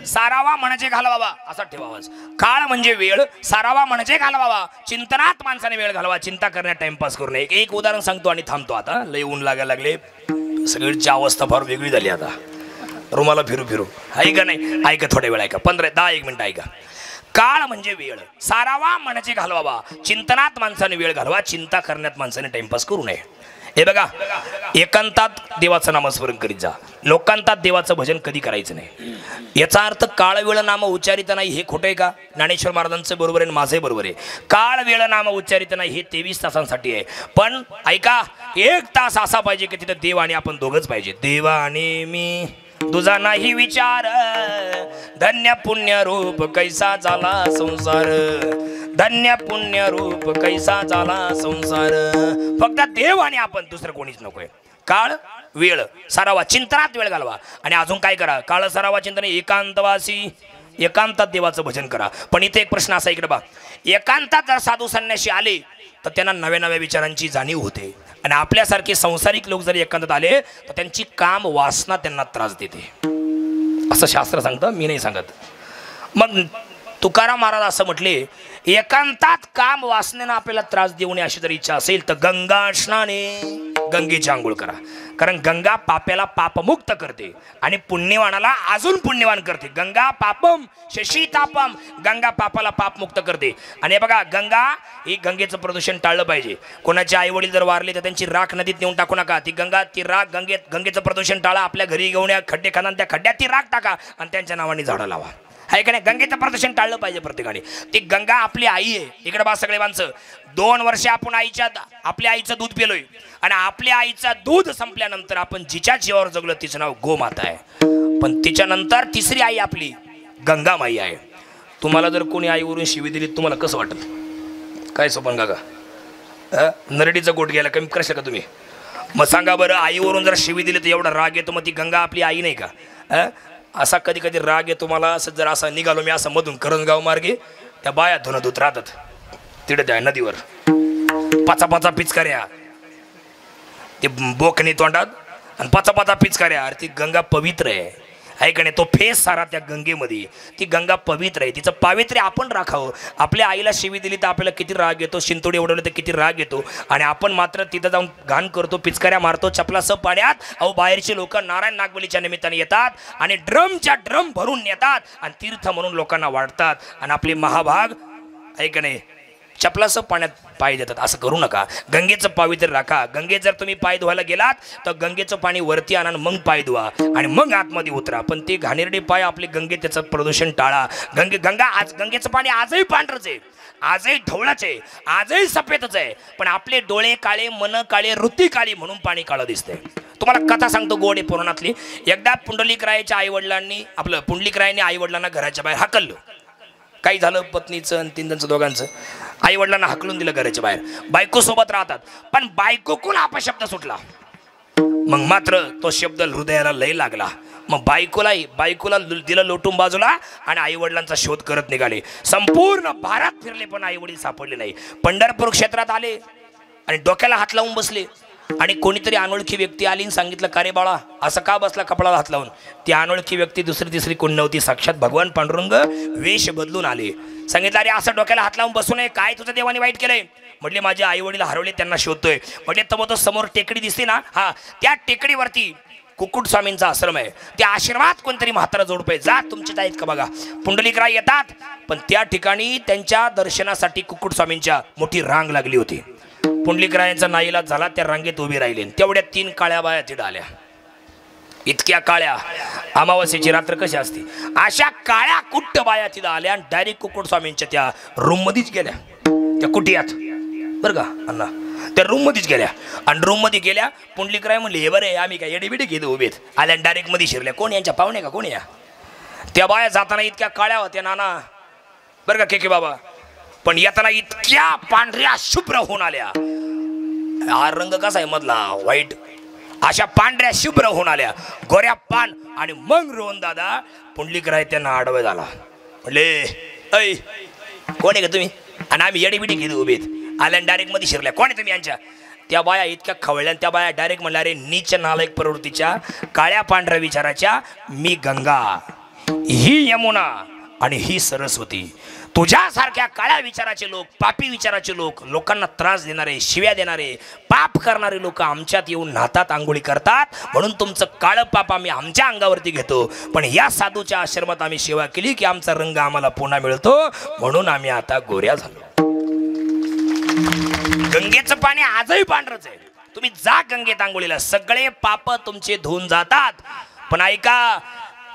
सारावा म्हणजे घालवावा असा ठेवावाच. काळ म्हणजे वेळ, सारावा म्हणजे घालवावा. चिंतनात माणसाने वेळ घालवा, चिंता करण्यात टाइमपास करू नये. एक उदाहरण सांगतो आणि थांबतो. आता लय ऊन लागायला लागले, सगळीची अवस्था फार वेगळी झाली. आता रुमाला फिरू फिरू ऐका नाही, ऐका थोड्या वेळ ऐका, 15-10 मिनिटं ऐका. काळ म्हणजे वेळ, सारावा म्हणजे घालवावा. चिंतनात माणसाने वेळ घालवा, चिंता करण्यात माणसाने टाइमपास करू नये. हे बघा, एकांतात देवाचं नामस्मरण करीत जा, लोकांतात देवाचं भजन कधी करायचं नाही. याचा अर्थ काळ वेळ नाम उच्चारित नाही हे खोटं आहे का? ज्ञानेश्वर महाराजांचं बरोबर आहे, माझे बरोबर आहे. काळ वेळ नाम उच्चारित नाही हे 23 तासांसाठी आहे. पण ऐका, 1 तास असा पाहिजे की तिथं देव आणि आपण दोघंच पाहिजे. देवा आणि मी तुझा नाही विचार, धन्य पुण्य रूप कैसा झाला संसार, धन्य पुण्य रूप कैसा झाला संसार. फक्त देव आणि आपण, दुसरं कोणीच नकोय. काळ वेळ सारावा, चिंतनात वेळ घालवा. आणि अजून काय करा? काळ सारावा, चिंतन, एकांतवासी, एकांतात देवाचं भजन करा. पण इथे एक प्रश्न असा, इकडे बा, एकांतात जर साधू संन्यासी आले तर त्यांना नव्या नव्या विचारांची जाणीव होते. आणि आपल्यासारखे संसारिक लोक जर एकांतात आले तर त्यांची काम वासना त्यांना त्रास देते, असं शास्त्र सांगतं, मी नाही सांगत. मग तुकाराम महाराज असं म्हटले, एकांतात काम वासनेनं आपल्याला त्रास देऊ नये अशी जर इच्छा असेल तर गंगा स्नाने, गंगेची आंघोळ करा. कारण गंगा पाप्याला पापमुक्त करते आणि पुण्यवानाला अजून पुण्यवान करते. गंगा पापम शशी तापम, गंगा पापाला पापमुक्त करते. आणि बघा, गंगा ही, गंगेचं प्रदूषण टाळलं पाहिजे. कोणाचे आई वडील जर वारले तर त्यांची राख नदीत नेऊन टाकू नका. ती राख गंगेचं प्रदूषण टाळा. आपल्या घरी घेऊन या, खड्डे खाना, त्या खड्ड्यात ती राख टाका आणि त्यांच्या नावाने झाडं लावा. आहे का नाही? गंगेचं प्रदूषण टाळलं पाहिजे प्रत्येकाने. ती गंगा आपली आई आहे. इकडे बा सगळे माणसं, 2 वर्ष आपण आपल्या आईचं दूध पिलोय आणि आपल्या आईचं दूध संपल्यानंतर आपण जिच्या जीवावर जगलो तिचं नाव गोमाता आहे. पण तिच्यानंतर तिसरी आई आपली गंगामाई आहे. तुम्हाला जर कोणी आईवरून शिवी दिली तुम्हाला कसं वाटत? काय सोपन काका, नरडीचा गोट घ्यायला कमी करशा का तुम्ही? मग सांगा बरं, आईवरून जर शिवी दिली तर एवढा राग येतो, मग ती गंगा आपली आई नाही का? असा कधी कधी राग येतो मला. असं जर असं निघालो मी असं मधून करंजगाव मार्गे, त्या बाया धुणं धुत राहतात तिकडे त्या नदीवर, पाचा पिचकाऱ्या, ते बोकणी तोंडात आणि पाचा पिचकाऱ्या. अरे ती गंगा पवित्र आहे का नाही? तो फेस सारा त्या गंगेमध्ये, ती गंगा पवित्र आहे, तिचं पावित्र्य आपण राखावं. आपल्या आईला शिवी दिली तर आपल्याला किती राग येतो, शिंतोडी उडवलं तर किती राग येतो. आणि आपण मात्र तिथं जाऊन घाण करतो, पिचकाऱ्या मारतो चपलासह पाण्यात. अहो, बाहेरचे लोक नारायण नागबलीच्या निमित्ताने येतात आणि ड्रम भरून नेतात आणि तीर्थ म्हणून लोकांना वाढतात. आणि आपले महाभाग आहे का नाही, चपलासह पाण्यात पाय देतात. असं करू नका. गंगेचं पावित्र्य राखा. गंगेत जर तुम्ही पाय धुवायला गेलात तर गंगेचं पाणी वरती आणा, मग पाय धुवा आणि मग आतमध्ये उतरा. पण ते घाणेरडे पाय आपले गंगेत, त्याचं प्रदूषण टाळा. गंगेचं पाणी आजही पांढरच आहे, आजही ढवळाच आहे, आजही सफेदच आहे. पण आपले डोळे काळे, मन काळे, वृत्ती काळी म्हणून पाणी काळं दिसतंय. तुम्हाला कथा सांगतो गोड आहे पुराणातली. एकदा पुंडलिकरायाच्या आईवडिलांनी, आपलं पुंडलिकरायाने आईवडिलांना घराच्या बाहेर हाकललं. काही झालं, पत्नीचं आणि त्यांचं दोघांचं, आई वडिलांना हाकलून दिलं घराच्या बाहेर. बायको सोबत राहतात, पण बायकोकून अपशब्द सुटला. मग मात्र तो शब्द हृदयाला लय लागला. मग बायकोला दिलं लोटून बाजूला आणि आई वडिलांचा शोध करत निघाले. संपूर्ण भारत फिरले पण आई वडील सापडले नाही. पंढरपूर क्षेत्रात आले आणि डोक्याला हात लावून बसले. आणि कोणीतरी अनोळखी व्यक्ती आली आणि सांगितलं, का रे बाळा असं का बसला कपडाला हात लावून? ती अनोळखी व्यक्ती दुसरी तिसरी कोण नव्हती, साक्षात भगवान पांडुरंग वेश बदलून आले. सांगितलं, अरे असं डोक्याला हात लावून बसू नये, काय तुझं देवाने वाईट केलंय? म्हटले, माझे आई वडील हरवले, त्यांना शोधतोय. म्हटले, तर तो समोर टेकडी दिसते ना, हा त्या टेकडीवरती कुक्कुट स्वामींचा आश्रम आहे. त्या आश्रमात कोणतरी म्हातारा जोडपं आहे, जा तुमचेच आहेत का बघा. पुंडलिकराय येतात, पण त्या ठिकाणी त्यांच्या दर्शनासाठी कुक्कुट स्वामींच्या मोठी रांग लागली होती. पुंडलिकरायांचा नाईलाज झाला, त्या रांगेत उभी राहिले. तेवढ्या 3 काळ्या बाया तिथं आल्या. इतक्या काळ्या, अमावस्येची रात्र कशी असते अशा काळ्या कुट्ट बाया तिथं आल्या आणि डायरेक्ट कुक्कुट स्वामींच्या त्या रूम मध्येच गेल्या, त्या कुटियात, बरं का अण्णा, त्या रूम मध्येच गेल्या. आणि रूम मध्ये गेल्या. पुंडलिकराय म्हणले, हे बरे आम्ही काय एडीबिडी घेतो उभेत, आल्या डायरेक्ट मध्ये शिरल्या. कोण यांच्या पाहुणे का कोण या? त्या बाया जाताना इतक्या काळ्या होत्या नाना, बरं का के बाबा, पण येताना इतक्या पांढऱ्या शुभ्र होऊन आल्या. हा रंग कसा आहे मधला व्हाईट, अशा पांढऱ्या शुभ्र होऊन आल्या, गोऱ्या पान. आणि मग रोहन दादा पुंडलिकराय त्यांना आडवे झाला. म्हणले, ऐ कोण आहे का तुम्ही? आणि आम्ही येडीबिडी घेतो उभेत, आल्या डायरेक्ट मध्ये शिरल्या. कोण आहे तुम्ही यांच्या? त्या बाया इतक्या खवळल्या. त्या बाया डायरेक्ट म्हणल्या, अरे नीच नालायक प्रवृत्तीच्या, काळ्या पांढऱ्या विचाराच्या, मी गंगा, ही यमुना आणि ही सरस्वती, तुझ्यासारख्या काळ्या विचाराचे लोक, पापी विचाराचे लोक, लोकांना त्रास देणारे, शिव्या देणारे, पाप करणारे लोक आमच्यात येऊन न्हातात, आंघोळी करतात, म्हणून तुमचं काळं पाप आम्ही आमच्या अंगावरती घेतो. पण या साधूच्या आश्रमात आम्ही सेवा केली की आमचा रंग आम्हाला पुन्हा मिळतो, म्हणून आम्ही आता गोऱ्या झालो. गंगेचं पाणी आजही पांढरच आहे. तुम्ही जा गंगेत आंघोळीला, सगळे पाप तुमचे धुवून जातात. पण ऐका,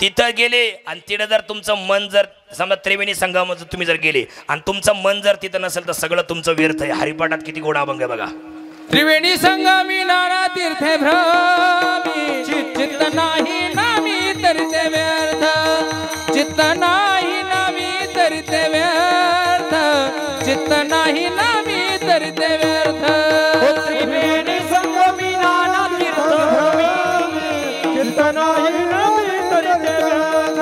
तिथं गेले आणि तिथं जर तुमचं मन जर समजा त्रिवेणी संगमात तुम्ही जर गेले आणि तुमचं मन जर तिथं नसेल तर सगळं तुमचं व्यर्थ आहे. हरिपाठात किती गोडा अभंग आहे बघा. त्रिवेणी संगमी नाना तीर्थे भ्रमी, चित्त नाही नामी तरिते व्यर्थ, चित्त नाही नामी तरिते व्यर्थ, चित्त नाही नामी तरिते व्यर्थ. त्रिवेणी संगमी नाना तीर्थ भ्रमी, चित्त नाही नामी तरिते व्यर्थ,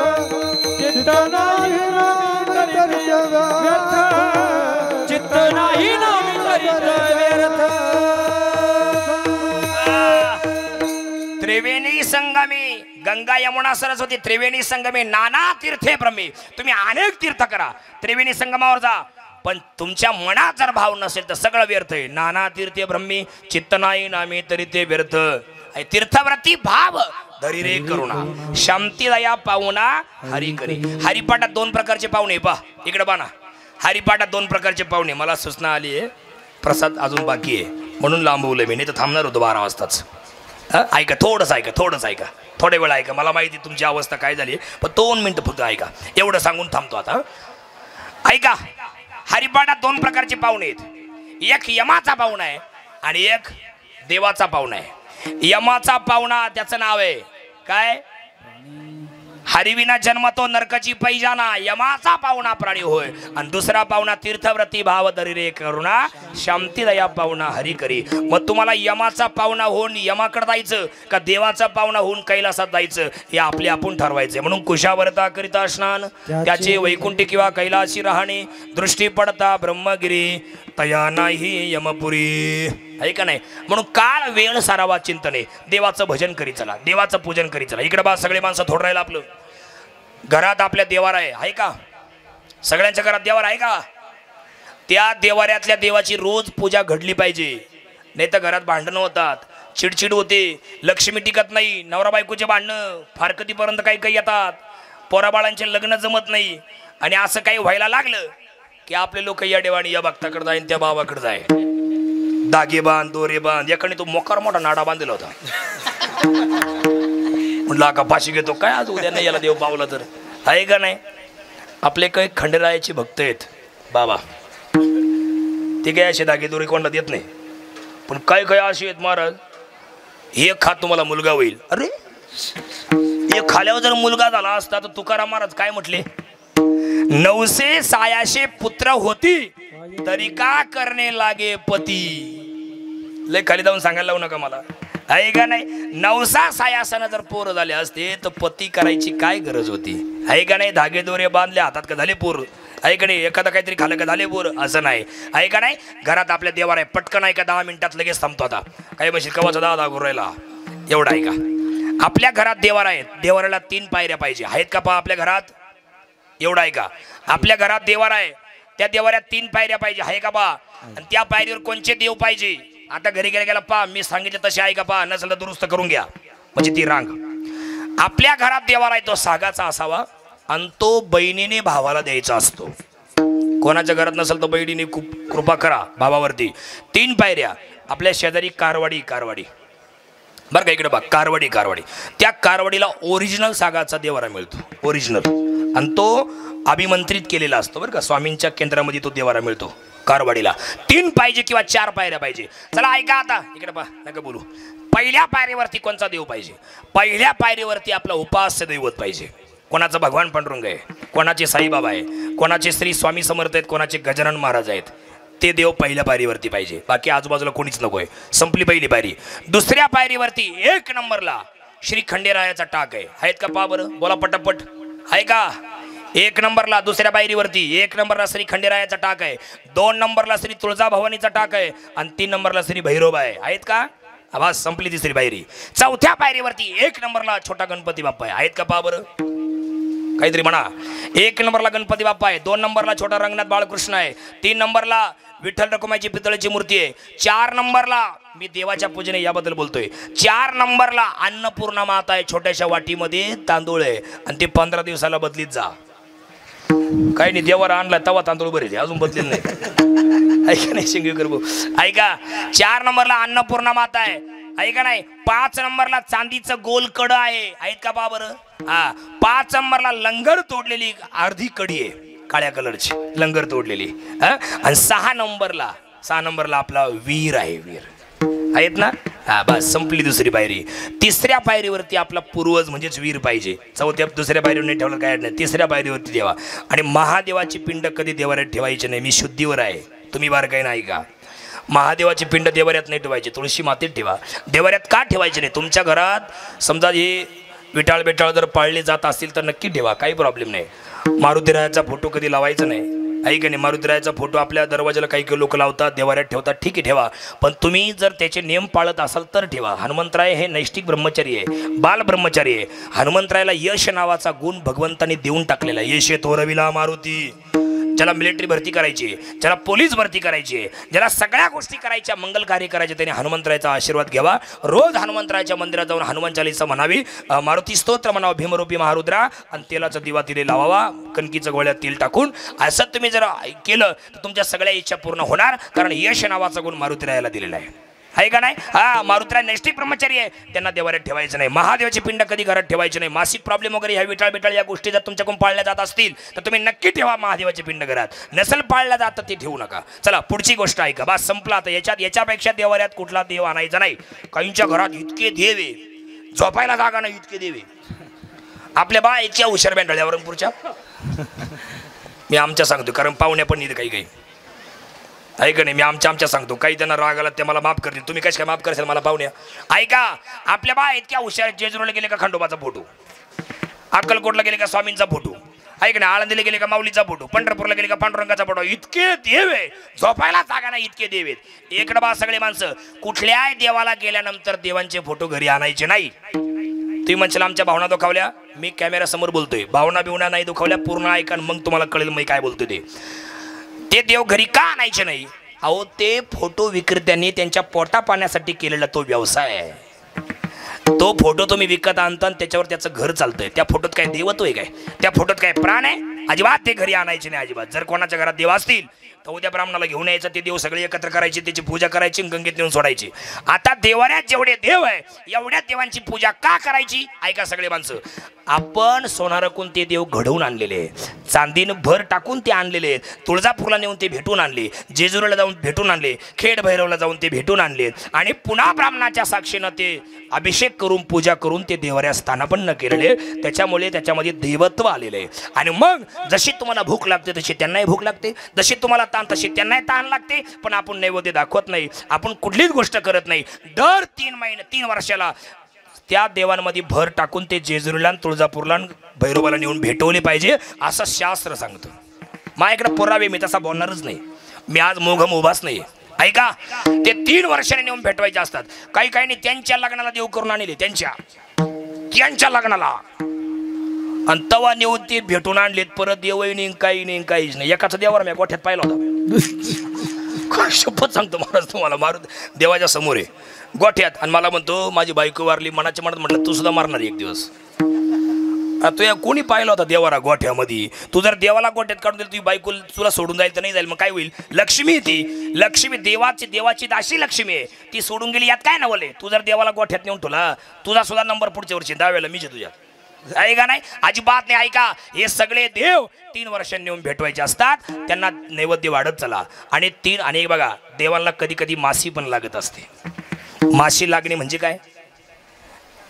चित्त नाही नामी तरिते व्यर्थ, चित्त नाही नामी तरिते व्यर्थ. त्रिवेणी संगमी, गंगा यमुना सरस्वती त्रिवेणी संगमी नाना तीर्थे भ्रमी. तुम्ही अनेक तीर्थ करा, त्रिवेणी संगमावर जा, पण तुमच्या मनात जर भाव नसेल तर सगळं व्यर्थ आहे. नाना तीर्थे भ्रमी, चित्त नाही नामी तरी ते व्यर्थ. तीर्थव्रती भाव धरी रे करुणा, शांती दया पाहुणा हरी करी. हरिपाठात दोन प्रकारचे पाहुणे पहा, इकडे बाना. हरिपाठात दोन प्रकारचे पाहुणे. मला सूचना आली आहे, प्रसाद अजून बाकी आहे म्हणून लांबवलं मी, नाही तर थांबणार होतो 12 वाजताच. ऐका, थोडंच ऐका, थोडंच ऐका, थोड्या वेळ ऐका. मला माहिती तुमची अवस्था काय झाली, पण 2 मिनिटं फक्त ऐका. एवढं सांगून थांबतो आता. ऐका, हरिपाठात दोन प्रकारचे पाहुणे आहेत. एक यमाचा पाहुणा आहे आणि एक देवाचा पाहुणा आहे. यमाचा पाहुणा त्याचं नाव आहे काय, हरिविना जन्मतो नरकाची पैजाना, यमाचा पाहुणा प्राणी होय. आणि दुसरा पाहुणा तीर्थव्रती भाव धरी रे करुणा, शांती दया पाहुणा हरी करी. मग तुम्हाला यमाचा पाहुणा होऊन यमाकडे जायचं का देवाचा पाहुणा होऊन कैलासात जायचं, हे आपले आपण ठरवायचे. म्हणून कुशावरता करिता स्नान, त्याचे वैकुंठी किंवा कैलासी राहणे, दृष्टी पडता ब्रह्मगिरी, तया नाही यमपुरी. आहे का नाही. म्हणून काळ वेळ सारावा चिंतने, देवाचं भजन करी चला, देवाचं पूजन करी चला. इकडे बा सगळे माणसं थोडं राहिलं आपलं. घरात आपल्या देवार आहे का, सगळ्यांच्या घरात देवार आहे का. त्या देवाऱ्यातल्या देवाची रोज पूजा घडली पाहिजे, नाही तर घरात भांडणं होतात, चिडचिड होते, लक्ष्मी टिकत नाही, नवरा बायकोचे भांडणं फारकतीपर्यंत काही काही येतात, पोराबाळांचे लग्न जमत नाही. आणि असं काही व्हायला लागलं की आपले लोक या देवानी या भक्ताकडे जाईन त्या बाबाकडे जाय, दागे बांध दोरे बांध. याकडे तो मोकार मोठा नाडा बांधलेला होता. म्हणला का पाशी घेतो काय आज उद्या नाही याला देव पावला तर, आहे का नाही. आपले काही खंडेरायाचे भक्त आहेत बाबा, ते काय असे दागे दोरे कोणाला देत नाही, पण काय काय असे आहेत महाराज, एक खा तुम्हाला मुलगा होईल. अरे एक खाल्यावर जर मुलगा झाला असता तर तुकाराम महाराज काय म्हटले, 986 पुत्र होती तरी का करणे लागे पती. लय खाली जाऊन सांगायला लावू नका मला, आहे का नाही. 986 जर पोरं झाले असते तर पती करायची काय गरज होती, आहे का नाही. धागे दोरे बांधले हातात का झाले पोर, आहे का नाही. एखादा काहीतरी खाल्लं का झाले पोर, असं नाही, आहे का नाही. घरात आपल्या देवार आहे, पटकन आहे का 10 मिनिटात लगेच थांबतो. आता काही म्हणशील कवाचा 10 गुरु राहिला एवढा आहे का. आपल्या घरात देवार आहेत, देवाराला 3 पायऱ्या पाहिजे, आहेत का पहा आपल्या घरात, एवढा आहे का. आपल्या घरात देवार आहे, त्या देवाऱ्यात 3 पायऱ्या पाहिजे, आहे का पहा. आणि त्या पायरीवर कोणचे देव पाहिजे, आता घरी गेला पहा, मी सांगितलं तसे आहे का पहा, नसेल तर दुरुस्त करून घ्या, म्हणजे ती रांग. आपल्या घरात देवार आहे तो सागाचा असावा आणि तो बहिणीने भावाला द्यायचा असतो. कोणाच्या घरात नसेल तर बहिणीने खूप कृपा करा भावावरती. 3 पायऱ्या. आपल्या शेजारी कारवाडी बरं का, इकडे बघ कारवाडी, त्या कारवाडीला ओरिजिनल सागाचा देवारा मिळतो, ओरिजिनल, आणि तो अभिमंत्रित केलेला असतो बरं का. स्वामींच्या केंद्रामध्ये तो देवारा मिळतो कारवाडीला. 3 पाहिजे किंवा 4 पायऱ्या पाहिजे. चला ऐका आता, इकडे पहा नका बोलू. पहिल्या पायरीवरती कोणचा देव पाहिजे, पहिल्या पायरीवरती आपला उपास्य दैवत पाहिजे. कोणाचं भगवान पांडुरंग आहे, कोणाचे साईबाबा आहे, कोणाचे श्री स्वामी समर्थ आहेत, कोणाचे गजानन महाराज आहेत, ते देव पहिल्या पायरीवरती पाहिजे. बाकी आजूबाजूला कोणीच नकोय. संपली पहिली पायरी. दुसऱ्या पायरीवरती 1 नंबरला श्री खंडेरायाचा टाक आहे, आहेत का पहा बरं, बोला पटापट, आहे का. 1 नंबरला दुसऱ्या पायरीवरती 1 नंबरला श्री खंडेरायाचा टाक आहे, 2 नंबरला श्री तुळजाभवानीचा टाक आहे आणि 3 नंबरला श्री भैरोबा आहे, आहेत का. आवाज संपली तिसरी पायरी. 4थ्या पायरीवरती 1 नंबरला छोटा गणपती बाप्पा आहे, आहेत का पहा बरं. काहीतरी म्हणा. 1 नंबरला गणपती बाप्पा आहे, 2 नंबरला छोटा रंगनाथ बाळकृष्ण आहे, 3 नंबरला विठ्ठल रखुमाईची पितळेची मूर्ती आहे, 4 नंबरला मी देवाच्या पूजने याबद्दल बोलतोय, 4 नंबरला अन्नपूर्णा माता आहे, छोट्याशा वाटीमध्ये तांदूळ आहे आणि ते 15 दिवसाला बदलीत जा. काही नाही, देवाला आणला तवा तांदूळ बरे अजून बदलेल नाही. ऐका नाही शिंगीकर भाऊ, ऐका. 4 नंबरला अन्नपूर्णा माता आहे, ऐका नाही. 5 नंबरला चांदीचं गोल कड आहे, आहेत का पहा बरं. हा, 5 नंबरला लंगर तोडलेली अर्धी कडी आहे काळ्या कलरची, लंगर तोडलेली. आणि 6 नंबरला आपला वीर आहे, वीर आहेत ना. हा बस संपली दुसरी पायरी. 3ऱ्या पायरीवरती आपला पूर्वज म्हणजेच वीर पाहिजे. 2ऱ्या पायरीवर नाही ठेवलं काय नाही, 3ऱ्या पायरीवरती देवा. आणि महादेवाची पिंड कधी देवाऱ्यात ठेवायची नाही, मी शुद्धीवर आहे, तुम्ही बार काही नाही का. महादेवाची पिंड देवाऱ्यात नाही ठेवायची, तुळशी मातीत ठेवा. देवाऱ्यात का ठेवायची नाही, तुमच्या घरात समजा हे विटाळ बेटाळ जर पाळले जात असतील तर नक्की ठेवा, काही प्रॉब्लेम नाही. मारुतीरायाचा फोटो कधी लावायचा नाही, आहे का नाही. मारुतीरायाचा फोटो आपल्या दरवाजाला काही काही लोक लावतात, देवाऱ्यात ठेवतात, ठीक आहे ठेवा, पण तुम्ही जर त्याचे नियम पाळत असाल तर ठेवा. हनुमंतराय हे नैष्टिक ब्रह्मचारी आहे, बाल ब्रह्मचारी आहे. हनुमंतरायाला यश नावाचा गुण भगवंताने देऊन टाकलेला. यश तोरविला मारुती. ज्याला मिलिटरी भरती करायची, ज्याला पोलीस भरती करायची, ज्याला सगळ्या गोष्टी करायच्या, मंगल कार्य करायचे, त्याने हनुमंतरायाचा आशीर्वाद घ्यावा. रोज हनुमंतरायाच्या मंदिरात जाऊन हनुमान चालीसा म्हणावी, मारुती स्तोत्र म्हणावं, भीमरूपी महारुद्रा, आणि तेलाचा दिवा तिले लावावा, कणकीचं गोळ्यात तेल टाकून. असं तुम्ही जर केलं तर तुमच्या सगळ्या इच्छा पूर्ण होणार, कारण यश नावाचा गुण मारुतीरायाला दिलेला आहे का नाही. हा, मारुतीराय नैष्टिक ब्रह्मचारी आहे, त्यांना देवाऱ्यात ठेवायचं नाही. महादेवाची पिंड कधी घरात ठेवायची नाही. मासिक प्रॉब्लेम वगैरे ह्या विटाळ बिटाळ या गोष्टी जर तुमच्याकडून पाळल्या जात असतील तर तुम्ही नक्की ठेवा महादेवाची पिंड घरात. नसेल पाळल्या जात तर ते ठेवू नका. चला पुढची गोष्ट ऐका, बस संपला आता. याच्यापेक्षा देवाऱ्यात कुठला देव आणायचा नाही. काहींच्या घरात इतके देवे, झोपायला जागा नाही इतके देवे. आपल्या बा इतक्या हुशार बँडळ्यावरून पुढच्या मी आमच्या सांगतो, कारण पाहुण्या पण नाही काही ऐका नाही. मी आमच्या सांगतो, काही त्यांना राग आला ते मला माफ करतील, तुम्ही कशा काय माफ करशाल मला पाहुण्या. ऐका, आपल्या बा इतक्या हुशार, जेजुरीला गेले का खंडोबाचा फोटो, अक्कलकोटला गेले का स्वामींचा फोटो, ऐक ना, आळंदीला गेले का माऊलीचा फोटो, पंढरपूरला गेले का पांडुरंगाचा फोटो. इतके देव आहे, झोपायला जागा नाही इतके देव आहेत. इकडे बा सगळे माणसं, कुठल्याही देवाला गेल्यानंतर देवांचे फोटो घरी आणायचे नाही. तुम्ही म्हणशाल आमच्या भावना दुखावल्या, मी कॅमेरा समोर बोलतोय, भावना बिवना नाही दुखावल्या, पूर्ण ऐका मग तुम्हाला कळेल मी काय बोलतोय. ते देव घरी का आणायचे नाही. अहो, ते फोटो विक्रेत्यांनी त्यांच्या पोटा पाण्यासाठी केलेला तो व्यवसाय आहे. तो फोटो तुम्ही विकत आणता आणि त्याच्यावर त्याचं घर चालतंय. त्या फोटोत काय देवत्व आहे काय, त्या फोटोत काय प्राण आहे, अजिबात ते घरी आणायचे नाही अजिबात. जर कोणाच्या घरात देव असतील तर उद्या ब्राह्मणाला घेऊन यायचं, ते देव सगळे एकत्र करायचे, त्याची पूजा करायची, गंगेत नेऊन सोडायची. आता देवाऱ्यात जेवढे देव आहे एवढ्या देवांची पूजा का करायची. ऐका सगळे माणसं, आपण सोनारकून ते देव घडवून आणलेले, चांदीनं भर टाकून ते आणलेले, तुळजापूरला नेऊन ते भेटून आणले, जेजुरीला जाऊन भेटून आणले, खेड भैरवला जाऊन ते भेटून आणले, आणि पुन्हा ब्राह्मणाच्या साक्षीनं ते अभिषेक करून पूजा करून ते देवाऱ्या स्थानापन्न केलेले. त्याच्यामुळे त्याच्यामध्ये देवत्व आलेले. आणि मग जशी तुम्हाला भूक लागते तशी त्यांनाही भूक लागते, जशी तुम्हाला ताण तशी त्यांनाही ताण लागते. पण आपण नैवेद्य दाखवत नाही, आपण कुठलीच गोष्ट करत नाही. दर 3 वर्षाला त्या देवांमध्ये भर टाकून ते जेजुरीला, तुळजापूरला, भैरवाला नेऊन भेटवले पाहिजे असं शास्त्र सांगतं. माझ्याकडे पुरावे, मी तसा बोलणारच नाही, मी आज मोघम उभाच नाही. ऐका, ते 3 वर्षाने नेऊन भेटवायचे असतात. काही त्यांच्या लग्नाला देव करून आणले, त्यांच्या लग्नाला, आणि तवा नेऊन ते भेटून आणलेत. परत देवही नाही, काही नाही, काहीच नाही. एकाचा देवाला मी गोठ्यात पाहिला होता, शपथ सांगतो महाराज तुम्हाला, मारू देवाच्या समोर आहे गोठ्यात, आणि मला म्हणतो माझी बायको वारली. मनाच्या मनात म्हटलं तू सुद्धा मारणार एक दिवस. तू या कोणी पाहिला होता देवाला गोठ्यामध्ये. तू जर देवाला गोठ्यात काढून दिली तुझी बायको तुला सोडून जाईल तर नाही जाईल, मग काय होईल. लक्ष्मी ती लक्ष्मी देवाची दाशी लक्ष्मी आहे, ती सोडून गेली यात काय नवले. तू जर देवाला गोठ्यात नेऊन ठेवला, तुझा सुद्धा नंबर पुढच्या वर्षी 10 वेळेला मीच तुझ्या. ऐका नाही, अजिबात नाही. ऐका, हे सगळे देव 3 वर्षांनी नेऊन भेटवायचे असतात, त्यांना नैवेद्य वाढत चला. आणि बघा, देवांना कधी कधी मासी पण लागत असते. माशी लागणे म्हणजे काय,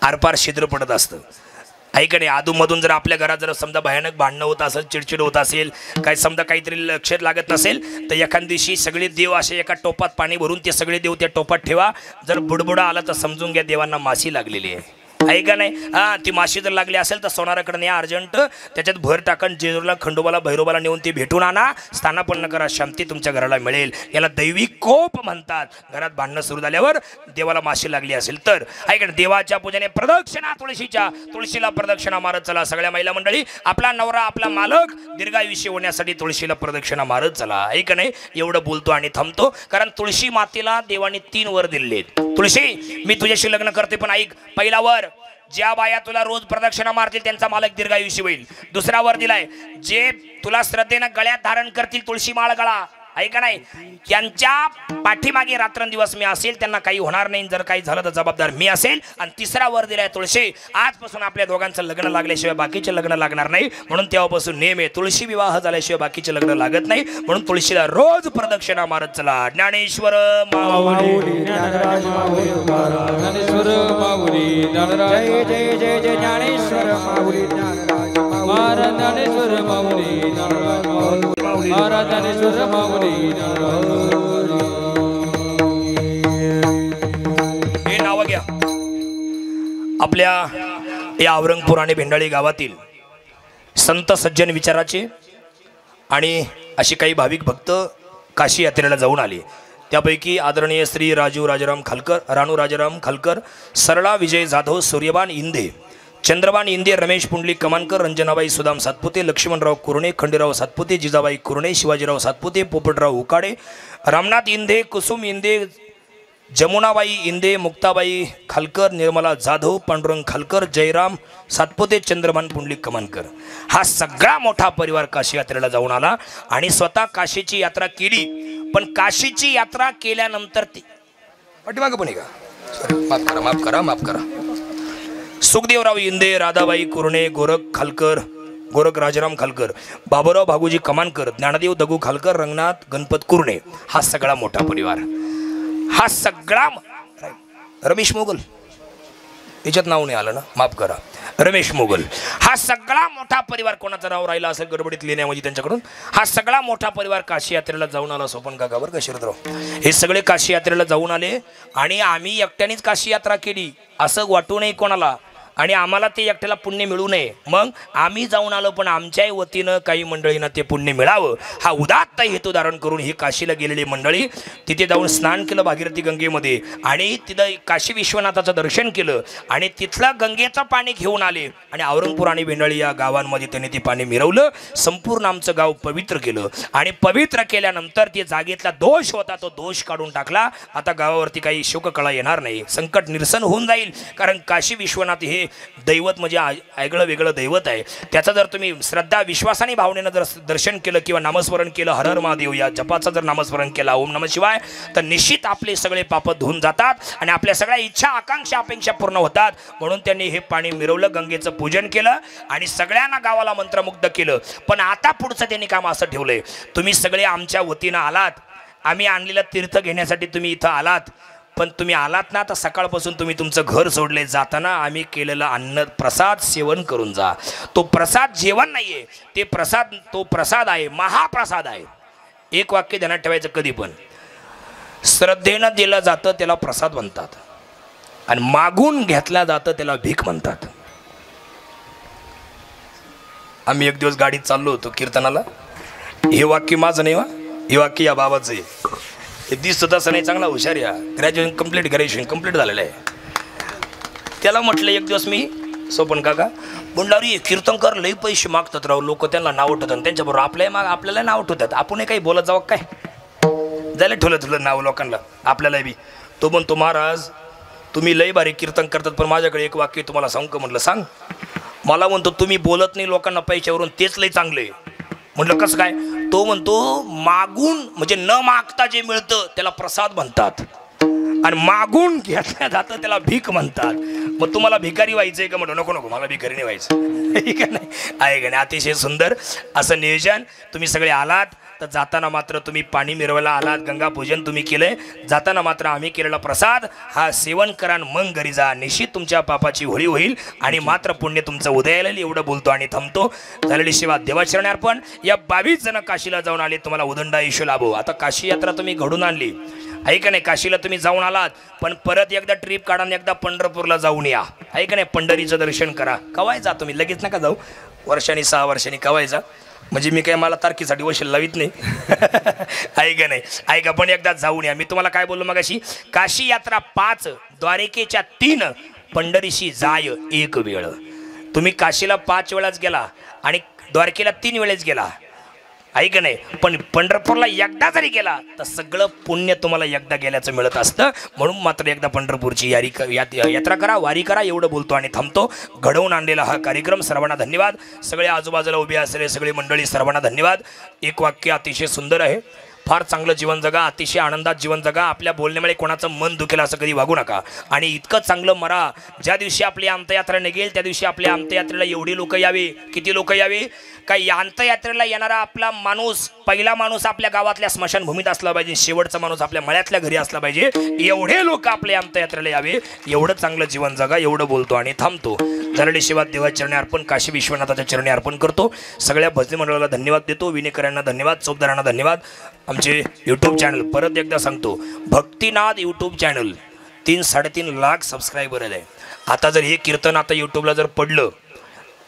आरपार छिद्र पडत असतं. ऐका नाही, अधूनमधून जर आपल्या घरात जर समजा भयानक भांडणं होत असेल, चिडचिड होत असेल, काय समजा काहीतरी लक्ष लागत नसेल, तर एखाद दिवशी सगळे देव असे एका टोपात पाणी भरून ते सगळे देव त्या टोपात ठेवा. जर बुडबुडा आला तर समजून घ्या देवांना माशी लागलेली आहे. आहे का नाही? हा, ती माशी जर लागली असेल तर सोनाराकडे या अर्जंट, त्याच्यात भर टाकन जेजूरला खंडोबाला भैरोबाला नेऊन ती भेटून आणा, स्थानापन्न करा, शांती तुमच्या घराला मिळेल. याला दैवी कोप म्हणतात. घरात भांडणं सुरू झाल्यावर देवाला माशी लागली असेल तर आहे का? देवाच्या पूजेने प्रदक्षिणा तुळशीच्या, तुळशीला प्रदक्षिणा मारत चला. सगळ्या महिला मंडळी, आपला नवरा आपला मालक दीर्घायुष्य होण्यासाठी तुळशीला प्रदक्षिणा मारत चला. आहे का नाही? एवढं बोलतो आणि थांबतो, कारण तुळशी मातेला देवाने 3 वर दिलेत. तुळशी, मी तुझ्याशी लग्न करते, पण ऐक, पहिला वर, ज्या बाया तुला रोज प्रदक्षिणा मारतील त्यांचा मालक दीर्घायुष्य होईल. दुसरा वर दिलाय, जे तुला श्रद्धेनं गळ्यात धारण करतील तुळशी माळ गळा, आहे का नाही, त्यांच्या पाठीमागे रात्रंदिवस मी असेल, त्यांना काही होणार नाही. जर काही झालं तर जबाबदार मी असेल. आणि तिसरा वर दिलाय, तुळशी, आजपासून आपल्या दोघांचं लग्न लागल्याशिवाय बाकीचे लग्न लागणार नाही. म्हणून तेव्हापासून नेम आहे, तुळशी विवाह झाल्याशिवाय बाकीचे लग्न लागत नाही. म्हणून तुळशीला रोज प्रदक्षिणा मारत चला. ज्ञानेश्वर माऊली, ज्ञानराज माऊली, ज्ञानेश्वर माऊली, जय जय जय जय ज्ञानेश्वर माऊली, महाराज ज्ञानेश्वर माऊली, महाराज ज्ञानेश्वर माऊली. हे नाव घ्या. आपल्या या औरंगपूर आणि भेंडाळी गावातील संत सज्जन विचाराचे आणि अशी काही भाविक भक्त काशी यात्रेला जाऊन आले. त्यापैकी आदरणीय श्री राजूराजाराम खालकर, राणू राजाराम खालकर, सरळा विजय जाधव, सूर्यबान इंदे, चंद्रबान इंदे, रमेश पुंडलिक कमानकर, रंजनाबाई सुदाम सातपुते, लक्ष्मणराव कुरणे, खंडेराव सातपुते, जिजाबाई कुरणे, शिवाजीराव सातपुते, पोपटराव उकाडे, रामनाथ इंदे, कुसुम इंदे, जमुनाबाई इंदे, मुक्ताबाई खालकर, निर्मला जाधव, पांडुरंग खालकर, जयराम सातपुते, चंद्रबान पुंडलिक कमानकर, हा सगळा मोठा परिवार काशी यात्रेला जाऊन आला आणि स्वतः काशीची यात्रा केली. पण काशीची यात्रा केल्यानंतर ती पाठीमागं पण का, माफ करा. सुखदेवराव इंदे, राधाबाई कुरणे, गोरख खालकर, गोरख राजाराम खालकर, बाबूराव भागोजी कमानकर, ज्ञानदेव दगू खालकर, रंगनाथ गणपत कुरणे, हा सगळा मोठा परिवार, हा सगळा रमेश मोगल, याच्यात नाव नाही आलं ना, माफ करा, रमेश मोगल, हा सगळा मोठा परिवार, कोणाचं नाव राहिलं असेल गडबडीत लिहिण्यामध्ये त्यांच्याकडून, हा सगळा मोठा परिवार काशी यात्रेला जाऊन आला. सोपन काकावर का शिरदराव, हे सगळे काशी यात्रेला जाऊन आले आणि आम्ही एकट्यानेच काशी यात्रा केली असं वाटू नये कोणाला, आणि आम्हाला ते एकट्याला पुण्य मिळू नये. मग आम्ही जाऊन आलो, पण आमच्याही वतीनं काही मंडळींना ते पुण्य मिळावं हा उदात्त हेतू धारण करून ही काशीला गेलेली मंडळी तिथे जाऊन स्नान केलं भागीरथी गंगेमध्ये, आणि तिथं काशी विश्वनाथाचं दर्शन केलं आणि तिथलं गंगेचं पाणी घेऊन आले आणि औरंगपूर आणि भेंडाळी या गावांमध्ये त्यांनी ते पाणी मिरवलं. संपूर्ण आमचं गाव पवित्र केलं आणि पवित्र केल्यानंतर ते जागेतला दोष होता तो दोष काढून टाकला. आता गावावरती काही शोककळा येणार नाही, संकट निरसन होऊन जाईल. कारण काशी विश्वनाथ हे दैवत म्हणजे आगळं वेगळं दैवत आहे. त्याचं जर तुम्ही श्रद्धा विश्वासाने भावनेनं जर दर्शन केलं किंवा नामस्मरण केलं, हर हर महादेव या जपाचं जर नामस्मरण केलं, ओम नमः शिवाय, तर निश्चित आपले सगळे पाप धुवून जातात आणि आपल्या सगळ्या इच्छा आकांक्षा अपेक्षा पूर्ण होतात. म्हणून त्यांनी हे पाणी मिरवलं, गंगेचं पूजन केलं आणि सगळ्यांना गावाला मंत्रमुग्ध केलं. पण आता पुढचं त्यांनी काम असं ठेवलंय, तुम्ही सगळे आमच्या वतीनं आलात, आम्ही आणलेलं तीर्थ घेण्यासाठी तुम्ही इथं आलात, पण तुम्ही आलात ना, तर सकाळपासून तुम्ही तुमचं घर सोडले, जाताना आम्ही केलेलं अन्न प्रसाद सेवन करून जा. तो प्रसाद जेवण नाहीये, ते प्रसाद, तो प्रसाद आहे, महाप्रसाद आहे. एक वाक्य ध्यानात ठेवायचं, कधी पण श्रद्धेनं दिलं जातं त्याला प्रसाद म्हणतात आणि मागून घेतलं जातं त्याला भीक म्हणतात. आम्ही एक दिवस गाडीत चाललो होतो कीर्तनाला, हे वाक्य माझं नाही, हे वाक्य या बाबाचं आहे. हे दिसत असं नाही, चांगला हुशार या, ग्रॅज्युएशन कंप्लीट झालेलं आहे. त्याला म्हटलं एक दिवस मी, सोपन काका बुंडारी कीर्तनकर लई पैसे मागतात राव, लोक त्यांना नाव ठेवतात, त्यांच्याबरोबर आपल्याला नाव ठेवतात, आपण काही बोलत जावं काय, जायला ठेवलं नाव लोकांना आपल्याला बी. तो म्हणतो महाराज तुम्ही लई भारी कीर्तन करतात, पण माझ्याकडे एक वाक्य तुम्हाला सांगू का? म्हटलं सांग. मला म्हणतो तुम्ही बोलत नाही लोकांना पैशावरून, तेच लई चांगलं आहे. म्हटलं कसं काय? तो म्हणतो मागून म्हणजे न मागता जे मिळतं त्याला प्रसाद म्हणतात आणि मागून घेतलं जातं त्याला भीक म्हणतात. मग तुम्हाला भिकारी व्हायचंय का? म्हटलं नको मला भिकारी नाही व्हायचं. ठीक आहे, नाही आहे का नाही? अतिशय सुंदर असं नियोजन. तुम्ही सगळे आलात, तर जाताना मात्र तुम्ही पाणी मिरवायला आलात, गंगा पूजन तुम्ही केलंय, जाताना मात्र आम्ही केलेला प्रसाद हा सेवन करा, मग घरी जा. निश्चित तुमच्या पापाची होळी होईल आणि मात्र पुण्य तुमचं उदयाला येईल. एवढं बोलतो आणि थांबतो. झालेली सेवा देवाचरणी अर्पण. या 22 जण काशीला जाऊन आले, तुम्हाला उदंड आयुष्य लाभो. आता काशी यात्रा तुम्ही घडून आणली, आहे का नाही? काशीला तुम्ही जाऊन आलात, पण परत एकदा ट्रिप काढा आणि एकदा पंढरपूरला जाऊन या. आहे का नाही? पंढरीचं दर्शन करा. कवाय जा तुम्ही, लगेच नका जाऊ, वर्षांनी 6 वर्षांनी कवाय जा. म्हणजे मी काय मला तारखेसाठी वशील लावित नाही. आहे का नाही? ऐका, पण एकदा जाऊन या. मी तुम्हाला काय बोललो मगाशी, काशी यात्रा 5, द्वारकेच्या 3, पंढरीशी जाय 1 वेळ. तुम्ही काशीला 5 वेळाच गेला आणि द्वारकेला 3 वेळेस गेला, आहे का नाही? पण पंढरपूरला एकदा जरी गेला तर सगळं पुण्य तुम्हाला एकदा गेल्याचं मिळत असतं. म्हणून मात्र एकदा पंढरपूरची यात्रा करा, वारी करा, एवढं बोलतो आणि थांबतो. घडवून आणलेला हा कार्यक्रम सर्वांना धन्यवाद. सगळे आजूबाजूला उभे असलेले सगळी मंडळी सर्वांना धन्यवाद. एक वाक्य अतिशय सुंदर आहे, फार चांगलं जीवन जगा, अतिशय आनंदात जीवन जगा. आपल्या बोलण्यामुळे कोणाचं मन दुखेल असं कधी वागू नका आणि इतकं चांगलं मरा. ज्या दिवशी आपली अंत्ययात्रा निघेल त्या दिवशी आपल्या अंत्ययात्रेला एवढी लोक यावे. किती लोक यावे? काय या अंत्ययात्रेला येणारा आपला माणूस, पहिला माणूस आपल्या गावातल्या स्मशानभूमीत असला पाहिजे, शेवटचा माणूस आपल्या मळ्यातल्या घरी असला पाहिजे. एवढे लोक आपल्या अंत्ययात्रेला यावे. एवढं चांगलं जीवन जगा, एवढं बोलतो आणि थांबतो. झालेली सेवा देवाच्या चरणी अर्पण, काशी विश्वनाथाच्या चरणी अर्पण करतो. सगळ्या भजनी मंडळाला धन्यवाद देतो, विनेकरांना धन्यवाद, चौकदारांना धन्यवाद. आमचे यूट्यूब चॅनल परत एकदा सांगतो, Bhaktinath YouTube channel 3-3.5 lakh subscriber आहे. आता जर हे कीर्तन आता यूट्यूबला जर पडलं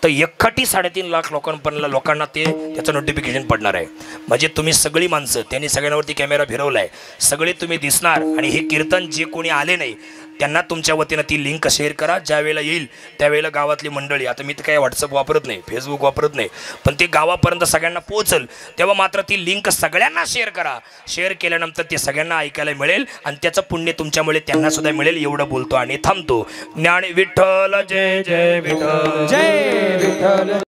तर एकखटी 3.5 लाख लोकांना ते त्याचं नोटिफिकेशन पडणार आहे. म्हणजे तुम्ही सगळी माणसं, त्यांनी सगळ्यांवरती कॅमेरा फिरवला आहे, सगळे तुम्ही दिसणार. आणि हे कीर्तन जे कोणी आले नाही त्यांना तुमच्या वतीनं ती लिंक शेअर करा. ज्या वेळेला येईल त्यावेळेला गावातली मंडळी, आता मी तर काही व्हॉट्सअप वापरत नाही, फेसबुक वापरत नाही, पण ते गावापर्यंत सगळ्यांना पोहोचल तेव्हा मात्र ती लिंक सगळ्यांना शेअर करा. शेअर केल्यानंतर ते सगळ्यांना ऐकायला मिळेल आणि त्याचं पुण्य तुमच्यामुळे त्यांना सुद्धा मिळेल. एवढं बोलतो आणि थांबतो. ज्ञान विठ्ठल जय जय विठ्ठल, जय विठ्ठल.